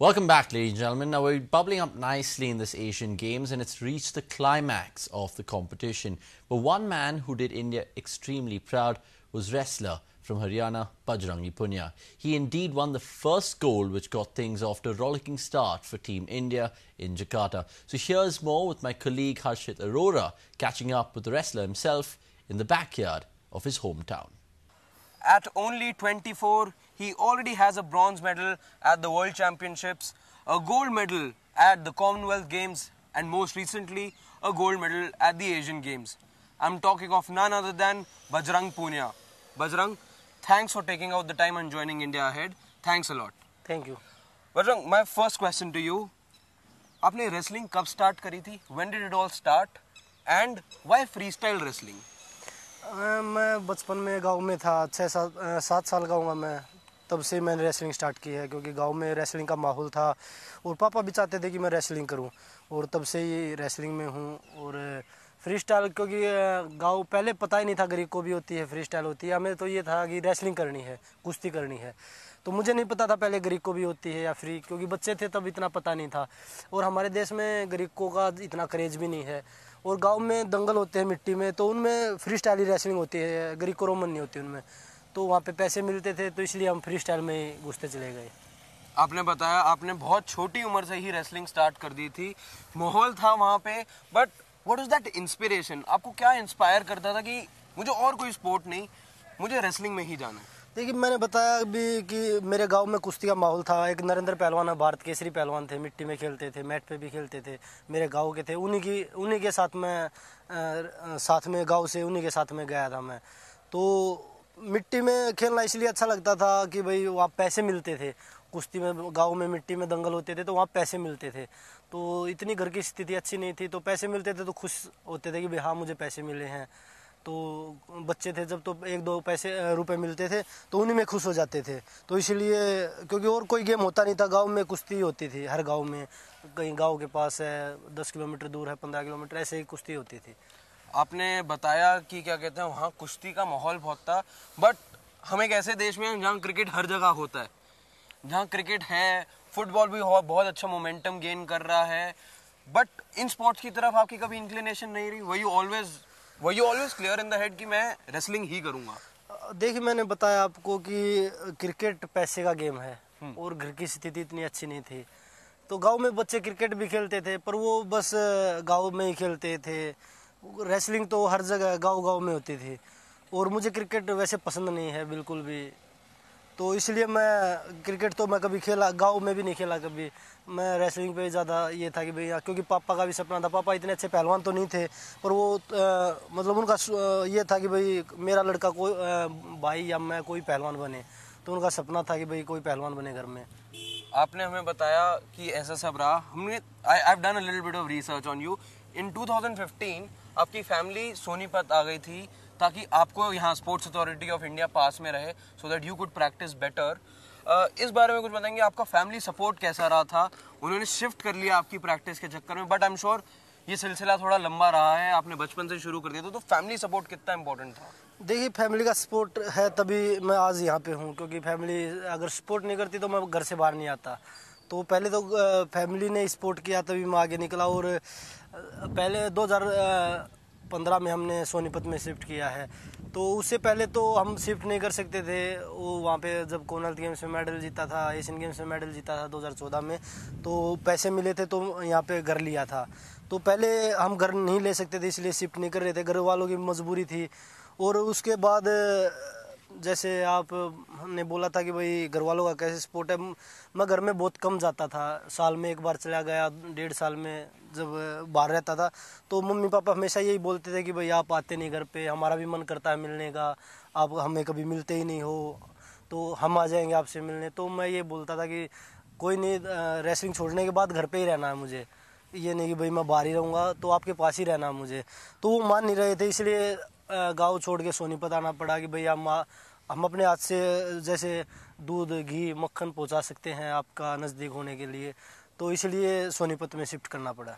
Welcome back, ladies and gentlemen. Now, we're bubbling up nicely in this Asian Games and it's reached the climax of the competition. But one man who did India extremely proud was wrestler from Haryana, Bajrangi Punia. He indeed won the first gold, which got things off to a rollicking start for Team India in Jakarta. So here's more with my colleague Harshit Arora catching up with the wrestler himself in the backyard of his hometown. At only 24, he already has a bronze medal at the World Championships, a gold medal at the Commonwealth Games, and most recently, a gold medal at the Asian Games. I'm talking of none other than Bajrang Punia. Bajrang, thanks for taking out the time and joining India Ahead. Thanks a lot. Thank you. Bajrang, my first question to you. आपने wrestling कब start करी थी? When did it all start? And why freestyle wrestling? मैं बचपन में गांव में था, 6-7 साल का हूँ मैं, तब से मैंने रेसलिंग स्टार्ट की है क्योंकि गांव में रेसलिंग का माहौल था और पापा भी चाहते थे कि मैं रेसलिंग करूं और तब से ही रेसलिंग में हूं। और फ्री स्टाइल क्योंकि गांव पहले पता ही नहीं था गरीब को भी होती है फ्री स्टाइल होती है, हमें तो ये था कि रेसलिंग करनी है, कुश्ती करनी है, तो मुझे नहीं पता था पहले गरीब को भी होती है या फ्री, क्योंकि बच्चे थे तब इतना पता नहीं था और हमारे देश में गरीबों का इतना क्रेज भी नहीं है और गांव में दंगल होते हैं मिट्टी में तो उनमें फ्री स्टाइल ही रेसलिंग होती है, गरीब को रोमन नहीं होती उनमें, तो वहाँ पे पैसे मिलते थे तो इसलिए हम फ्री स्टाइल में ही घुसते चले गए। आपने बताया आपने बहुत छोटी उम्र से ही रेसलिंग स्टार्ट कर दी थी, माहौल था वहाँ पे, but what is that inspiration? आपको क्या इंस्पायर करता था कि मुझे और कोई स्पोर्ट नहीं, मुझे रेसलिंग में ही जाना है? देखिए मैंने बताया अभी कि मेरे गांव में कुश्ती का माहौल था, एक नरेंद्र पहलवान है, भारत केसरी पहलवान थे, मिट्टी में खेलते थे, मैट पे भी खेलते थे, मेरे गांव के थे, उन्हीं के साथ में गांव से उन्हीं के साथ में गया था मैं। तो मिट्टी में खेलना इसलिए अच्छा लगता था कि भाई वहाँ पैसे मिलते थे, कुश्ती में गांव में मिट्टी में दंगल होते थे तो वहाँ पैसे मिलते थे, तो इतनी घर की स्थिति अच्छी नहीं थी तो पैसे मिलते थे तो खुश होते थे कि भाई हाँ मुझे पैसे मिले हैं, तो बच्चे थे जब तो 1-2 रुपए मिलते थे तो उन्हीं में खुश हो जाते थे, तो इसलिए क्योंकि और कोई गेम होता नहीं था, गांव में कुश्ती होती थी, हर गांव में कहीं गांव के पास है 10 किलोमीटर दूर है 15 किलोमीटर ऐसे ही कुश्ती होती थी। आपने बताया कि क्या कहते हैं वहाँ कुश्ती का माहौल बहुत था, बट हम एक ऐसे देश में हैं जहाँ क्रिकेट हर जगह होता है, जहाँ क्रिकेट है, फुटबॉल भी बहुत अच्छा मोमेंटम गेन कर रहा है, बट इन स्पोर्ट्स की तरफ आपकी कभी इंक्लिनेशन नहीं रही? Were you always clear in the head कि मैं रेसलिंग ही करूँगा? देखिए मैंने बताया आपको कि क्रिकेट पैसे का गेम है और घर की स्थिति इतनी अच्छी नहीं थी, तो गांव में बच्चे क्रिकेट भी खेलते थे पर वो बस गांव में ही खेलते थे, रेसलिंग तो हर जगह गांव में होती थी और मुझे क्रिकेट वैसे पसंद नहीं है बिल्कुल भी, तो इसलिए मैं क्रिकेट तो मैं कभी खेला गांव में भी नहीं खेला कभी, मैं रेसलिंग पे ज़्यादा ये था कि भाई क्योंकि पापा का भी सपना था, पापा इतने अच्छे पहलवान तो नहीं थे पर वो मतलब उनका ये था कि भाई मेरा लड़का कोई भाई या मैं कोई पहलवान बने, तो उनका सपना था कि भाई कोई पहलवान बने घर में। आपने हमें बताया कि ऐसा सब रहा, हमने I have done a little bit of research on you. In 2015 आपकी फैमिली सोनीपत आ गई थी ताकि आपको यहाँ स्पोर्ट्स अथॉरिटी ऑफ इंडिया पास में रहे, so that you could practice better. इस बारे में कुछ बताएंगे, आपका फैमिली सपोर्ट कैसा रहा था? उन्होंने शिफ्ट कर लिया आपकी प्रैक्टिस के चक्कर में, बट आई एम श्योर ये सिलसिला थोड़ा लंबा रहा है, आपने बचपन से शुरू कर दिया, तो फैमिली सपोर्ट कितना इंपॉर्टेंट था? देखिए, फैमिली का सपोर्ट है तभी मैं आज यहाँ पे हूँ, क्योंकि फैमिली अगर सपोर्ट नहीं करती तो मैं घर से बाहर नहीं आता। तो पहले तो फैमिली ने सपोर्ट किया तभी मैं आगे निकला। और पहले 2015 में हमने सोनीपत में शिफ्ट किया है, तो उससे पहले तो हम शिफ्ट नहीं कर सकते थे। वो वहाँ पे जब कॉमनवेल्थ गेम्स में मेडल जीता था, एशियन गेम्स में मेडल जीता था 2014 में, तो पैसे मिले थे तो यहाँ पे घर लिया था। तो पहले हम घर नहीं ले सकते थे, इसलिए शिफ्ट नहीं कर रहे थे, घर वालों की मजबूरी थी। और उसके बाद जैसे आपने बोला था कि भाई घर वालों का कैसे सपोर्ट है, मैं घर में बहुत कम जाता था, साल में एक बार चला गया, 1.5 साल में जब बाहर रहता था तो मम्मी पापा हमेशा यही बोलते थे कि भाई आप आते नहीं घर पे, हमारा भी मन करता है मिलने का, आप हमें कभी मिलते ही नहीं हो, तो हम आ जाएंगे आपसे मिलने। तो मैं ये बोलता था कि कोई नहीं, रेसलिंग छोड़ने के बाद घर पे ही रहना है मुझे, ये नहीं कि भाई मैं बाहर ही रहूँगा, तो आपके पास ही रहना है मुझे। तो वो मान नहीं रहे थे, इसलिए गांव छोड़ के सोनीपत आना पड़ा कि भाई हम अपने हाथ से जैसे दूध घी मक्खन पहुंचा सकते हैं आपका नज़दीक होने के लिए, तो इसलिए सोनीपत में शिफ्ट करना पड़ा।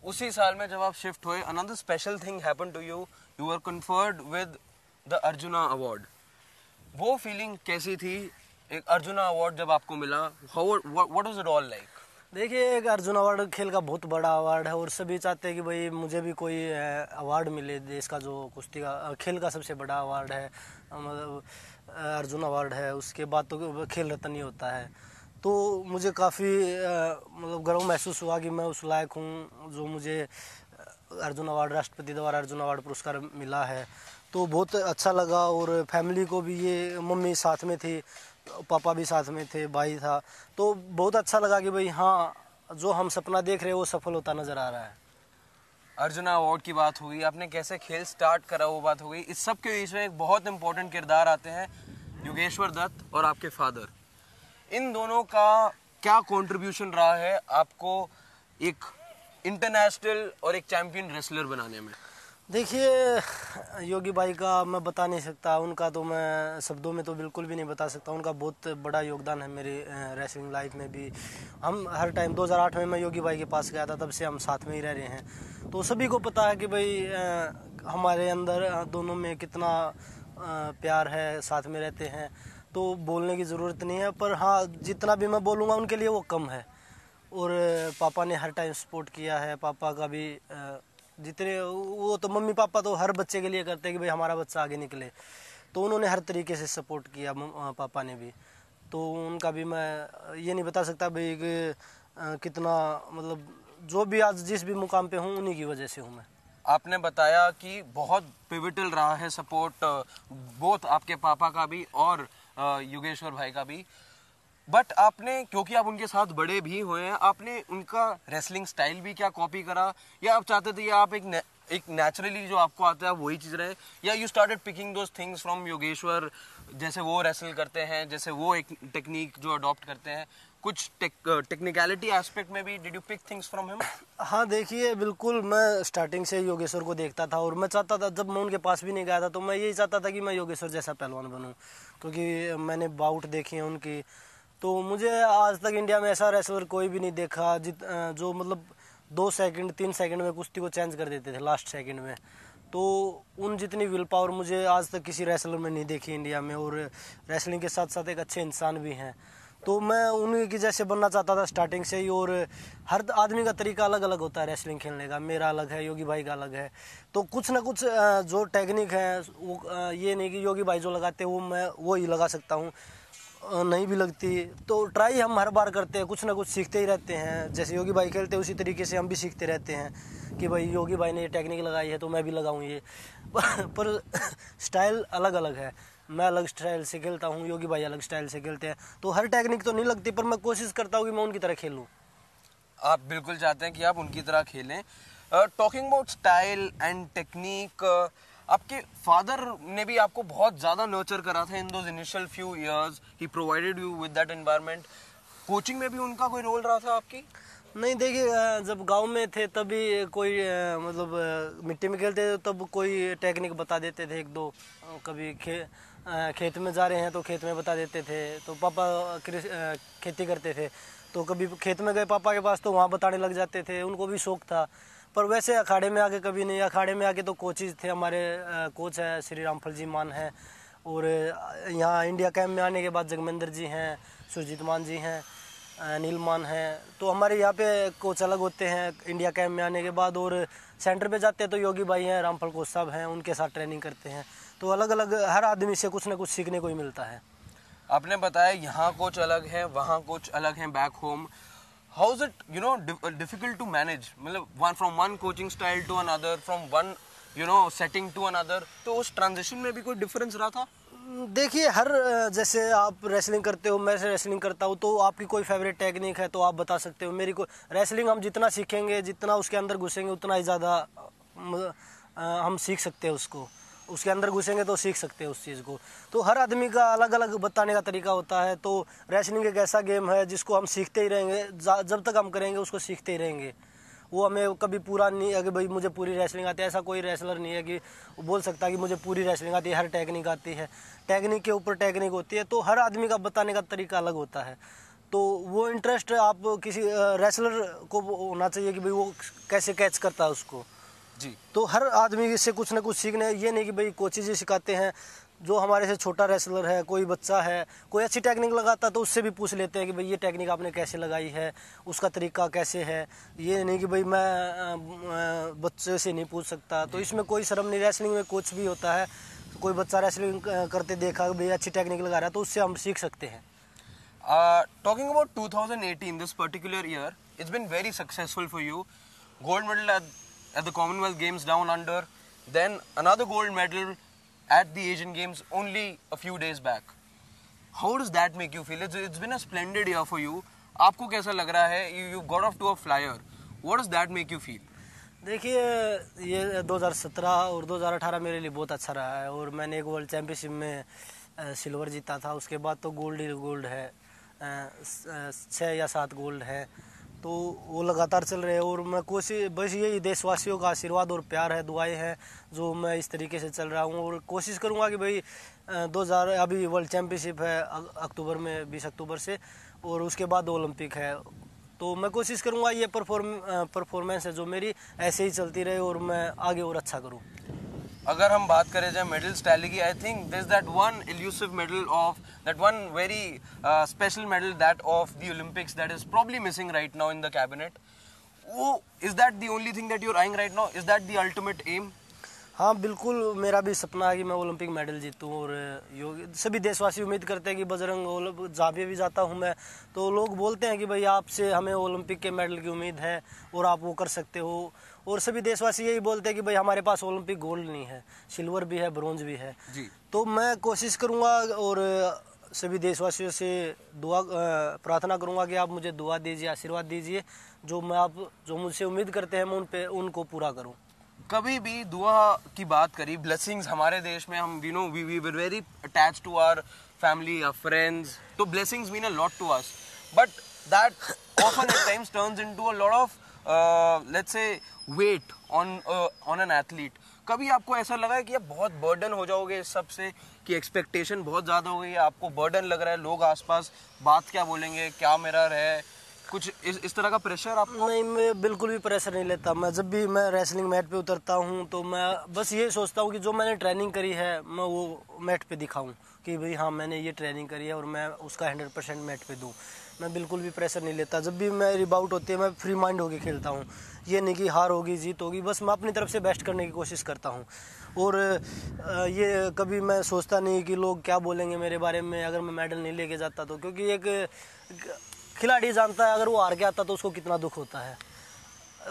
उसी साल में जब आप शिफ्ट हुए, another special thing happened to you, you were conferred with the Arjuna award. वो फीलिंग कैसी थी? एक अर्जुना अवार्ड जब आपको मिला, what was it all like? देखिए, एक अर्जुन अवार्ड खेल का बहुत बड़ा अवार्ड है और सभी चाहते हैं कि भाई मुझे भी कोई अवार्ड मिले, देश का जो कुश्ती का खेल का सबसे बड़ा अवार्ड है, मतलब अर्जुन अवार्ड है, उसके बाद तो खेल रत्न ही होता है। तो मुझे काफ़ी मतलब गर्व महसूस हुआ कि मैं उस लायक हूँ जो मुझे अर्जुन अवार्ड, राष्ट्रपति द्वारा अर्जुन अवार्ड पुरस्कार मिला है। तो बहुत अच्छा लगा। और फैमिली को भी, ये मम्मी साथ में थी, पापा भी साथ में थे, भाई था, तो बहुत अच्छा लगा कि भाई हाँ, जो हम सपना देख रहे हैं वो सफल होता नजर आ रहा है। अर्जुना अवार्ड की बात हुई, आपने कैसे खेल स्टार्ट करा वो बात हो गई। इस सब के बीच में एक बहुत इंपॉर्टेंट किरदार आते हैं योगेश्वर दत्त और आपके फादर। इन दोनों का क्या कंट्रीब्यूशन रहा है आपको एक इंटरनेशनल और एक चैंपियन रेसलर बनाने में? देखिए, योगी भाई का मैं बता नहीं सकता, उनका तो मैं शब्दों में तो बिल्कुल भी नहीं बता सकता। उनका बहुत बड़ा योगदान है मेरी रेसलिंग लाइफ में भी। हम हर टाइम 2008 में मैं योगी भाई के पास गया था, तब से हम साथ में ही रह रहे हैं। तो सभी को पता है कि भाई हमारे अंदर दोनों में कितना प्यार है, साथ में रहते हैं, तो बोलने की ज़रूरत नहीं है। पर हाँ, जितना भी मैं बोलूँगा उनके लिए वो कम है। और पापा ने हर टाइम सपोर्ट किया है। पापा का भी जितने, वो तो मम्मी पापा तो हर बच्चे के लिए करते हैं कि भाई हमारा बच्चा आगे निकले, तो उन्होंने हर तरीके से सपोर्ट किया, पापा ने भी। तो उनका भी मैं ये नहीं बता सकता भाई कि कितना, मतलब जो भी आज जिस भी मुकाम पे हूँ उन्हीं की वजह से हूँ मैं। आपने बताया कि बहुत पिविटल रहा है सपोर्ट, बोथ आपके पापा का भी और योगेश्वर भाई का भी। बट आपने, क्योंकि आप उनके साथ बड़े भी हुए हैं, आपने उनका रेसलिंग स्टाइल भी क्या कॉपी करा, या आप चाहते थे आप एक नेचुरली जो आपको आता है वही चीज रहे, या you started picking those things from Yogeshwar, जैसे वो रेसल करते हैं, जैसे वो एक टेक्निक जो अडॉप्ट करते हैं, कुछ टेक्निकलिटी एस्पेक्ट में भी did you pick things from him? हाँ, देखिए, बिल्कुल मैं स्टार्टिंग से योगेश्वर को देखता था और मैं चाहता था, जब मैं उनके पास भी नहीं गया था तो मैं यही चाहता था कि मैं योगेश्वर जैसा पहलवान बनूं, क्योंकि मैंने बाउट देखी है उनकी। तो मुझे आज तक इंडिया में ऐसा रेसलर कोई भी नहीं देखा जो मतलब 2 सेकंड 3 सेकंड में कुश्ती को चेंज कर देते थे लास्ट सेकंड में। तो उन जितनी विल पावर मुझे आज तक किसी रेसलर में नहीं देखी इंडिया में। और रेसलिंग के साथ साथ एक अच्छे इंसान भी हैं, तो मैं उनकी जैसे बनना चाहता था स्टार्टिंग से ही। और हर आदमी का तरीका अलग अलग होता है रेसलिंग खेलने का, मेरा अलग है, योगी भाई का अलग है। तो कुछ ना कुछ जो टेक्निक है वो, ये नहीं कि योगी भाई जो लगाते हैं वो मैं वो ही लगा सकता हूँ, नहीं भी लगती। तो ट्राई हम हर बार करते हैं, कुछ ना कुछ सीखते ही रहते हैं। जैसे योगी भाई खेलते हैं उसी तरीके से हम भी सीखते रहते हैं कि भाई योगी भाई ने ये टेक्निक लगाई है तो मैं भी लगाऊं ये। पर स्टाइल अलग अलग है, मैं अलग स्टाइल से खेलता हूँ, योगी भाई अलग स्टाइल से खेलते हैं। तो हर टेक्निक तो नहीं लगती, पर मैं कोशिश करता हूँ कि मैं उनकी तरह खेलूँ। आप बिल्कुल चाहते हैं कि आप उनकी तरह खेलें। Talking about style and technique, आपके फादर ने भी आपको बहुत ज्यादा नर्चर करा था in those initial few years, he provided you with that environment. Coaching में भी उनका कोई रोल रहा था आपकी? नहीं देखिए, जब गांव में थे तभी कोई मतलब मिट्टी में खेलते थे तब कोई टेक्निक बता देते थे एक दो। कभी खेत में जा रहे हैं तो खेत में बता देते थे। तो पापा खेती करते थे तो कभी खेत में गए पापा के पास तो वहाँ बताने लग जाते थे, उनको भी शौक था। पर वैसे अखाड़े में आके कभी नहीं। अखाड़े में आके तो कोचेज थे हमारे, कोच है श्री रामफल जी मान है, और यहाँ इंडिया कैंप में आने के बाद जगमेंद्र जी हैं, सुरजीत मान जी हैं, अनिल मान हैं। तो हमारे यहाँ पे कोच अलग होते हैं इंडिया कैंप में आने के बाद, और सेंटर पे जाते हैं तो योगी भाई हैं, रामफल कोच साहब हैं, उनके साथ ट्रेनिंग करते हैं। तो अलग अलग हर आदमी से कुछ ना कुछ सीखने को ही मिलता है। आपने बताया यहाँ कोच अलग है, वहाँ कोच अलग हैं back home. How is it difficult to manage, मतलब from one coaching style to another, from one setting to another? तो उस ट्रांजिशन में भी कोई डिफरेंस रहा था? देखिए, हर जैसे आप रेसलिंग करते हो, मैं रेसलिंग करता हूँ, तो आपकी कोई फेवरेट टेक्निक है तो आप बता सकते हो। मेरी को रेसलिंग हम जितना सीखेंगे, जितना उसके अंदर घुसेंगे, उतना ही ज़्यादा हम सीख सकते हैं उसको। उसके अंदर घुसेंगे तो सीख सकते हैं उस चीज़ को। तो हर आदमी का अलग अलग बताने का तरीका होता है। तो रेसलिंग एक ऐसा गेम है जिसको हम सीखते ही रहेंगे, जब तक हम करेंगे उसको सीखते ही रहेंगे। वो हमें कभी पूरा नहीं है कि भाई मुझे पूरी रेसलिंग आती है। ऐसा कोई रेसलर नहीं है कि वो बोल सकता है कि मुझे पूरी रेसलिंग आती है, हर टेक्निक आती है। टेक्निक के ऊपर टेक्निक होती है, तो हर आदमी का बताने का तरीका अलग होता है। तो वो इंटरेस्ट आप किसी रेसलर को होना चाहिए कि भाई वो कैसे कैच करता है उसको जी। तो हर आदमी से कुछ ना कुछ सीखने, ये नहीं कि भाई कोचेज ही सिखाते हैं। जो हमारे से छोटा रेसलर है, कोई बच्चा है, कोई अच्छी टेक्निक लगाता तो उससे भी पूछ लेते हैं कि भाई ये टेक्निक आपने कैसे लगाई है, उसका तरीका कैसे है। ये नहीं कि भाई मैं बच्चे से नहीं पूछ सकता। तो इसमें कोई शर्म नहीं। रेसलिंग में कोच भी होता है, तो कोई बच्चा रेसलिंग करते देखा भाई अच्छी टेक्निक लगा रहा है तो उससे हम सीख सकते हैं। Talking about 2018, this particular year, it's been very successful for you. Gold medal at the Commonwealth Games down under, then another gold medal at the Asian Games only a few days back. How does that make you feel? It's been a splendid year for you. आपको कैसा लग रहा है? You got off to a flyer. What does that make you feel? देखिए, ये 2017 और 2018 मेरे लिए बहुत अच्छा रहा है। और मैंने एक वर्ल्ड चैम्पियनशिप में सिल्वर जीता था। उसके बाद तो गोल्ड ही गोल्ड है, 6 या 7 गोल्ड है। तो वो लगातार चल रहे हैं। और मैं कोशिश, बस यही देशवासियों का आशीर्वाद और प्यार है, दुआएं हैं, जो मैं इस तरीके से चल रहा हूँ। और कोशिश करूँगा कि भाई 2000 अभी वर्ल्ड चैम्पियनशिप है अक्टूबर में, 20 अक्टूबर से, और उसके बाद ओलंपिक है। तो मैं कोशिश करूँगा ये परफॉर्मेंस है जो मेरी ऐसे ही चलती रहे और मैं आगे और अच्छा करूँ। अगर हम बात करें जाए मेडल्स टैली की, I think this that one elusive medal of that one very special medal that of the Olympics that is probably missing right now in the cabinet. वो is that the only thing that you are eyeing right now? Is that the ultimate aim? हाँ बिल्कुल, मेरा भी सपना है कि मैं Olympic medal जीतूँ। और सभी देशवासी उम्मीद करते हैं कि बजरंग, जहाँ भी जाता हूँ मैं तो लोग बोलते हैं कि भाई आपसे हमें ओलंपिक के मेडल की उम्मीद है और आप वो कर सकते हो। और सभी देशवासी यही बोलते हैं कि भाई हमारे पास ओलंपिक गोल्ड नहीं है, सिल्वर भी है, ब्रोंज भी है जी। तो मैं कोशिश करूँगा और सभी देशवासियों से दुआ प्रार्थना करूँगा कि आप मुझे दुआ दीजिए, आशीर्वाद दीजिए। जो मुझसे उम्मीद करते हैं मैं उनको पूरा करूँ। कभी भी दुआ की बात करी, ब्लेसिंग्स हमारे देश में हम we were very attached to our family, our friends, तो blessings mean a lot to us, but that often at times turns into a lot of let's say weight on an athlete. कभी आपको ऐसा लगा है कि आप बहुत burden हो जाओगे इस सब से, कि एक्सपेक्टेशन बहुत ज़्यादा हो गई है, आपको बर्डन लग रहा है, लोग आसपास बात क्या बोलेंगे, क्या मेरा है, कुछ इस तरह का प्रेशर आपको? नहीं, मैं बिल्कुल भी प्रेशर नहीं लेता। मैं जब भी मैं रेसलिंग मैट पे उतरता हूँ तो मैं बस ये सोचता हूँ कि जो मैंने ट्रेनिंग करी है मैं वो मैट पे दिखाऊँ कि भाई हाँ मैंने ये ट्रेनिंग करी है और मैं उसका 100% मैट पे दूँ। मैं बिल्कुल भी प्रेशर नहीं लेता। जब भी मेरी बाउट होती है मैं फ्री माइंड होकर खेलता हूँ। ये नहीं कि हार होगी जीत होगी, बस मैं अपनी तरफ से बेस्ट करने की कोशिश करता हूँ। और ये कभी मैं सोचता नहीं कि लोग क्या बोलेंगे मेरे बारे में अगर मैं मेडल नहीं लेके जाता तो, क्योंकि एक खिलाड़ी जानता है अगर वो हार के आता तो उसको कितना दुख होता है,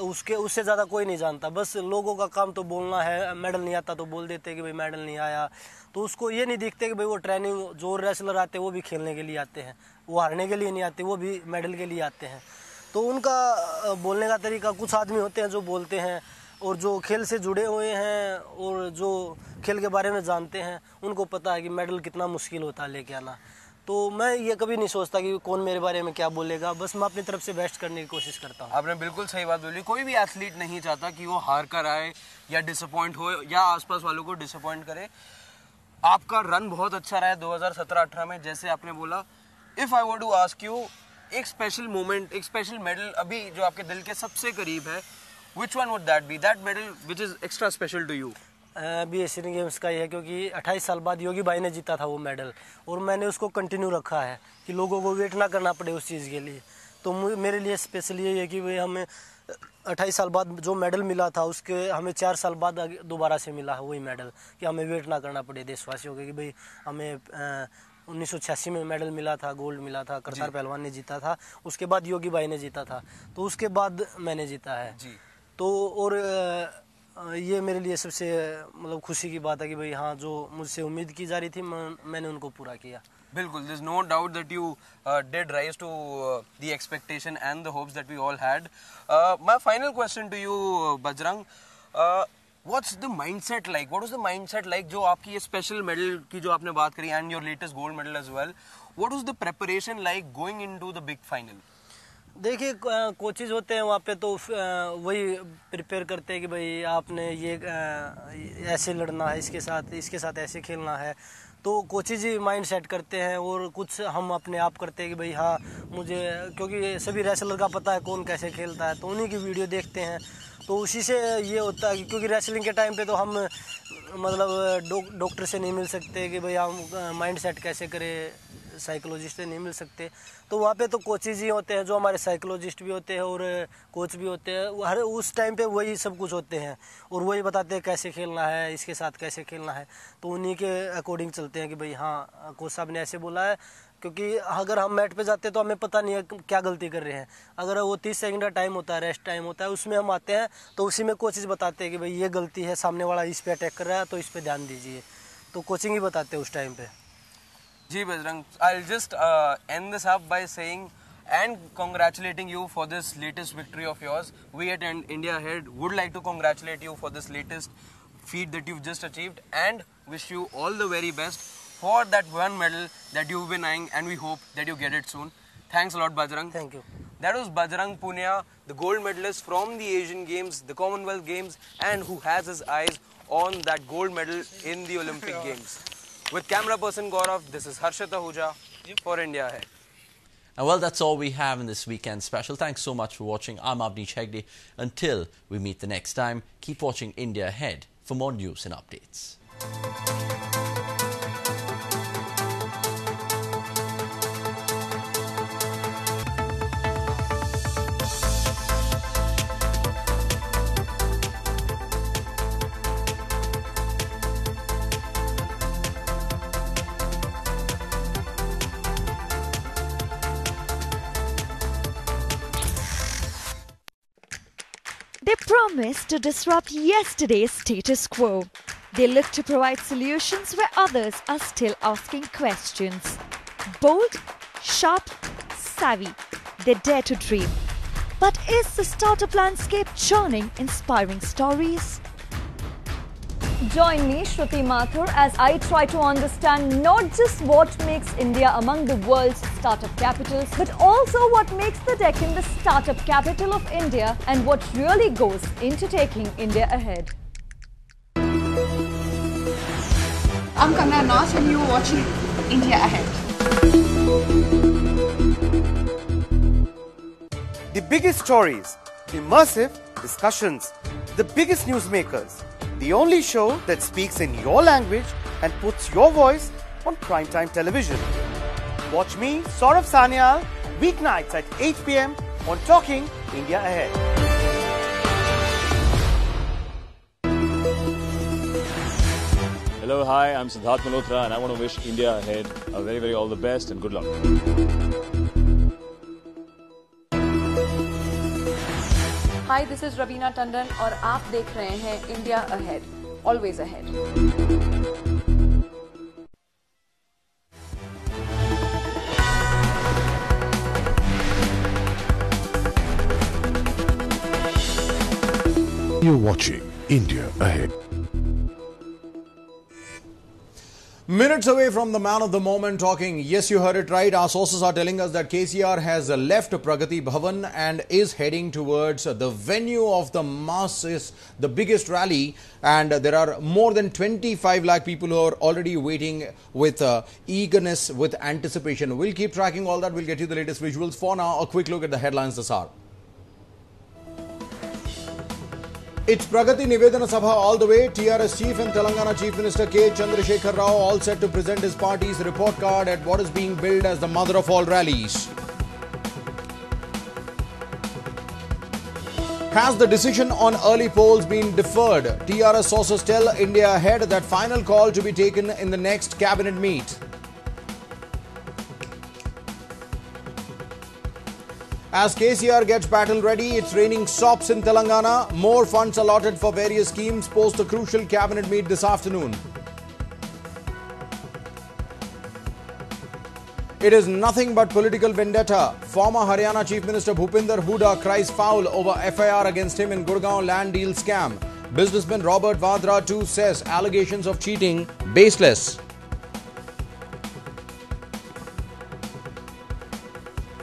उससे ज़्यादा कोई नहीं जानता। बस लोगों का काम तो बोलना है, मेडल नहीं आता तो बोल देते कि भाई मेडल नहीं आया, तो उसको ये नहीं दिखते कि भाई वो ट्रेनिंग जो रेसलर आते हैं वो भी खेलने के लिए आते हैं, वो हारने के लिए नहीं आते, वो भी मेडल के लिए आते हैं। तो उनका बोलने का तरीका, कुछ आदमी होते हैं जो बोलते हैं और जो खेल से जुड़े हुए हैं और जो खेल के बारे में जानते हैं उनको पता है कि मेडल कितना मुश्किल होता है लेके आना। तो मैं ये कभी नहीं सोचता कि कौन मेरे बारे में क्या बोलेगा, बस मैं अपनी तरफ से बेस्ट करने की कोशिश करता हूँ। आपने बिल्कुल सही बात बोली। कोई भी एथलीट नहीं चाहता कि वो हार कर आए या डिसअपॉइंट हो या आसपास वालों को डिसअपॉइंट करे। आपका रन बहुत अच्छा रहा है 2017-18 में, जैसे आपने बोला। If I want to ask you, एक स्पेशल मोमेंट, एक स्पेशल मेडल अभी जो आपके दिल के सबसे करीब है, which one would that be, that medal which is extra special to you? अभी एशियन गेम्स का ही है, क्योंकि 28 साल बाद योगी भाई ने जीता था वो मेडल, और मैंने उसको कंटिन्यू रखा है कि लोगों को वेट ना करना पड़े उस चीज़ के लिए। तो मेरे लिए स्पेशल ये है कि भाई हमें 28 साल बाद जो मेडल मिला था उसके हमें 4 साल बाद दोबारा से मिला है वही मेडल, कि हमें वेट ना करना पड़े देशवासियों के, कि भाई हमें 1986 में मेडल मिला था, गोल्ड मिला था, करतार पहलवान ने जीता था, उसके बाद योगी भाई ने जीता था, तो उसके बाद मैंने जीता है जी। तो और ये मेरे लिए सबसे मतलब खुशी की बात है कि भाई हाँ, जो मुझसे उम्मीद की जा रही थी मैंने उनको पूरा किया। बिल्कुल, there's no doubt that you did rise to the expectation and the hopes that we all had. My final question to you, Bajrang, what's the mindset like? What was the mindset like जो आपकी ये special medal की जो आपने बात करी and your latest gold medal as well? What was the preparation like going into the big final? देखिए, coaches होते हैं वहाँ पे, तो वही प्रिपेयर करते हैं कि भाई आपने ये ऐसे लड़ना है, इसके साथ ऐसे खेलना है। तो कोचेज ही माइंड सेट करते हैं, और कुछ हम अपने आप करते हैं कि भाई हाँ मुझे, क्योंकि सभी रेसलर का पता है कौन कैसे खेलता है, तो उन्हीं की वीडियो देखते हैं, तो उसी से ये होता है कि क्योंकि रेसलिंग के टाइम पे तो हम मतलब डॉक्टर से नहीं मिल सकते कि भाई हम माइंड सेट कैसे करें, साइकोलॉजिस्ट से नहीं मिल सकते, तो वहाँ पे तो कोचेज ही होते हैं जो हमारे साइकोलॉजिस्ट भी होते हैं और कोच भी होते हैं। हर उस टाइम पे वही सब कुछ होते हैं और वही बताते हैं कैसे खेलना है, इसके साथ कैसे खेलना है, तो उन्हीं के अकॉर्डिंग चलते हैं कि भाई हाँ कोच साहब ने ऐसे बोला है। क्योंकि अगर हम मैट पे जाते हैं तो हमें पता नहीं है क्या गलती कर रहे हैं, अगर वो 30 सेकंड का टाइम होता है, रेस्ट टाइम होता है, उसमें हम आते हैं तो उसी में कोचेज बताते हैं कि भाई ये गलती है, सामने वाला इस पे अटैक कर रहा है तो इस पे ध्यान दीजिए, तो कोचिंग ही बताते हैं उस टाइम पे। जी Bajrang, I'll just end this up by saying and congratulating you for this latest victory of yours. We at India Ahead would like to congratulate you for this latest feat that you've just achieved and wish you all the very best for that one medal that you've been eyeing, and we hope that you get it soon. Thanks a lot, Bajrang. Thank you. That was Bajrang Punia, the gold medalist from the Asian Games, the Commonwealth Games, and who has his eyes on that gold medal in the Olympic Games. With camera person Gaurav, this is Harshit Ahuja for India Ahead. And well, that's all we have in this weekend special. Thanks so much for watching. I'm Avnish Hegde. Until we meet the next time, keep watching India Ahead for more news and updates. They promise to disrupt yesterday's status quo. They look to provide solutions where others are still asking questions. Bold, sharp, savvy, they dare to dream. But is the startup landscape churning inspiring stories? Join me, Shruti Mathur, as I try to understand not just what makes India among the world's startup capitals, but also what makes the Deccan the startup capital of India and what really goes into taking India ahead. I'm Kanna Nath and you're watching India Ahead. The biggest stories, immersive discussions, the biggest newsmakers. The only show that speaks in your language and puts your voice on primetime television. Watch me, Saurav Sanyal, weeknights at 8 p.m. on Talking India Ahead. Hello, hi, I'm Siddharth Malhotra and I want to wish India Ahead a very, very all the best and good luck. Hi, this is Aerwyna Tandon और आप देख रहे हैं India Ahead. Always ahead. You're watching India Ahead. Minutes away from the man of the moment talking, yes, you heard it right. Our sources are telling us that KCR has left Pragati Bhavan and is heading towards the venue of the masses, the biggest rally. And there are more than 25 lakh people who are already waiting with eagerness, with anticipation. We'll keep tracking all that. We'll get you the latest visuals. For now, a quick look at the headlines this hour. It's Pragati Nivedana Sabha all the way. TRS Chief and Telangana Chief Minister K. Chandrasekhar Rao all set to present his party's report card at what is being billed as the mother of all rallies. Has the decision on early polls been deferred? TRS sources tell India Ahead that final call to be taken in the next cabinet meet. As KCR gets battle ready, it's raining sops in Telangana. More funds allotted for various schemes post a crucial cabinet meet this afternoon. It is nothing but political vendetta. Former Haryana Chief Minister Bhupinder Hooda cries foul over FIR against him in Gurgaon land deal scam. Businessman Robert Vadra too says allegations of cheating baseless.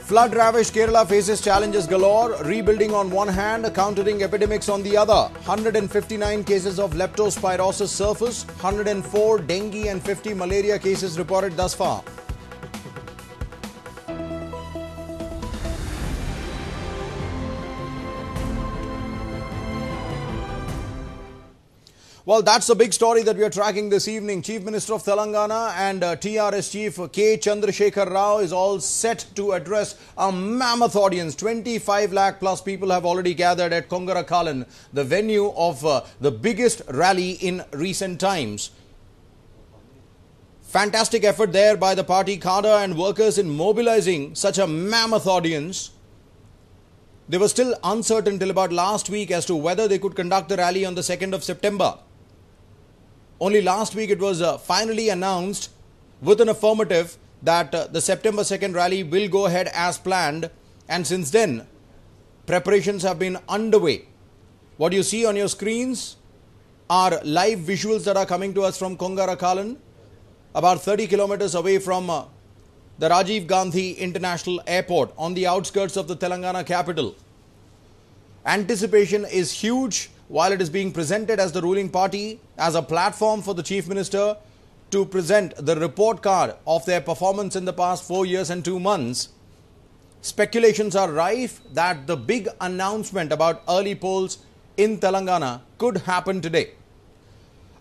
Flood-ravaged Kerala faces challenges galore, rebuilding on one hand, countering epidemics on the other. 159 cases of leptospirosis surface, 104 dengue and 50 malaria cases reported thus far. Well, that's the big story that we are tracking this evening. Chief Minister of Telangana and TRS Chief K. Chandrasekhar Rao is all set to address a mammoth audience. 25 lakh plus people have already gathered at Kongarakalan, the venue of the biggest rally in recent times. Fantastic effort there by the party cadre and workers in mobilizing such a mammoth audience. They were still uncertain till about last week as to whether they could conduct the rally on the 2nd of September. Only last week it was finally announced with an affirmative that the September 2nd rally will go ahead as planned, and since then preparations have been underway. What you see on your screens are live visuals that are coming to us from Kongarakalan, about 30 kilometers away from the Rajiv Gandhi International Airport on the outskirts of the Telangana capital. Anticipation is huge while it is being presented as the ruling party as a platform for the Chief Minister to present the report card of their performance in the past 4 years and 2 months. Speculations are rife that the big announcement about early polls in Telangana could happen today.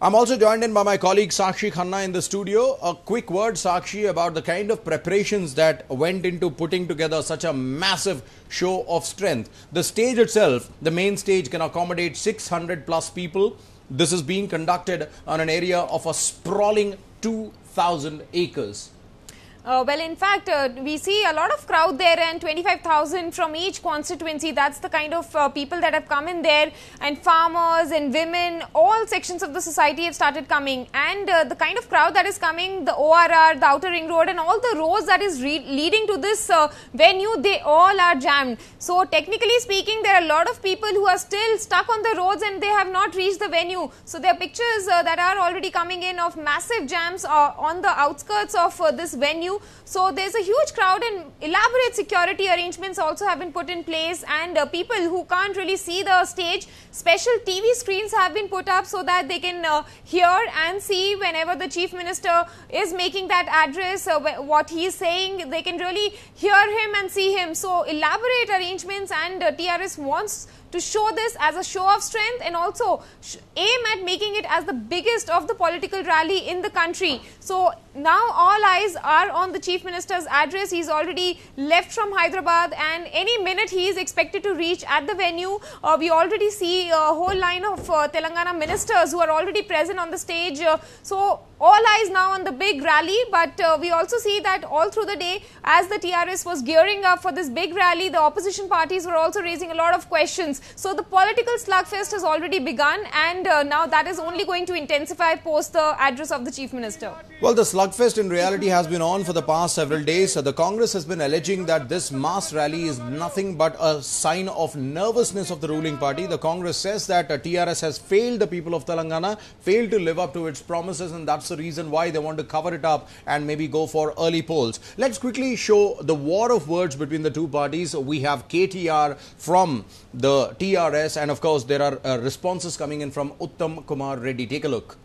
I'm also joined in by my colleague Sakshi Khanna in the studio. A quick word, Sakshi, about the kind of preparations that went into putting together such a massive show of strength. The stage itself, the main stage, can accommodate 600 plus people. This is being conducted on an area of a sprawling 2,000 acres. Well, in fact, we see a lot of crowd there and 25,000 from each constituency. That's the kind of people that have come in there, and farmers and women, all sections of the society have started coming. And the kind of crowd that is coming, the ORR, the Outer Ring Road and all the roads that is leading to this venue, they all are jammed. So technically speaking, there are a lot of people who are still stuck on the roads and they have not reached the venue. So there are pictures that are already coming in of massive jams on the outskirts of this venue. So there's a huge crowd and elaborate security arrangements also have been put in place, and people who can't really see the stage, special TV screens have been put up so that they can hear and see whenever the Chief Minister is making that address, what he is saying, they can really hear him and see him. So elaborate arrangements, and TRS wants to show this as a show of strength and also aim at making it as the biggest of the political rally in the country. So now all eyes are on the Chief Minister's address. He's already left from Hyderabad and any minute he is expected to reach at the venue. We already see a whole line of Telangana ministers who are already present on the stage. So all eyes now on the big rally, but we also see that all through the day, as the TRS was gearing up for this big rally, the opposition parties were also raising a lot of questions. So the political slugfest has already begun, and now that is only going to intensify post the address of the Chief Minister. Well, the slugfest in reality has been on for the past several days. The Congress has been alleging that this mass rally is nothing but a sign of nervousness of the ruling party. The Congress says that TRS has failed the people of Telangana, failed to live up to its promises, and that's perhaps the reason why they want to cover it up and maybe go for early polls. Let's quickly show the war of words between the two parties. We have KTR from the TRS, and of course there are responses coming in from Uttam Kumar Reddy. Take a look.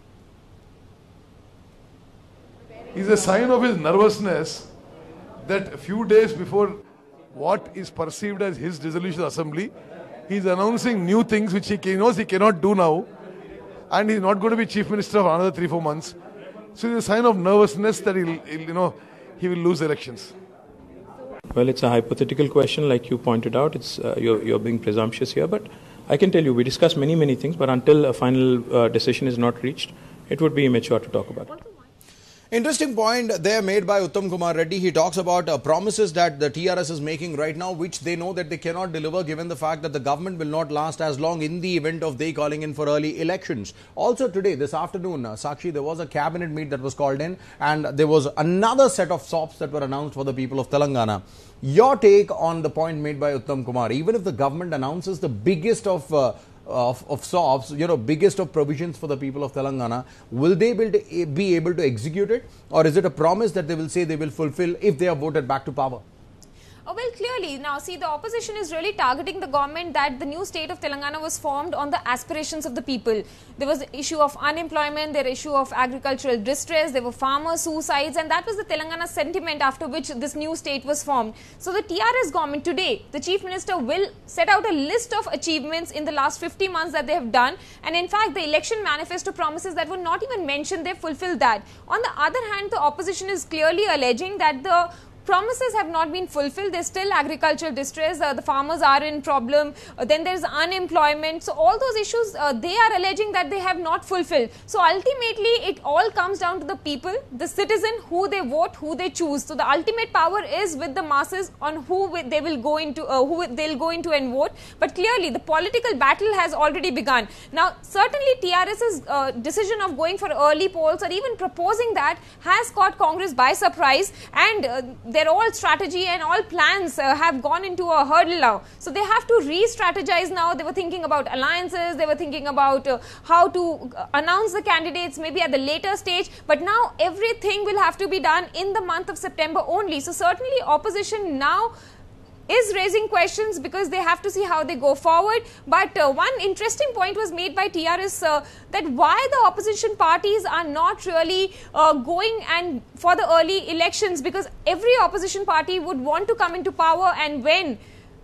It's a sign of his nervousness that a few days before what is perceived as his dissolution assembly, he is announcing new things which he knows he cannot do now, and he is not going to be chief minister for another 3-4 months. So it's a sign of nervousness that he will lose elections. Well, it's a hypothetical question, like you pointed out. It's you're being presumptuous here, but I can tell you we discussed many things, but until a final decision is not reached, it would be immature to talk about it. Interesting point there made by Uttam Kumar Reddy. He talks about promises that the TRS is making right now, which they know that they cannot deliver given the fact that the government will not last as long in the event of they calling in for early elections. Also today, this afternoon, Sakshi, there was a cabinet meet that was called in, and there was another set of SOPs that were announced for the people of Telangana. Your take on the point made by Uttam Kumar, even if the government announces the biggest of SOPs, biggest of provisions for the people of Telangana, will they be able to execute it, or is it a promise that they will say they will fulfill if they are voted back to power? Well, clearly, now see, the opposition is really targeting the government that the new state of Telangana was formed on the aspirations of the people. There was the issue of unemployment, there was issue of agricultural distress, there were farmer suicides, and that was the Telangana sentiment after which this new state was formed. So the TRS government today, the Chief Minister will set out a list of achievements in the last 50 months that they have done, and in fact the election manifesto promises that were not even mentioned, they fulfilled that. On the other hand, the opposition is clearly alleging that the promises have not been fulfilled. There's still agricultural distress, the farmers are in problem, then there's unemployment. So all those issues, they are alleging that they have not fulfilled. So ultimately, it all comes down to the people, the citizen, who they vote, who they choose. So the ultimate power is with the masses on who they will go into, they'll go into and vote. But clearly, the political battle has already begun. Now, certainly TRS's decision of going for early polls or even proposing that has caught Congress by surprise, and their all strategy and all plans have gone into a hurdle now. So they have to re-strategize now. They were thinking about alliances, they were thinking about how to announce the candidates maybe at the later stage, but now everything will have to be done in the month of September only. So certainly opposition now is raising questions because they have to see how they go forward. But one interesting point was made by TRS that why the opposition parties are not really going and for the early elections, because every opposition party would want to come into power, and when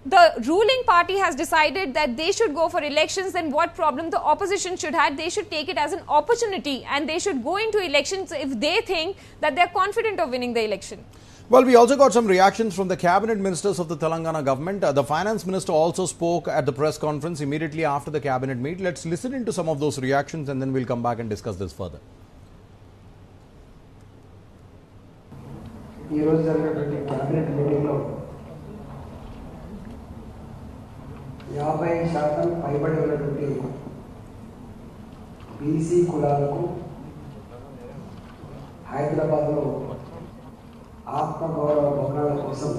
the ruling party has decided that they should go for elections, then what problem the opposition should have? They should take it as an opportunity and they should go into elections if they think that they are confident of winning the election. Well, we also got some reactions from the cabinet ministers of the Telangana government. The finance minister also spoke at the press conference immediately after the cabinet meet. Let's listen into some of those reactions and then we'll come back and discuss this further. Cabinet meeting lo 50% పైబడి ఉన్నటువంటి BC కులాలకు హైదరాబాద్లో ఆత్మగౌరవ భవనాల కోసం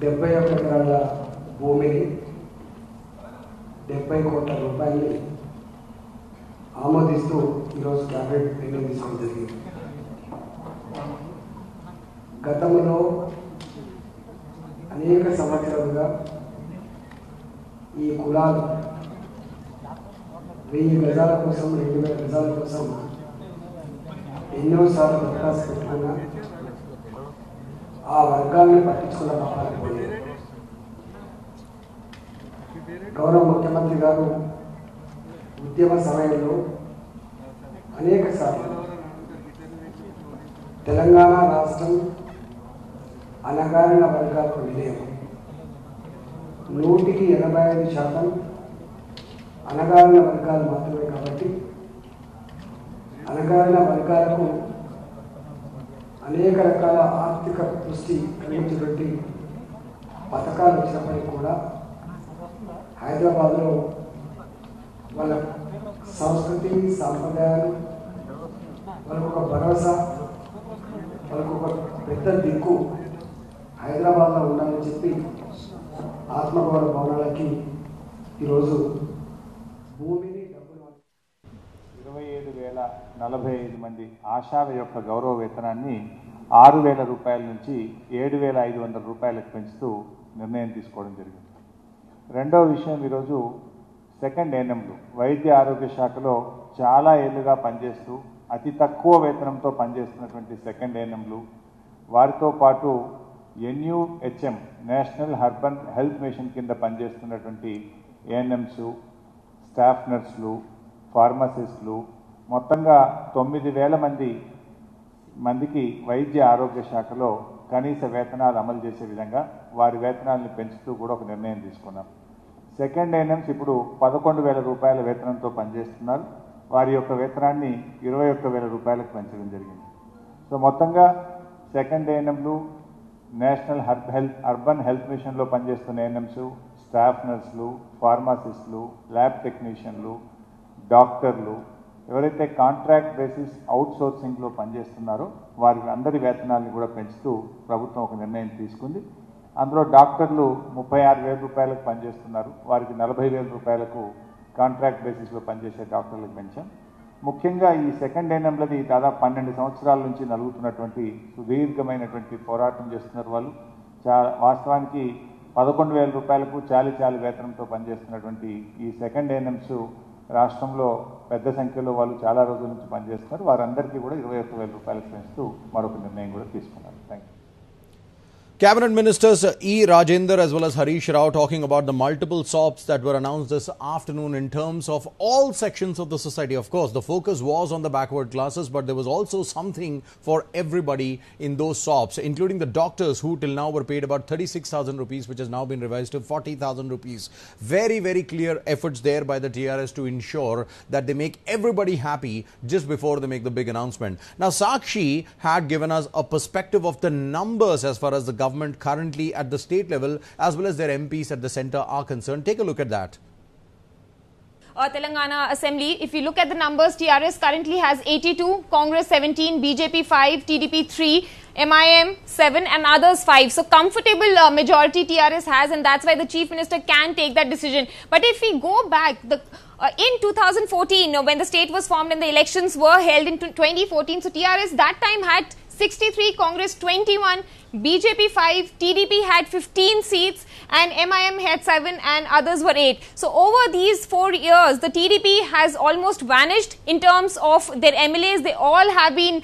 71 ఎకరాల భూమిని 70 కోట్ల రూపాయలని ఆమోదిస్తూ ఈరోజు క్యాబినెట్ నిర్ణయం తీసుకోవడం జరిగింది. గతంలో అనేక సంవత్సరాలుగా ఈ కులాలు 1000 గజాల కోసం 2000 గజాల కోసం ఎన్నోసార్లు దరఖాస్తు పెట్టుకున్నా ఆ వర్గాన్ని పట్టించుకున్న పాపాలకపోలేదు. గౌరవ ముఖ్యమంత్రి గారు ఉద్యమ సమయంలో అనేక సార్లు తెలంగాణ రాష్ట్రం అణగారిన వర్గాలకు నిలయం, 185% అణగారిన వర్గాలు మాత్రమే కాబట్టి అణగారిన వర్గాలకు అనేక రకాల ఆర్థిక దృష్టి కలిగించేటువంటి పథకాలు వచ్చినప్పటికీ కూడా హైదరాబాద్లో వాళ్ళ సంస్కృతి సాంప్రదాయాలు, వాళ్ళకు ఒక భరోసా, వాళ్ళకు ఒక పెద్ద దిక్కు హైదరాబాద్లో ఉండాలని చెప్పి ఆత్మగౌరవ భవనాలకి ఈరోజు భూమిని 27 37,045 మంది ఆశాల యొక్క గౌరవ వేతనాన్ని 6,000 రూపాయల నుంచి 7,500 రూపాయలకు పెంచుతూ నిర్ణయం తీసుకోవడం జరిగింది. రెండవ విషయం, ఈరోజు సెకండ్ ఏఎన్ఎంలు వైద్య ఆరోగ్య శాఖలో చాలా ఏళ్లుగా పనిచేస్తూ అతి తక్కువ వేతనంతో పనిచేస్తున్నటువంటి సెకండ్ ఏఎన్ఎంలు, వారితో పాటు NUHM national urban health machine కింద పనిచేస్తున్నటువంటి ఏఎన్ఎంస్, స్టాఫ్ నర్సులు, ఫార్మసిస్టులు, మొత్తంగా 9,000 మందికి వైద్య ఆరోగ్య శాఖలో కనీస వేతనాలు అమలు చేసే విధంగా వారి వేతనాలను పెంచుతూ కూడా ఒక నిర్ణయం తీసుకున్నాం. సెకండ్ ఏఎన్ఎంస్ ఇప్పుడు 11,000 రూపాయల వేతనంతో పనిచేస్తున్నారు. వారి యొక్క వేతనాన్ని 21,000 రూపాయలకు పెంచడం జరిగింది. సో మొత్తంగా సెకండ్ ఏఎన్ఎంలు, నేషనల్ అర్బన్ హెల్త్ మిషన్లో పనిచేస్తున్న ఏఎన్ఎంస్, స్టాఫ్ నర్సులు, ఫార్మసిస్టులు, ల్యాబ్ టెక్నీషియన్లు, డాక్టర్లు, ఎవరైతే కాంట్రాక్ట్ బేసిస్ అవుట్సోర్సింగ్లో పనిచేస్తున్నారో వారి అందరి వేతనాలను కూడా పెంచుతూ ప్రభుత్వం ఒక నిర్ణయం తీసుకుంది. అందులో డాక్టర్లు 36,000 రూపాయలకు పనిచేస్తున్నారు. వారికి 40,000 రూపాయలకు కాంట్రాక్ట్ బేసిస్లో పనిచేసే డాక్టర్లకు పెంచాం. ముఖ్యంగా ఈ సెకండ్ ఏఎన్ఎంలది దాదాపు 12 సంవత్సరాల నుంచి నలుగుతున్నటువంటి సుదీర్ఘమైనటువంటి పోరాటం చేస్తున్నారు వాళ్ళు. వాస్తవానికి 11,000 రూపాయలకు చాలి వేతనంతో పనిచేస్తున్నటువంటి ఈ సెకండ్ ఏఎన్ఎంస్ రాష్ట్రంలో పెద్ద సంఖ్యలో వాళ్ళు చాలా రోజుల నుంచి పనిచేస్తున్నారు. వారందరికీ కూడా 21,000 రూపాయలకు పెంచుతూ మరొక నిర్ణయం కూడా తీసుకున్నారు. Thank you. Cabinet Ministers E. Rajendra as well as Harish Rao talking about the multiple SOPs that were announced this afternoon in terms of all sections of the society. Of course, the focus was on the backward classes, but there was also something for everybody in those SOPs, including the doctors who till now were paid about 36,000 rupees, which has now been revised to 40,000 rupees. Very, very clear efforts there by the TRS to ensure that they make everybody happy just before they make the big announcement. Now, Sakshi had given us a perspective of the numbers as far as the government currently at the state level as well as their MPs at the centre are concerned. Take a look at that. Telangana Assembly, if you look at the numbers, TRS currently has 82, Congress 17, BJP 5, TDP 3, MIM 7 and others 5. So comfortable majority TRS has, and that's why the Chief Minister can take that decision. But if we go back, in 2014, when the state was formed and the elections were held in 2014, so TRS that time had 63, Congress 21, BJP 5, TDP had 15 seats and MIM had 7 and others were 8. So over these 4 years, the TDP has almost vanished in terms of their MLAs. They all have been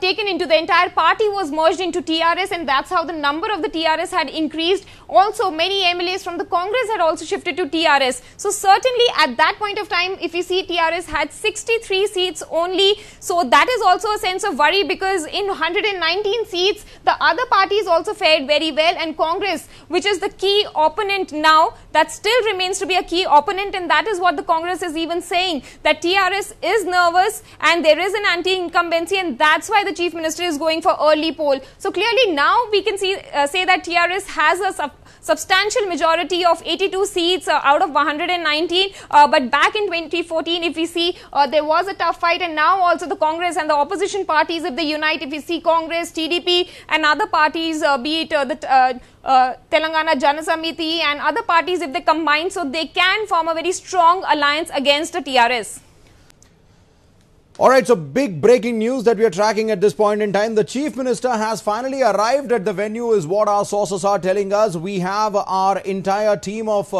taken into, the entire party was merged into TRS, and that's how the number of the TRS had increased. Also, many MLAs from the Congress had also shifted to TRS. So certainly at that point of time, if you see, TRS had 63 seats only. So that is also a sense of worry, because in 119 seats, the other parties also fared very well, and Congress, which is the key opponent now, that still remains to be a key opponent, and that is what the Congress is even saying, that TRS is nervous and there is an anti-incumbency, and that's why the Chief Minister is going for early poll. So clearly now we can say that TRS has a substantial majority of 82 seats out of 119, but back in 2014, if we see, there was a tough fight, and now also the Congress and the opposition parties, if they unite, if we see Congress, TDP and other parties, be it the Telangana Jana Samiti and other parties, if they combine, so they can form a very strong alliance against the TRS. Alright, so big breaking news that we are tracking at this point in time. The Chief Minister has finally arrived at the venue is what our sources are telling us. We have our entire team of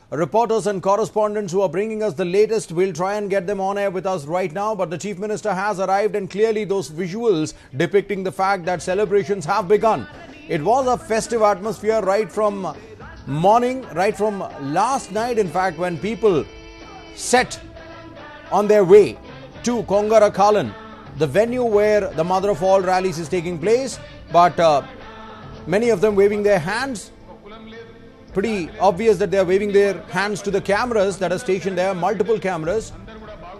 reporters and correspondents who are bringing us the latest. We'll try and get them on air with us right now. But the Chief Minister has arrived, and clearly those visuals depicting the fact that celebrations have begun. It was a festive atmosphere right from morning, right from last night, in fact, when people set on their way to Kongarakalan, the venue where the mother of all rallies is taking place. But many of them waving their hands. Pretty obvious that they are waving their hands to the cameras that are stationed there, multiple cameras.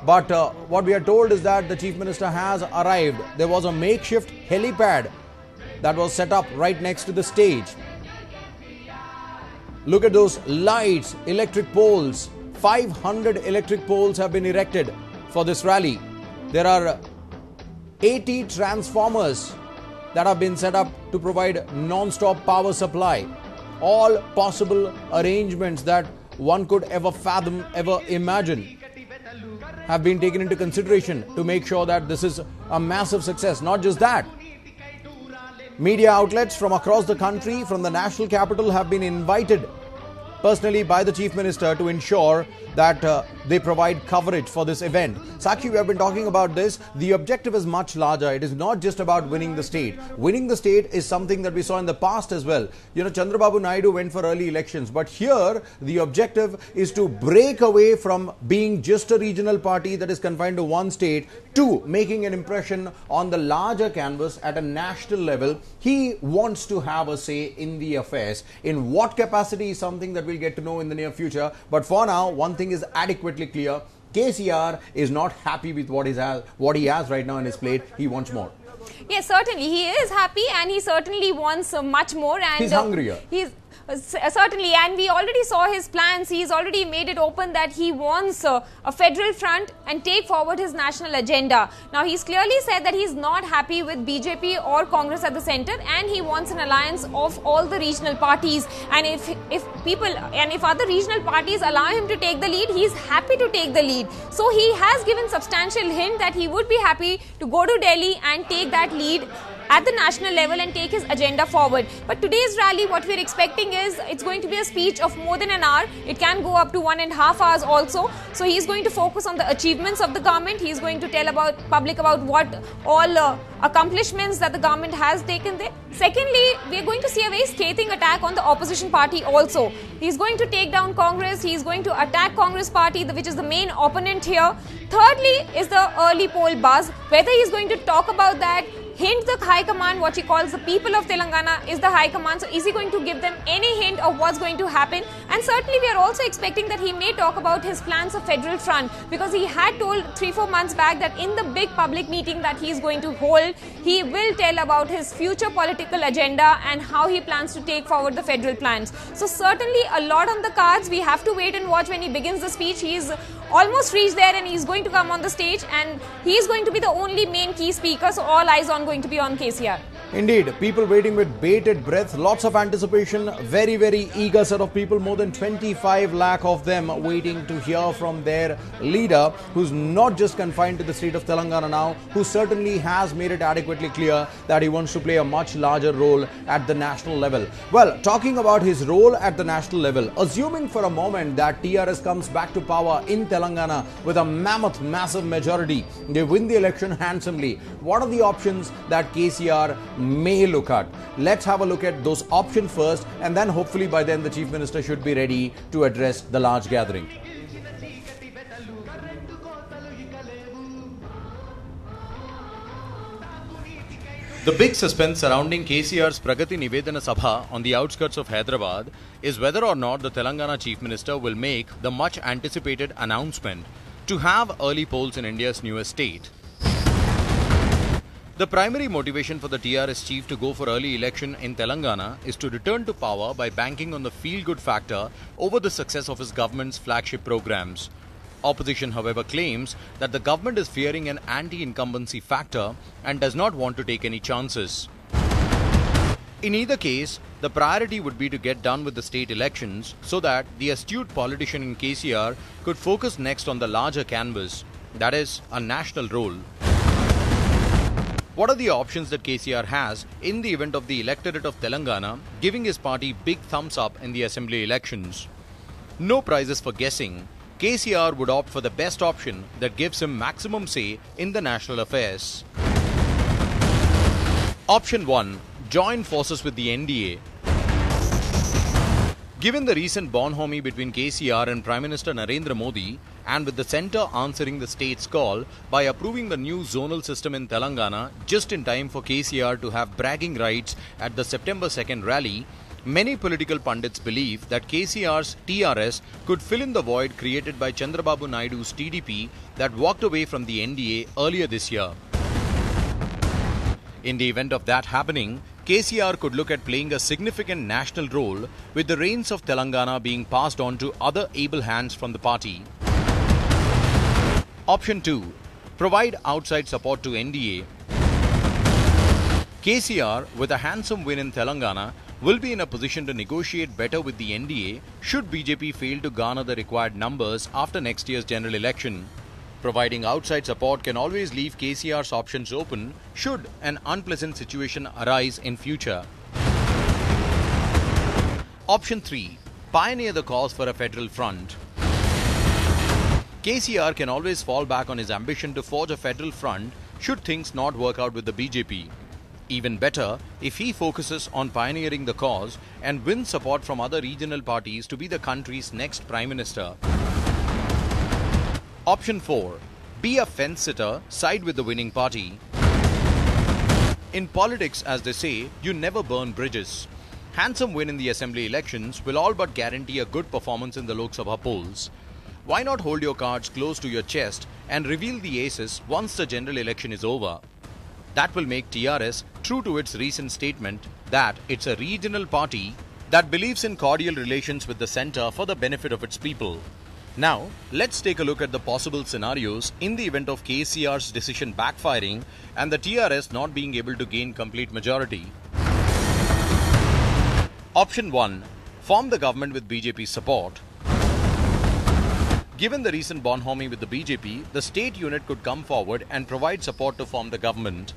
But what we are told is that the Chief Minister has arrived. There was a makeshift helipad that was set up right next to the stage. Look at those lights, electric poles. 500 electric poles have been erected for this rally. There are 80 transformers that have been set up to provide non-stop power supply. All possible arrangements that one could ever fathom, ever imagine. have been taken into consideration to make sure that this is a massive success. Not just that, media outlets from across the country, from the national capital, have been invited personally by the Chief Minister to ensure that they provide coverage for this event. Sakshi, we have been talking about this. The objective is much larger. It is not just about winning the state. Winning the state is something that we saw in the past as well. You know, Chandrababu Naidu went for early elections. But here, the objective is to break away from being just a regional party that is confined to one state to making an impression on the larger canvas at a national level. He wants to have a say in the affairs. In what capacity is something that we'll get to know in the near future. But for now, one thing is adequately clear. KCR is not happy with what he has right now in his plate. He wants more. Yes, certainly. He is happy and he certainly wants much more. And he's hungrier. Certainly, and we already saw his plans. He's already made it open that he wants a federal front and take forward his national agenda. Now, he's clearly said that he's not happy with BJP or Congress at the center, and he wants an alliance of all the regional parties. And if other regional parties allow him to take the lead, he's happy to take the lead. So he has given substantial hint that he would be happy to go to Delhi and take that lead at the national level and take his agenda forward. But today's rally, what we're expecting is it's going to be a speech of more than an hour. It can go up to 1.5 hours also. So he's going to focus on the achievements of the government. He's going to tell public about what all accomplishments that the government has taken there. Secondly, we're going to see a very scathing attack on the opposition party also. He's going to take down Congress. He's going to attack Congress party, which is the main opponent here. Thirdly is the early poll buzz. Whether he's going to talk about that, hint the high command, what he calls the people of Telangana is the high command. So is he going to give them any hint of what's going to happen? And certainly we are also expecting that he may talk about his plans of federal front, because he had told 3-4 months back that in the big public meeting that he is going to hold, he will tell about his future political agenda and how he plans to take forward the federal plans. So certainly a lot on the cards. We have to wait and watch when he begins the speech. He's almost reached there and he's going to come on the stage, and he's going to be the only main key speaker. So all eyes on going to be on KCR. Indeed, people waiting with bated breath, lots of anticipation, very, very eager set of people, more than 25 lakh of them waiting to hear from their leader, who's not just confined to the state of Telangana now, who certainly has made it adequately clear that he wants to play a much larger role at the national level. Well, talking about his role at the national level, assuming for a moment that TRS comes back to power in Telangana with a mammoth, massive majority, they win the election handsomely, what are the options that KCR may look at? Let's have a look at those options first, and then hopefully by then the Chief Minister should be ready to address the large gathering. The big suspense surrounding KCR's Pragati Nivedana Sabha on the outskirts of Hyderabad is whether or not the Telangana Chief Minister will make the much anticipated announcement to have early polls in India's newest state. The primary motivation for the TRS chief to go for early election in Telangana is to return to power by banking on the feel-good factor over the success of his government's flagship programs. Opposition, however, claims that the government is fearing an anti-incumbency factor and does not want to take any chances. In either case, the priority would be to get done with the state elections so that the astute politician in KCR could focus next on the larger canvas, that is, a national role. What are the options that KCR has in the event of the electorate of Telangana giving his party big thumbs up in the assembly elections? No prizes for guessing. KCR would opt for the best option that gives him maximum say in the national affairs. Option 1. Join forces with the NDA. Given the recent bonhomie between KCR and Prime Minister Narendra Modi, and with the centre answering the state's call by approving the new zonal system in Telangana just in time for KCR to have bragging rights at the September 2nd rally, many political pundits believe that KCR's TRS could fill in the void created by Chandrababu Naidu's TDP that walked away from the NDA earlier this year. In the event of that happening, KCR could look at playing a significant national role, with the reins of Telangana being passed on to other able hands from the party. Option 2. Provide outside support to NDA. KCR, with a handsome win in Telangana, will be in a position to negotiate better with the NDA should BJP fail to garner the required numbers after next year's general election. Providing outside support can always leave KCR's options open should an unpleasant situation arise in future. Option 3. Pioneer the cause for a federal front. KCR can always fall back on his ambition to forge a federal front should things not work out with the BJP. Even better if he focuses on pioneering the cause and wins support from other regional parties to be the country's next Prime Minister. Option 4. Be a fence-sitter, side with the winning party. In politics, as they say, you never burn bridges. Handsome win in the assembly elections will all but guarantee a good performance in the Lok Sabha polls. Why not hold your cards close to your chest and reveal the aces once the general election is over? That will make TRS true to its recent statement that it's a regional party that believes in cordial relations with the centre for the benefit of its people. Now, let's take a look at the possible scenarios in the event of KCR's decision backfiring and the TRS not being able to gain complete majority. Option 1. Form the government with BJP support. Given the recent bonhomie with the BJP, the state unit could come forward and provide support to form the government.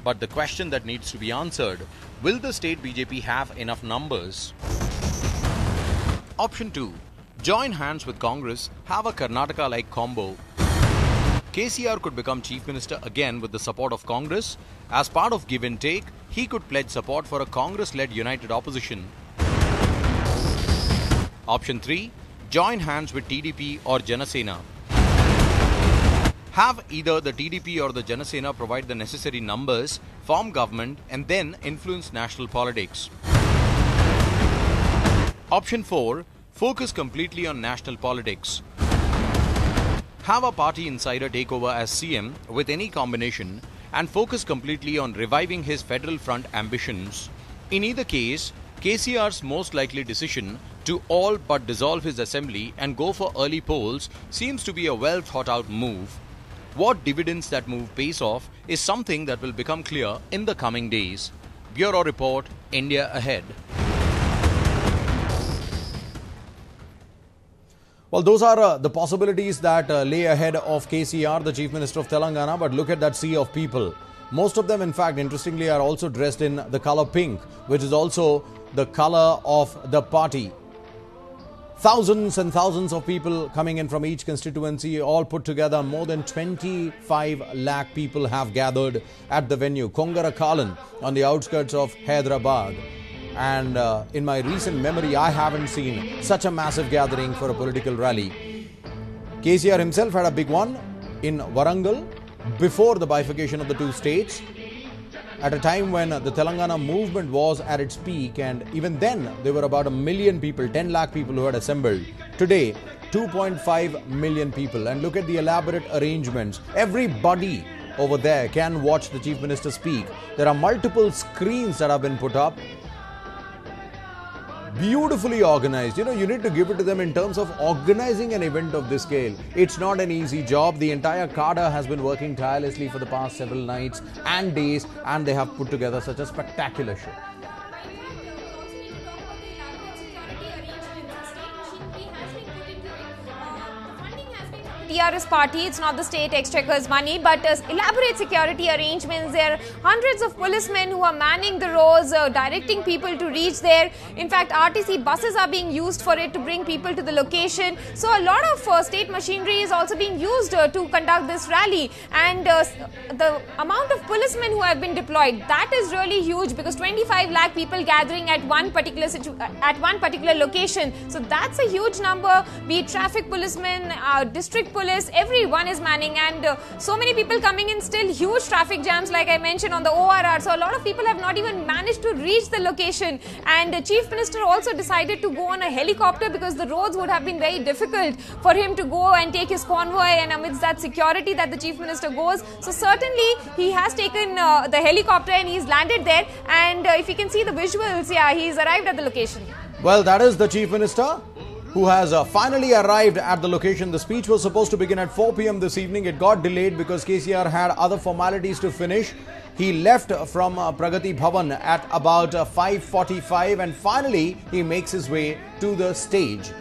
But the question that needs to be answered, will the state BJP have enough numbers? Option 2. Join hands with Congress, have a Karnataka-like combo. KCR could become Chief Minister again with the support of Congress. As part of give and take, he could pledge support for a Congress-led united opposition. Option 3. Join hands with TDP or Janasena. Have either the TDP or the Janasena provide the necessary numbers, form government and then influence national politics. Option 4. Focus completely on national politics. Have a party insider take over as CM with any combination and focus completely on reviving his federal front ambitions. In either case, KCR's most likely decision to all but dissolve his assembly and go for early polls seems to be a well thought out move. What dividends that move pays off is something that will become clear in the coming days. Bureau Report, India Ahead. Well, those are the possibilities that lay ahead of KCR, the Chief Minister of Telangana. But look at that sea of people. Most of them, in fact, interestingly, are also dressed in the color pink, which is also the color of the party. Thousands and thousands of people coming in from each constituency, all put together. More than 25 lakh people have gathered at the venue, Kongarakalan, on the outskirts of Hyderabad. And in my recent memory, I haven't seen such a massive gathering for a political rally. KCR himself had a big one in Warangal before the bifurcation of the two states, at a time when the Telangana movement was at its peak, and even then there were about 1 million people, 10 lakh people who had assembled. Today, 2.5 million people. And look at the elaborate arrangements. Everybody over there can watch the Chief Minister speak. There are multiple screens that have been put up. Beautifully organized. You know, you need to give it to them in terms of organizing an event of this scale. It's not an easy job. The entire cadre has been working tirelessly for the past several nights and days, and they have put together such a spectacular show. TRS party, it's not the state exchequer's money, but elaborate security arrangements. There are hundreds of policemen who are manning the roads, directing people to reach there. In fact, RTC buses are being used for it to bring people to the location. So a lot of state machinery is also being used to conduct this rally. And the amount of policemen who have been deployed, that is really huge, because 25 lakh people gathering at one particular location. So that's a huge number. Be it traffic policemen, district police, everyone is manning, and so many people coming in, still huge traffic jams like I mentioned on the ORR. So a lot of people have not even managed to reach the location, and the Chief Minister also decided to go on a helicopter because the roads would have been very difficult for him to go and take his convoy, and amidst that security that the Chief Minister goes. So certainly he has taken the helicopter and he's landed there, and if you can see the visuals, yeah, he's arrived at the location. Well, that is the Chief Minister, who has finally arrived at the location. The speech was supposed to begin at 4 p.m. this evening. It got delayed because KCR had other formalities to finish. He left from Pragati Bhavan at about 5:45, and finally he makes his way to the stage.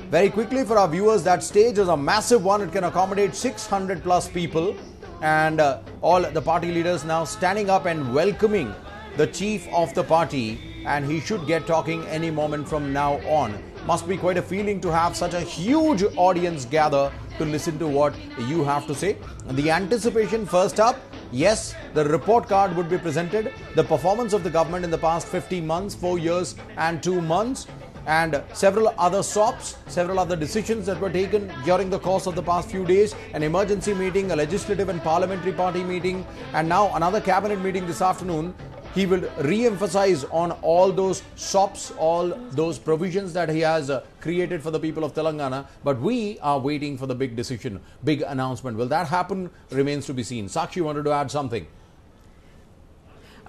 Very quickly for our viewers, that stage is a massive one. It can accommodate 600 plus people, and all the party leaders now standing up and welcoming the chief of the party, and he should get talking any moment from now on. Must be quite a feeling to have such a huge audience gather to listen to what you have to say. The anticipation first up, yes, the report card would be presented, the performance of the government in the past 50 months, 4 years and 2 months, and several other SOPs, several other decisions that were taken during the course of the past few days, an emergency meeting, a legislative and parliamentary party meeting, and now another cabinet meeting this afternoon. He will re-emphasize on all those SOPs, all those provisions that he has created for the people of Telangana. But we are waiting for the big decision, big announcement. Will that happen? Remains to be seen. Sakshi wanted to add something.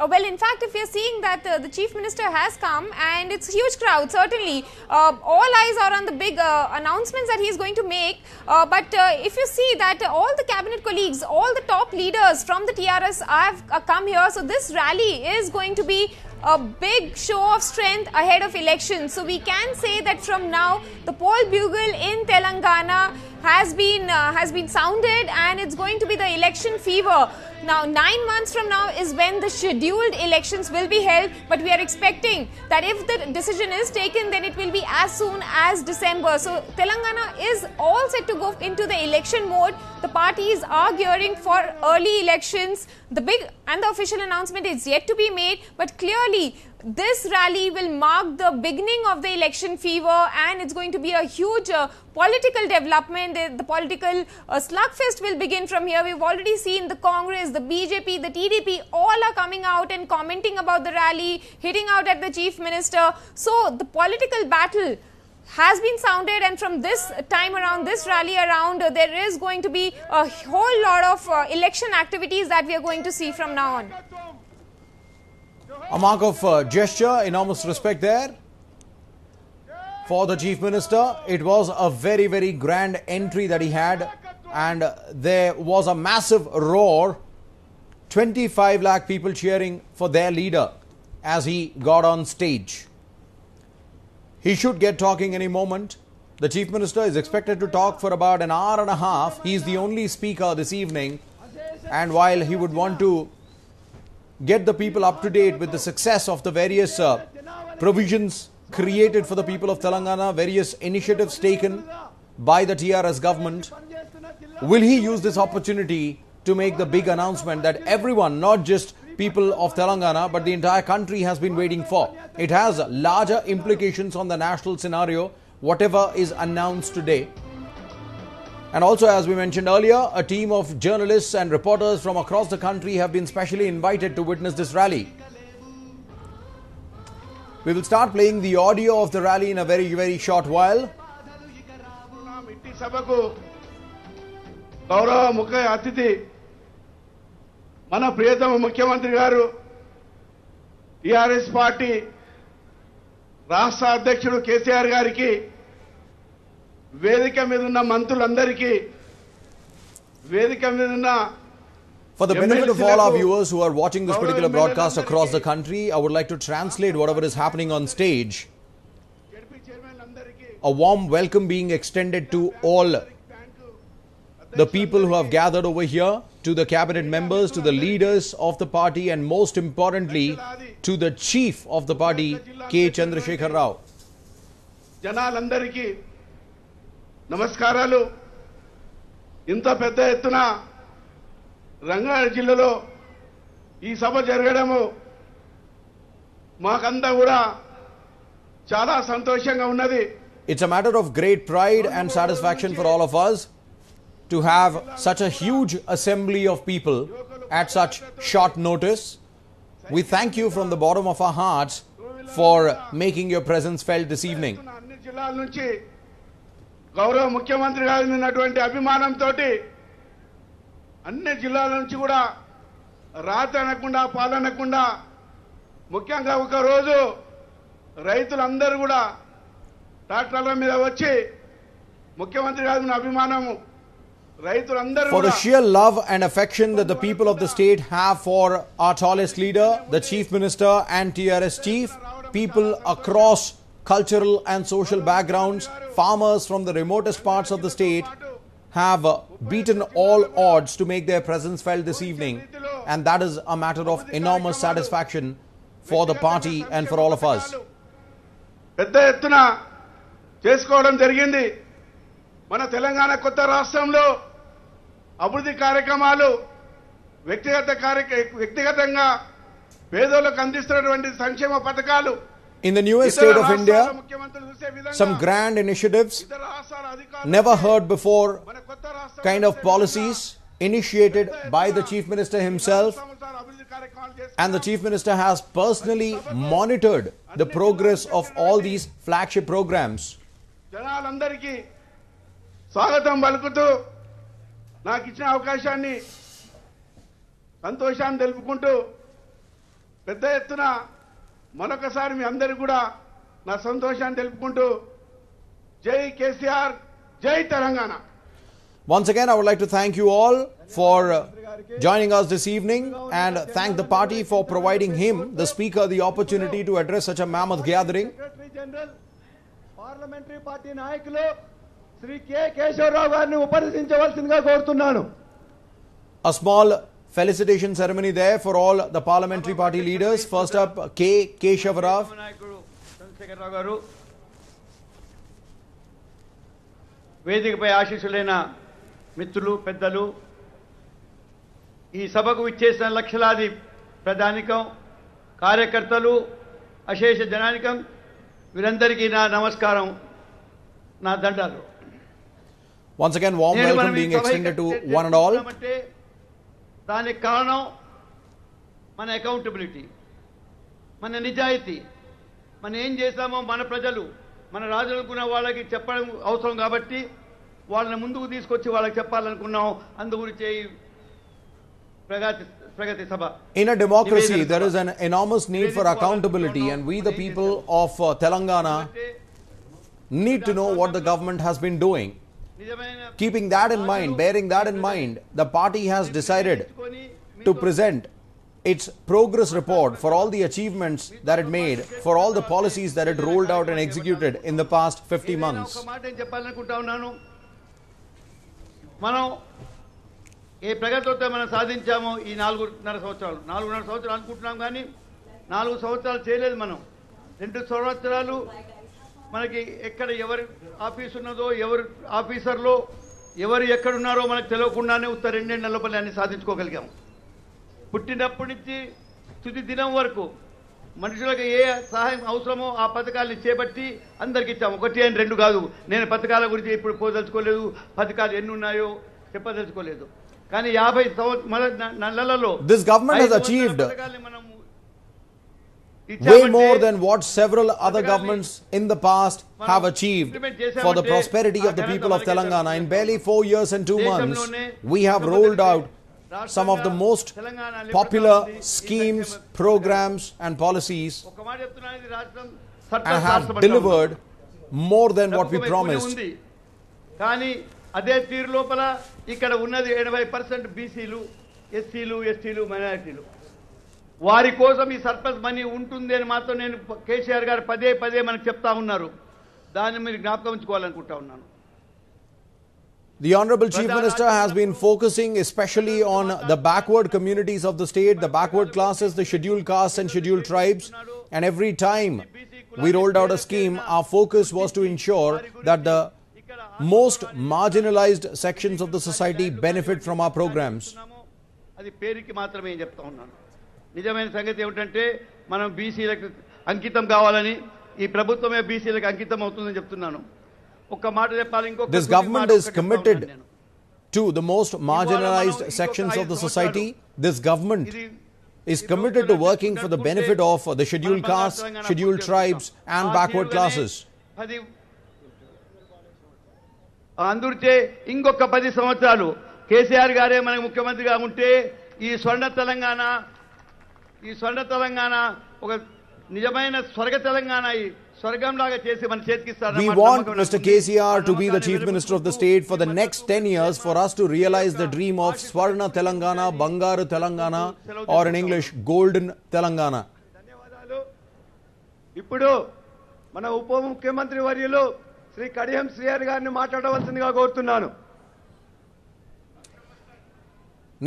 Well, in fact, if we are seeing that the Chief Minister has come, and it's a huge crowd, certainly, all eyes are on the big announcements that he is going to make. But if you see that all the cabinet colleagues, all the top leaders from the TRS have come here, so this rally is going to be a big show of strength ahead of elections. So we can say that from now, the poll bugle in Telangana has been sounded, and it's going to be the election fever. Now, 9 months from now is when the scheduled elections will be held, but we are expecting that if the decision is taken, then it will be as soon as December. So, Telangana is all set to go into the election mode. The parties are gearing for early elections. The big and the official announcement is yet to be made, but clearly, this rally will mark the beginning of the election fever, and it's going to be a huge political development. The political slugfest will begin from here. We've already seen the Congress, the BJP, the TDP, all are coming out and commenting about the rally, hitting out at the Chief Minister. So the political battle has been sounded, and from this time around, this rally around, there is going to be a whole lot of election activities that we are going to see from now on. A mark of gesture, enormous respect there for the Chief Minister. It was a very, very grand entry that he had, and there was a massive roar. 25 lakh people cheering for their leader as he got on stage. He should get talking any moment. The Chief Minister is expected to talk for about an hour and a half. He is the only speaker this evening, and while he would want to get the people up to date with the success of the various provisions created for the people of Telangana, various initiatives taken by the TRS government, will he use this opportunity to make the big announcement that everyone, not just people of Telangana, but the entire country has been waiting for? It has larger implications on the national scenario, whatever is announced today. And also, as we mentioned earlier, a team of journalists and reporters from across the country have been specially invited to witness this rally. We will start playing the audio of the rally in a very, very short while. గౌరవ ముఖ్య అతిథి మన ప్రియతమ ముఖ్యమంత్రి గారు, TRS party రాష్ట్ర అధ్యక్షుడు కేసీఆర్ గారికి, వేదిక మీద ఉన్న మంత్రులందరికీ, వేదిక మీద ఉన్న For the benefit of all our viewers who are watching this particular broadcast across the country, I would like to translate whatever is happening on stage. A warm welcome being extended to all the people who have gathered over here, to the cabinet members, to the leaders of the party, and most importantly, to the chief of the party, K. Chandrasekhar Rao. జనాలందరికీ నమస్కారాలు. ఇంత పెద్ద ఎత్తున రంగారెడ్డి జిల్లాలో ఈ సభ జరగడము మాకంతా కూడా చాలా సంతోషంగా ఉన్నది. It's a matter of great pride and satisfaction for all of us to have such a huge assembly of people at such short notice. We thank you from the bottom of our hearts for making your presence felt this evening. అన్ని జిల్లాల నుంచి గౌరవ ముఖ్యమంత్రి గారి మీద ఉన్నటువంటి అభిమానంతో అన్ని జిల్లాల నుంచి కూడా రాత అనకుండా పాలనకుండా ముఖ్యంగా ఒక రోజు రైతులందరూ కూడా ట్రాక్టర్ల మీద వచ్చి ముఖ్యమంత్రి గారి మీద అభిమానము రైతులందరూ For the sheer love and affection that the people of the state have for our tallest leader, the Chief Minister and TRS Chief, people across cultural and social backgrounds, farmers from the remotest parts of the state have beaten all odds to make their presence felt this evening, and that is a matter of enormous satisfaction for the party and for all of us. పెద్ద ఎత్తున చేసుకోవడం జరిగింది. మన తెలంగాణ కొత్త రాష్ట్రంలో అభివృద్ధి కార్యక్రమాలు వ్యక్తిగతంగా పేదలకు అందిస్తున్నటువంటి సంక్షేమ పథకాలు, in the newest state of India, some grand initiatives, never heard before kind of policies initiated by the Chief Minister himself, and the Chief Minister has personally monitored the progress of all these flagship programs. జనాలందరికీ స్వాగతం పలుకుతూ నాకు ఇచ్చిన అవకాశాన్ని సంతోషాన్ని తెలుపుకుంటూ పెద్ద ఎత్తున మరొకసారి మీ అందరికీ కూడా నా సంతోషాన్ని తెలుపుకుంటూ జై కేసీఆర్, జై Telangana. Once again, I would like to thank you all for joining us this evening and thank the party for providing him, the Speaker, the opportunity to address such a mammoth gathering. Parliamentary party నాయకులు Shri K Keshavarao గారిని ఉపదేశించవలసిందిగా కోరుతున్నాను. A small felicitation ceremony there for all the parliamentary party leaders. First up, K. Keshavarao. గారు, వేదికపై ఆశీస్సులైన మిత్రులు, పెద్దలు, ఈ సభకు విచ్చేసిన లక్షలాది ప్రజానికం, కార్యకర్తలు, అశేష జనానికం, వీరందరికీ నా నమస్కారం, నా దండాలు. Once again, warm welcome being extended to one and all. దానికి కారణం మన అకౌంటబిలిటీ, మన నిజాయితీ. మనం ఏం చేశామో మన ప్రజలు, మన రాజులనుకున్న వాళ్ళకి చెప్పడం అవసరం కాబట్టి వాళ్ళని ముందుకు తీసుకొచ్చి వాళ్ళకి చెప్పాలనుకున్నాం. అందుగురించి ప్రగతి సభ. In a democracy, there is an enormous need for accountability, and we, the people of Telangana, need to know what the government has been doing. Keeping that in mind, bearing that in mind, the party has decided to present its progress report for all the achievements that it made, for all the policies that it rolled out and executed in the past 50 months. మనం ఏ ప్రగతితో మనం సాధించామో ఈ 4.5 సంవత్సరాలు అనుకుంటున్నాం, కానీ 4 సంవత్సరాలు చేయలేదు. మనం 2 సంవత్సరాలు మనకి ఎక్కడ ఎవరి ఆఫీస్ ఉన్నదో, ఎవరు ఆఫీసర్లో ఎవరు ఎక్కడున్నారో మనకు తెలియకుండానే 2 నెలల లోపల అన్ని సాధించుకోగలిగాము. పుట్టినప్పటి నుంచి తుది దినం వరకు మనుషులకు ఏ సహాయం అవసరమో ఆ పథకాలను చేపట్టి అందరికి ఇచ్చాము. 1 అని 2 కాదు. నేను పథకాల గురించి ఇప్పుడు పోదలుచుకోలేదు, పథకాలు ఎన్ని ఉన్నాయో చెప్పదలుచుకోలేదు. కానీ 50 నెలలలో this government has achieved way more than what several other governments in the past have achieved for the prosperity of the people of Telangana. In barely 4 years and 2 months, we have rolled out some of the most popular schemes, programs and policies, and have delivered more than what we promised. కానీ అదే తీరు లోపల ఇక్కడ ఉన్నది 80% బీసీలు, ఎస్సీలు, ఎస్టీలు, మైనారిటీలు. వారి కోసం ఈ సర్ప్లస్ మనీ ఉంటుంది అని మాత్రం నేను కేసీఆర్ గారు పదే మనకు చెప్తా ఉన్నారు. దాన్ని మీరు జ్ఞాపకం ఉంచుకోవాలనుకుంటా ఉన్నాను. The Honorable Chief Minister has been focusing especially on the backward communities of the state, the backward classes, the scheduled castes and scheduled tribes, and every time we rolled out a scheme, our focus was to ensure that the most marginalized sections of the society benefit from our programs. అది పేరుకి మాత్రమే చెప్తా ఉన్నాను. నిజమైన సంగతి ఏమిటంటే మనం బీసీలకు అంకితం కావాలని, ఈ ప్రభుత్వమే బీసీలకు అంకితం అవుతుందని చెప్తున్నాను. ఒక్క మాట చెప్పాలి, ఇంకొక This government is committed to the most marginalized sections of the society. This government is committed to working for the benefit of the scheduled castes, scheduled tribes and backward classes. అందుకే ఇంకొక 10 సంవత్సరాలు కేసీఆర్ గారే మనకు ముఖ్యమంత్రిగా ఉంటే ఈ స్వర్ణ తెలంగాణ ఒక నిజమైన స్వర్గ తెలంగాణ, ఈ స్వర్గంలాగా చేసి మన చేతికి ఇస్తారు. We want Mr. KCR to be the Chief Minister of the state for the next 10 years for us to realize the dream of Swarna Telangana, Bangaru Telangana, or in English, Golden Telangana. ఇప్పుడు మన ఉప ముఖ్యమంత్రి వర్యులు శ్రీ కడియం శ్రీహరి గారిని మాట్లాడవలసిందిగా కోరుతున్నాను.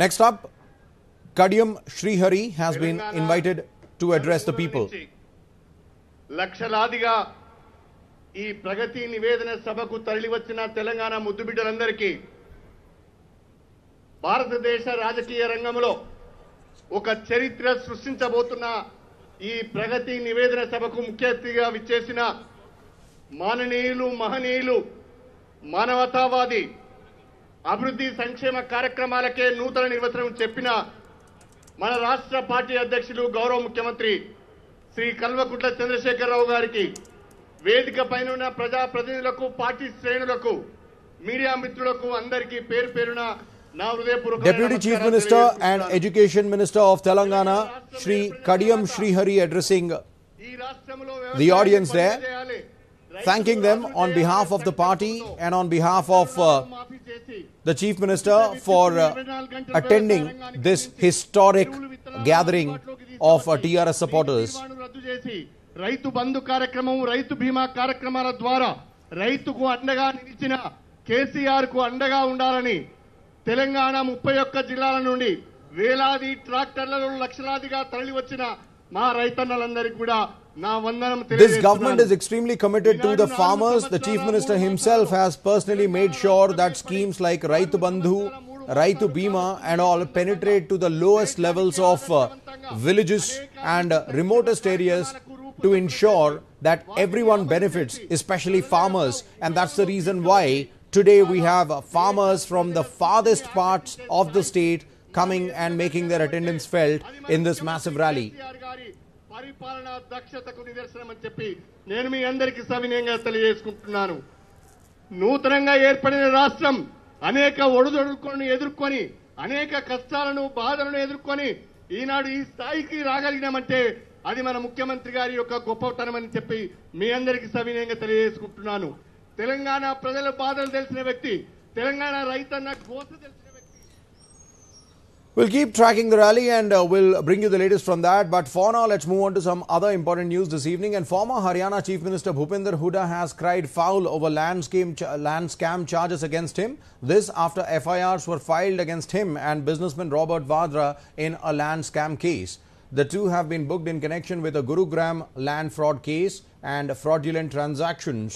Next up, Kadiyam Srihari has been invited to address the people. లక్షలాదిగా ఈ ప్రగతి నివేదన సభకు తరలివచ్చిన తెలంగాణ ముద్దుబిడ్డలందరికీ భారతదేశ రాజకీయ రంగంలో ఒక చరిత్ర సృష్టించబోతున్న ఈ ప్రగతి నివేదన సభకు ముఖ్య అతిథిగా విచ్చేసిన మాననీయులు మహనీయులు మానవతావాది అభివృద్ధి సంక్షేమ కార్యక్రమాలకే నూతన నిర్వచనం చెప్పిన మన రాష్ట్ర పార్టీ అధ్యక్షులు గౌరవ ముఖ్యమంత్రి శ్రీ కల్వకుంట్ల చంద్రశేఖరరావు గారికి వేదిక పైన ఉన్న ప్రజాప్రతినిధులకు పార్టీ శ్రేణులకు మీడియా మిత్రులకు అందరికీ పేరు పేరున నా హృదయపూర్వక Deputy Chief Minister and Education Minister of Telangana, Shri Kadiyam Srihari, addressing the audience there, thanking them on behalf of the party and on behalf of the Chief Minister for attending this historic gathering of TRS supporters. Rythu Bandhu కార్యక్రమం రైతు బీమా కార్యక్రమాల ద్వారా రైతుకు అండగా నిలిచిన కేసీఆర్ కు అండగా ఉండాలని తెలంగాణ 31 జిల్లాల నుండి వేలాది ట్రాక్టర్లలో లక్షలాదిగా తరలి వచ్చిన మా రైతన్నలందరికీ కూడా నా వందనం తెలియజేస్తున్నాను. This government is extremely committed to the farmers. The Chief Minister himself has personally made sure that schemes like Raitu Bandhu, Raitu Bima and all penetrate to the lowest levels of villages and remotest areas to ensure that everyone benefits, especially farmers. And that's the reason why today we have farmers from the farthest parts of the state coming and making their attendance felt in this massive rally. పరిపాలనా దక్షతకు నిదర్శనమని చెప్పి నేను మీ అందరికీ సవినయంగా తెలియజేసుకుంటున్నాను. నూతనంగా ఏర్పడిన రాష్ట్రం అనేక ఒడిదుడుకులను ఎదుర్కొని అనేక కష్టాలను బాధలను ఎదుర్కొని ఈనాడు ఈ స్థాయికి రాగలిగినామంటే అది మన ముఖ్యమంత్రి గారి యొక్క గొప్పతనమని చెప్పి మీ అందరికీ సవినయంగా తెలియజేసుకుంటున్నాను. తెలంగాణ ప్రజల బాధలు తెలిసిన వ్యక్తి, తెలంగాణ రైతన్న గోస తెలిసిన We'll keep tracking the rally and we'll bring you the latest from that. But for now, let's move on to some other important news this evening. And former Haryana Chief Minister Bhupinder Hooda has cried foul over land scam charges against him. This after FIRs were filed against him and businessman Robert Vadra in a land scam case. The two have been booked in connection with a Gurugram land fraud case and fraudulent transactions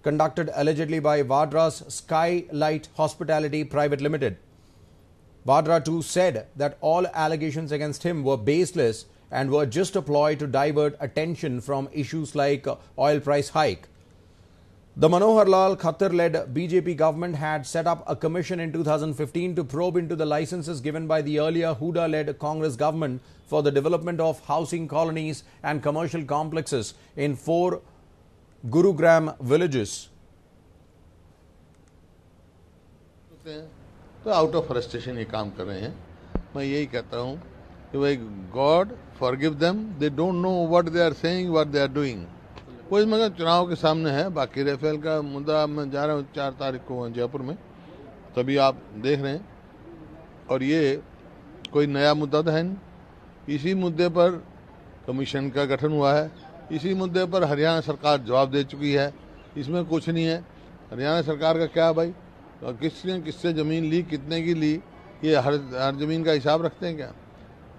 conducted allegedly by Vadra's Skylight Hospitality Private Limited. Vadra too said that all allegations against him were baseless and were just a ploy to divert attention from issues like oil price hike. The Manohar Lal Khattar-led BJP government had set up a commission in 2015 to probe into the licenses given by the earlier Hooda-led Congress government for the development of housing colonies and commercial complexes in 4 Gurugram villages. तो out of frustration ये काम कर रहे हैं. मैं यही कहता हूँ कि भाई God forgive them, they don't know what they are saying, what they are doing. कोई मगर चुनाव के सामने है. बाकी राफेल का मुद्दा मैं जा रहा हूँ 4 तारीख को जयपुर में, तभी आप देख रहे हैं. और ये कोई नया मुद्दा तो है नहीं. इसी मुद्दे पर कमीशन का गठन हुआ है. इसी मुद्दे पर हरियाणा सरकार जवाब दे चुकी है. इसमें कुछ नहीं है. हरियाणा सरकार का क्या भाई, किसने किससे ज़मीन ली, कितने की ली, ये हर ज़मीन का हिसाब रखते हैं क्या?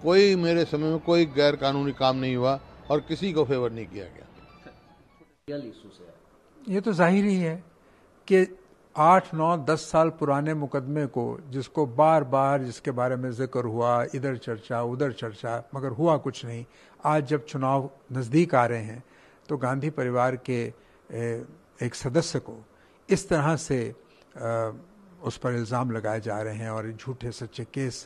कोई मेरे समय में कोई गैर कानूनी काम नहीं हुआ और किसी को फेवर नहीं किया गया. ये तो जाहिर ही है कि 8, 9, 10 साल पुराने मुकदमे को, जिसको बार बार जिसके बारे में जिक्र हुआ, इधर चर्चा उधर चर्चा, मगर हुआ कुछ नहीं. आज जब चुनाव नज़दीक आ रहे हैं तो गांधी परिवार के एक सदस्य को इस तरह से उस पर इल्ज़ाम लगाए जा रहे हैं और झूठे सच्चे केस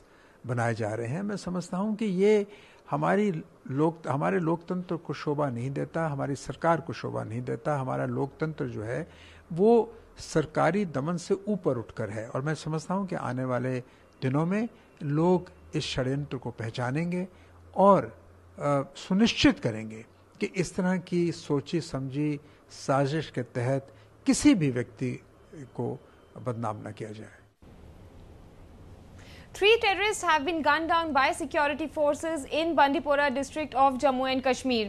बनाए जा रहे हैं. मैं समझता हूं कि ये हमारे लोकतंत्र को शोभा नहीं देता, हमारी सरकार को शोभा नहीं देता. हमारा लोकतंत्र जो है वो सरकारी दमन से ऊपर उठकर है. और मैं समझता हूं कि आने वाले दिनों में लोग इस षड्यंत्र को पहचानेंगे और सुनिश्चित करेंगे कि इस तरह की सोची समझी साजिश के तहत किसी भी व्यक्ति को बदनाम न किया जाए. 3 terrorists have been gunned down by security forces in Bandipora district of Jammu and Kashmir.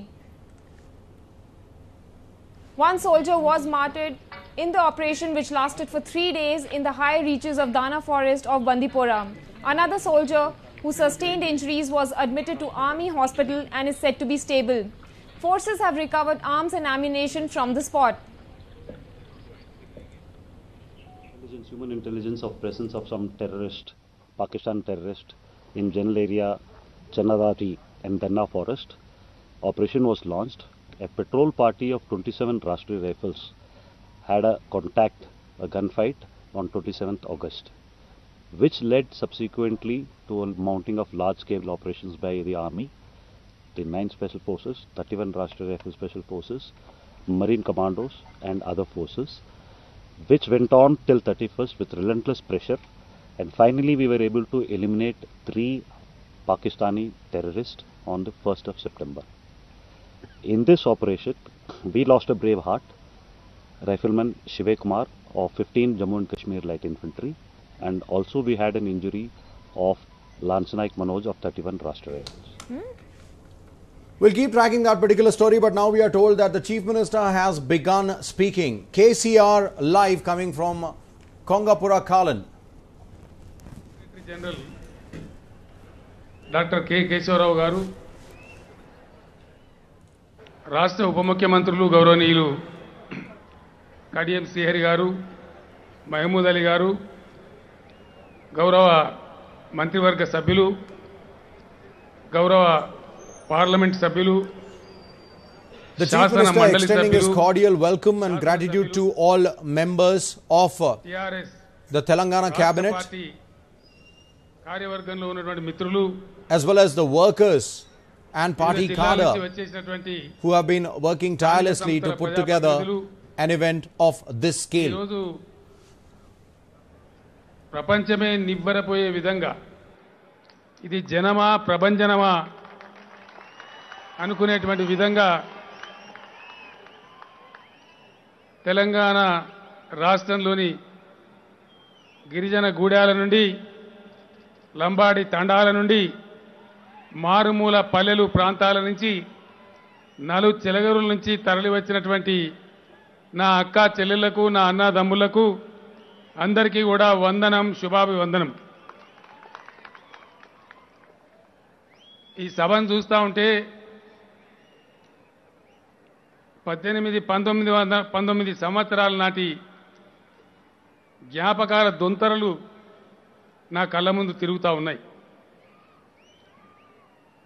One soldier was martyred in the operation, which lasted for 3 days in the high reaches of Dana forest of Bandipora. Another soldier who sustained injuries was admitted to Army hospital and is said to be stable. Forces have recovered arms and ammunition from the spot. Human intelligence of presence of some terrorist, Pakistan terrorist, in general area Chanadati and Danna forest. Operation was launched. A patrol party of 27 Rashtriya Rifles had a gunfight on 27th August, which led subsequently to a mounting of large-scale operations by the Army, the 9 Special Forces, 31 Rashtriya Rifle Special Forces, Marine Commandos and other forces, which went on till 31st with relentless pressure, and finally we were able to eliminate 3 Pakistani terrorists on the 1st of September. In this operation, we lost a brave heart, Rifleman Shive Kumar of 15 Jammu and Kashmir Light Infantry, and also we had an injury of Lance Naik Manoj of 31 Rashtriya Rifles. We'll keep tracking that particular story, but now we are told that the Chief Minister has begun speaking. KCR live coming from Kongapura Kalan. Secretary General Dr. K. Keshavarao Garu, రాష్ట్ర ఉప ముఖ్యమంత్రులు గౌరవనీయులు కడియం శ్రీహరి గారు, మహమూద్ అలీ గారు, గౌరవ మంత్రివర్గ సభ్యులు, గౌరవ పార్లమెంట్ సభ్యులు, The Chief Minister extending his cordial welcome and gratitude to all members of the Telangana cabinet, కార్యవర్గంలో ఉన్నటువంటి మిత్రులు, as well as the workers and party cadre who have been working tirelessly to put together an event of this scale. ప్రపంచమే నివ్వెరపోయే విధంగా ఇది జనమా ప్రభంజనమా అనుకునేటువంటి విధంగా తెలంగాణ రాష్ట్రంలోని గిరిజన గూడాల నుండి, లంబాడి తండాల నుండి, మారుమూల పల్లెలు ప్రాంతాల నుంచి, నలు చెలగరుల నుంచి తరలి వచ్చినటువంటి నా అక్క చెల్లెళ్లకు, నా అన్నదమ్ములకు అందరికీ కూడా వందనం, శుభాభివందనం. ఈ సభను చూస్తూ ఉంటే 1919 సంవత్సరాల నాటి జ్ఞాపకాల దొంతరలు నా కళ్ళ ముందు తిరుగుతూ ఉన్నాయి.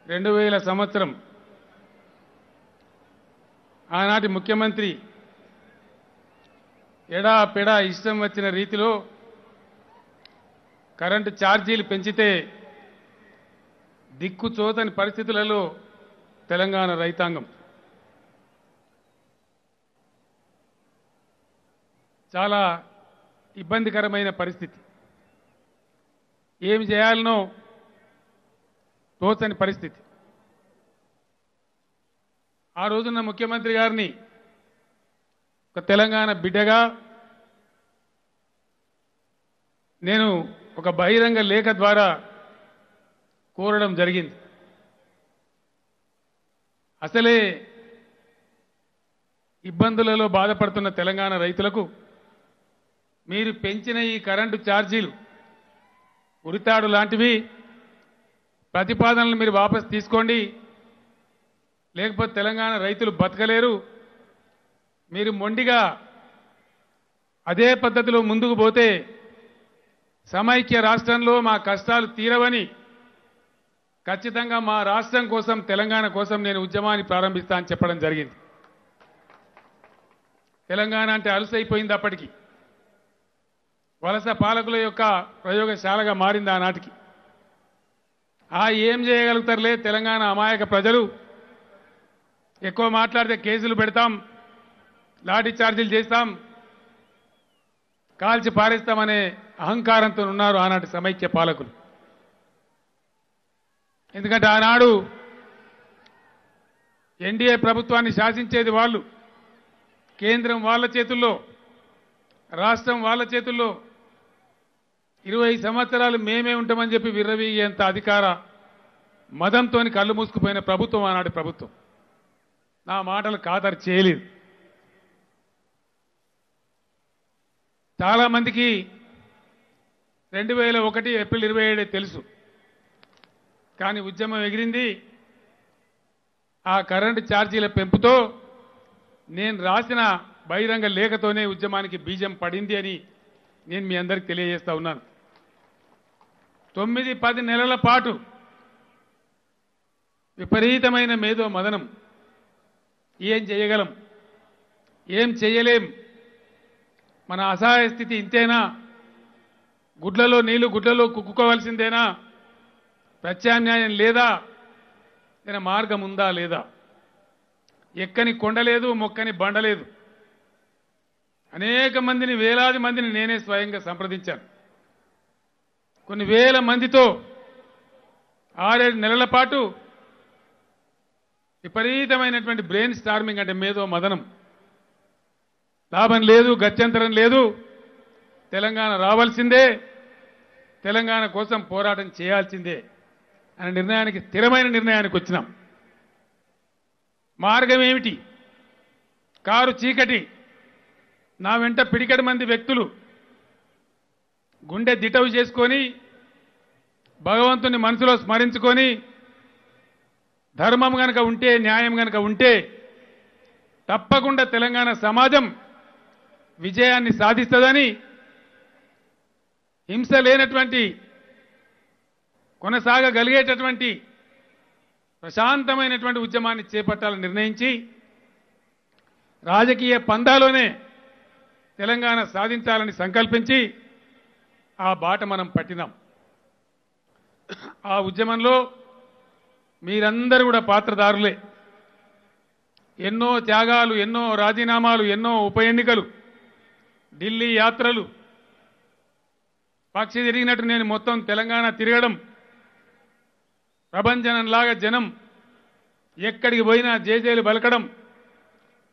2000 సంవత్సరం ఆనాటి ముఖ్యమంత్రి ఎడా పెడా ఇష్టం వచ్చిన రీతిలో కరెంటు ఛార్జీలు పెంచితే దిక్కుచోతని పరిస్థితులలో తెలంగాణ రైతాంగం చాలా ఇబ్బందికరమైన పరిస్థితి. ఏమి చేయాలనో తోచని పరిస్థితి. ఆ రోజున ముఖ్యమంత్రి గారిని ఒక తెలంగాణ బిడ్డగా నేను ఒక బహిరంగ లేఖ ద్వారా కోరడం జరిగింది. అసలే ఇబ్బందులలో బాధపడుతున్న తెలంగాణ రైతులకు మీరు పెంచిన ఈ కరెంటు ఛార్జీలు ఉరితాడు లాంటివి, ప్రతిపాదనలు మీరు వాపసు తీసుకోండి, లేకపోతే తెలంగాణ రైతులు బతకలేరు. మీరు మొండిగా అదే పద్ధతిలో ముందుకు పోతే సమైక్య రాష్ట్రంలో మా కష్టాలు తీరవని, ఖచ్చితంగా మా రాష్ట్రం కోసం, తెలంగాణ కోసం నేను ఉద్యమాన్ని ప్రారంభిస్తా అని చెప్పడం జరిగింది. తెలంగాణ అంటే అలసైపోయింది. అప్పటికి వలస పాలకుల యొక్క ప్రయోగశాలగా మారింది ఆనాటికి. ఏం చేయగలుగుతారులే తెలంగాణ అమాయక ప్రజలు, ఎక్కువ మాట్లాడితే కేసులు పెడతాం, లాఠీ ఛార్జీలు చేస్తాం, కాల్చి పారేస్తామనే అహంకారంతో ఉన్నారు ఆనాటి సమైక్య పాలకులు. ఎందుకంటే ఆనాడు ఎన్డీఏ ప్రభుత్వాన్ని శాసించేది వాళ్ళు, కేంద్రం వాళ్ళ చేతుల్లో, రాష్ట్రం వాళ్ళ చేతుల్లో. 20 సంవత్సరాలు మేమే ఉంటామని చెప్పి విర్రవీగేంత అధికార మదంతో కళ్ళు మూసుకుపోయిన ప్రభుత్వం ఆనాటి ప్రభుత్వం. నా మాటలు ఖాతరు చేయలేదు. చాలా మందికి 2001 ఏప్రిల్ 27 తెలుసు. కానీ ఉద్యమం ఎగిరింది. ఆ కరెంటు ఛార్జీల పెంపుతో నేను రాసిన బహిరంగ లేఖతోనే ఉద్యమానికి బీజం పడింది అని నేను మీ అందరికి తెలియజేస్తా ఉన్నాను. 9-10 నెలల పాటు విపరీతమైన మేధో మదనం. ఏం చేయగలం, ఏం చేయలేం, మన అసహాయ స్థితి ఇంతేనా, గుడ్లలో నీళ్లు గుడ్లలో కుక్కుకోవాల్సిందేనా, ప్రత్యామ్నాయం లేదా, ఏదైనా మార్గం ఉందా లేదా, ఎక్కని కొండలేదు మొక్కని బండలేదు. అనేక మందిని, వేలాది మందిని నేనే స్వయంగా సంప్రదించాను. కొన్ని వేల మందితో 6-7 నెలల పాటు విపరీతమైనటువంటి బ్రెయిన్ స్టార్మింగ్, అంటే మేధో మదనం. లాభం లేదు, గత్యంతరం లేదు, తెలంగాణ రావాల్సిందే, తెలంగాణ కోసం పోరాటం చేయాల్సిందే అనే నిర్ణయానికి, స్థిరమైన నిర్ణయానికి వచ్చినాం. మార్గం ఏమిటి? కారు చీకటి, నా వెంట పిడికడి మంది వ్యక్తులు గుండె దిటవు చేసుకొని భగవంతుని మనసులో స్మరించుకొని ధర్మం గనక ఉంటే, న్యాయం గనక ఉంటే తప్పకుండా తెలంగాణ సమాజం విజయాన్ని సాధిస్తుందని, హింస లేనటువంటి, కొనసాగగలిగేటటువంటి ప్రశాంతమైనటువంటి ఉద్యమాన్ని చేపట్టాలని నిర్ణయించి రాజకీయ పందాలోనే తెలంగాణ సాధించాలని సంకల్పించి ఆ బాట మనం పట్టినాం. ఆ ఉద్యమంలో మీరందరూ కూడా పాత్రదారులే. ఎన్నో త్యాగాలు, ఎన్నో రాజీనామాలు, ఎన్నో ఉప ఎన్నికలు, ఢిల్లీ యాత్రలు, పక్షి తిరిగినట్టు నేను మొత్తం తెలంగాణ తిరగడం, ప్రభంజనంలాగా జనం ఎక్కడికి పోయినా జేజేలు పలకడం,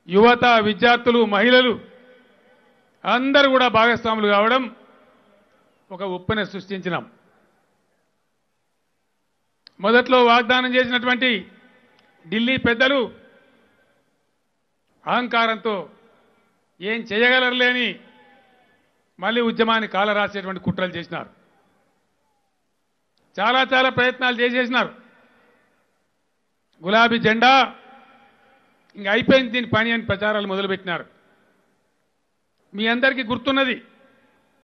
యువత, విద్యార్థులు, మహిళలు అందరూ కూడా భాగస్వాములు కావడం, ఒక ఉప్పెన సృష్టించినాం. మొదట్లో వాగ్దానం చేసినటువంటి ఢిల్లీ పెద్దలు అహంకారంతో ఏం చేయగలరులే అని మళ్ళీ ఉద్యమాన్ని కాలరాసేటువంటి కుట్రలు చేసినారు. చాలా చాలా ప్రయత్నాలు చేసేసినారు. గులాబీ జెండా ఇంక అయిపోయింది దీని పని అని ప్రచారాలు మొదలుపెట్టినారు. మీ అందరికీ గుర్తున్నది,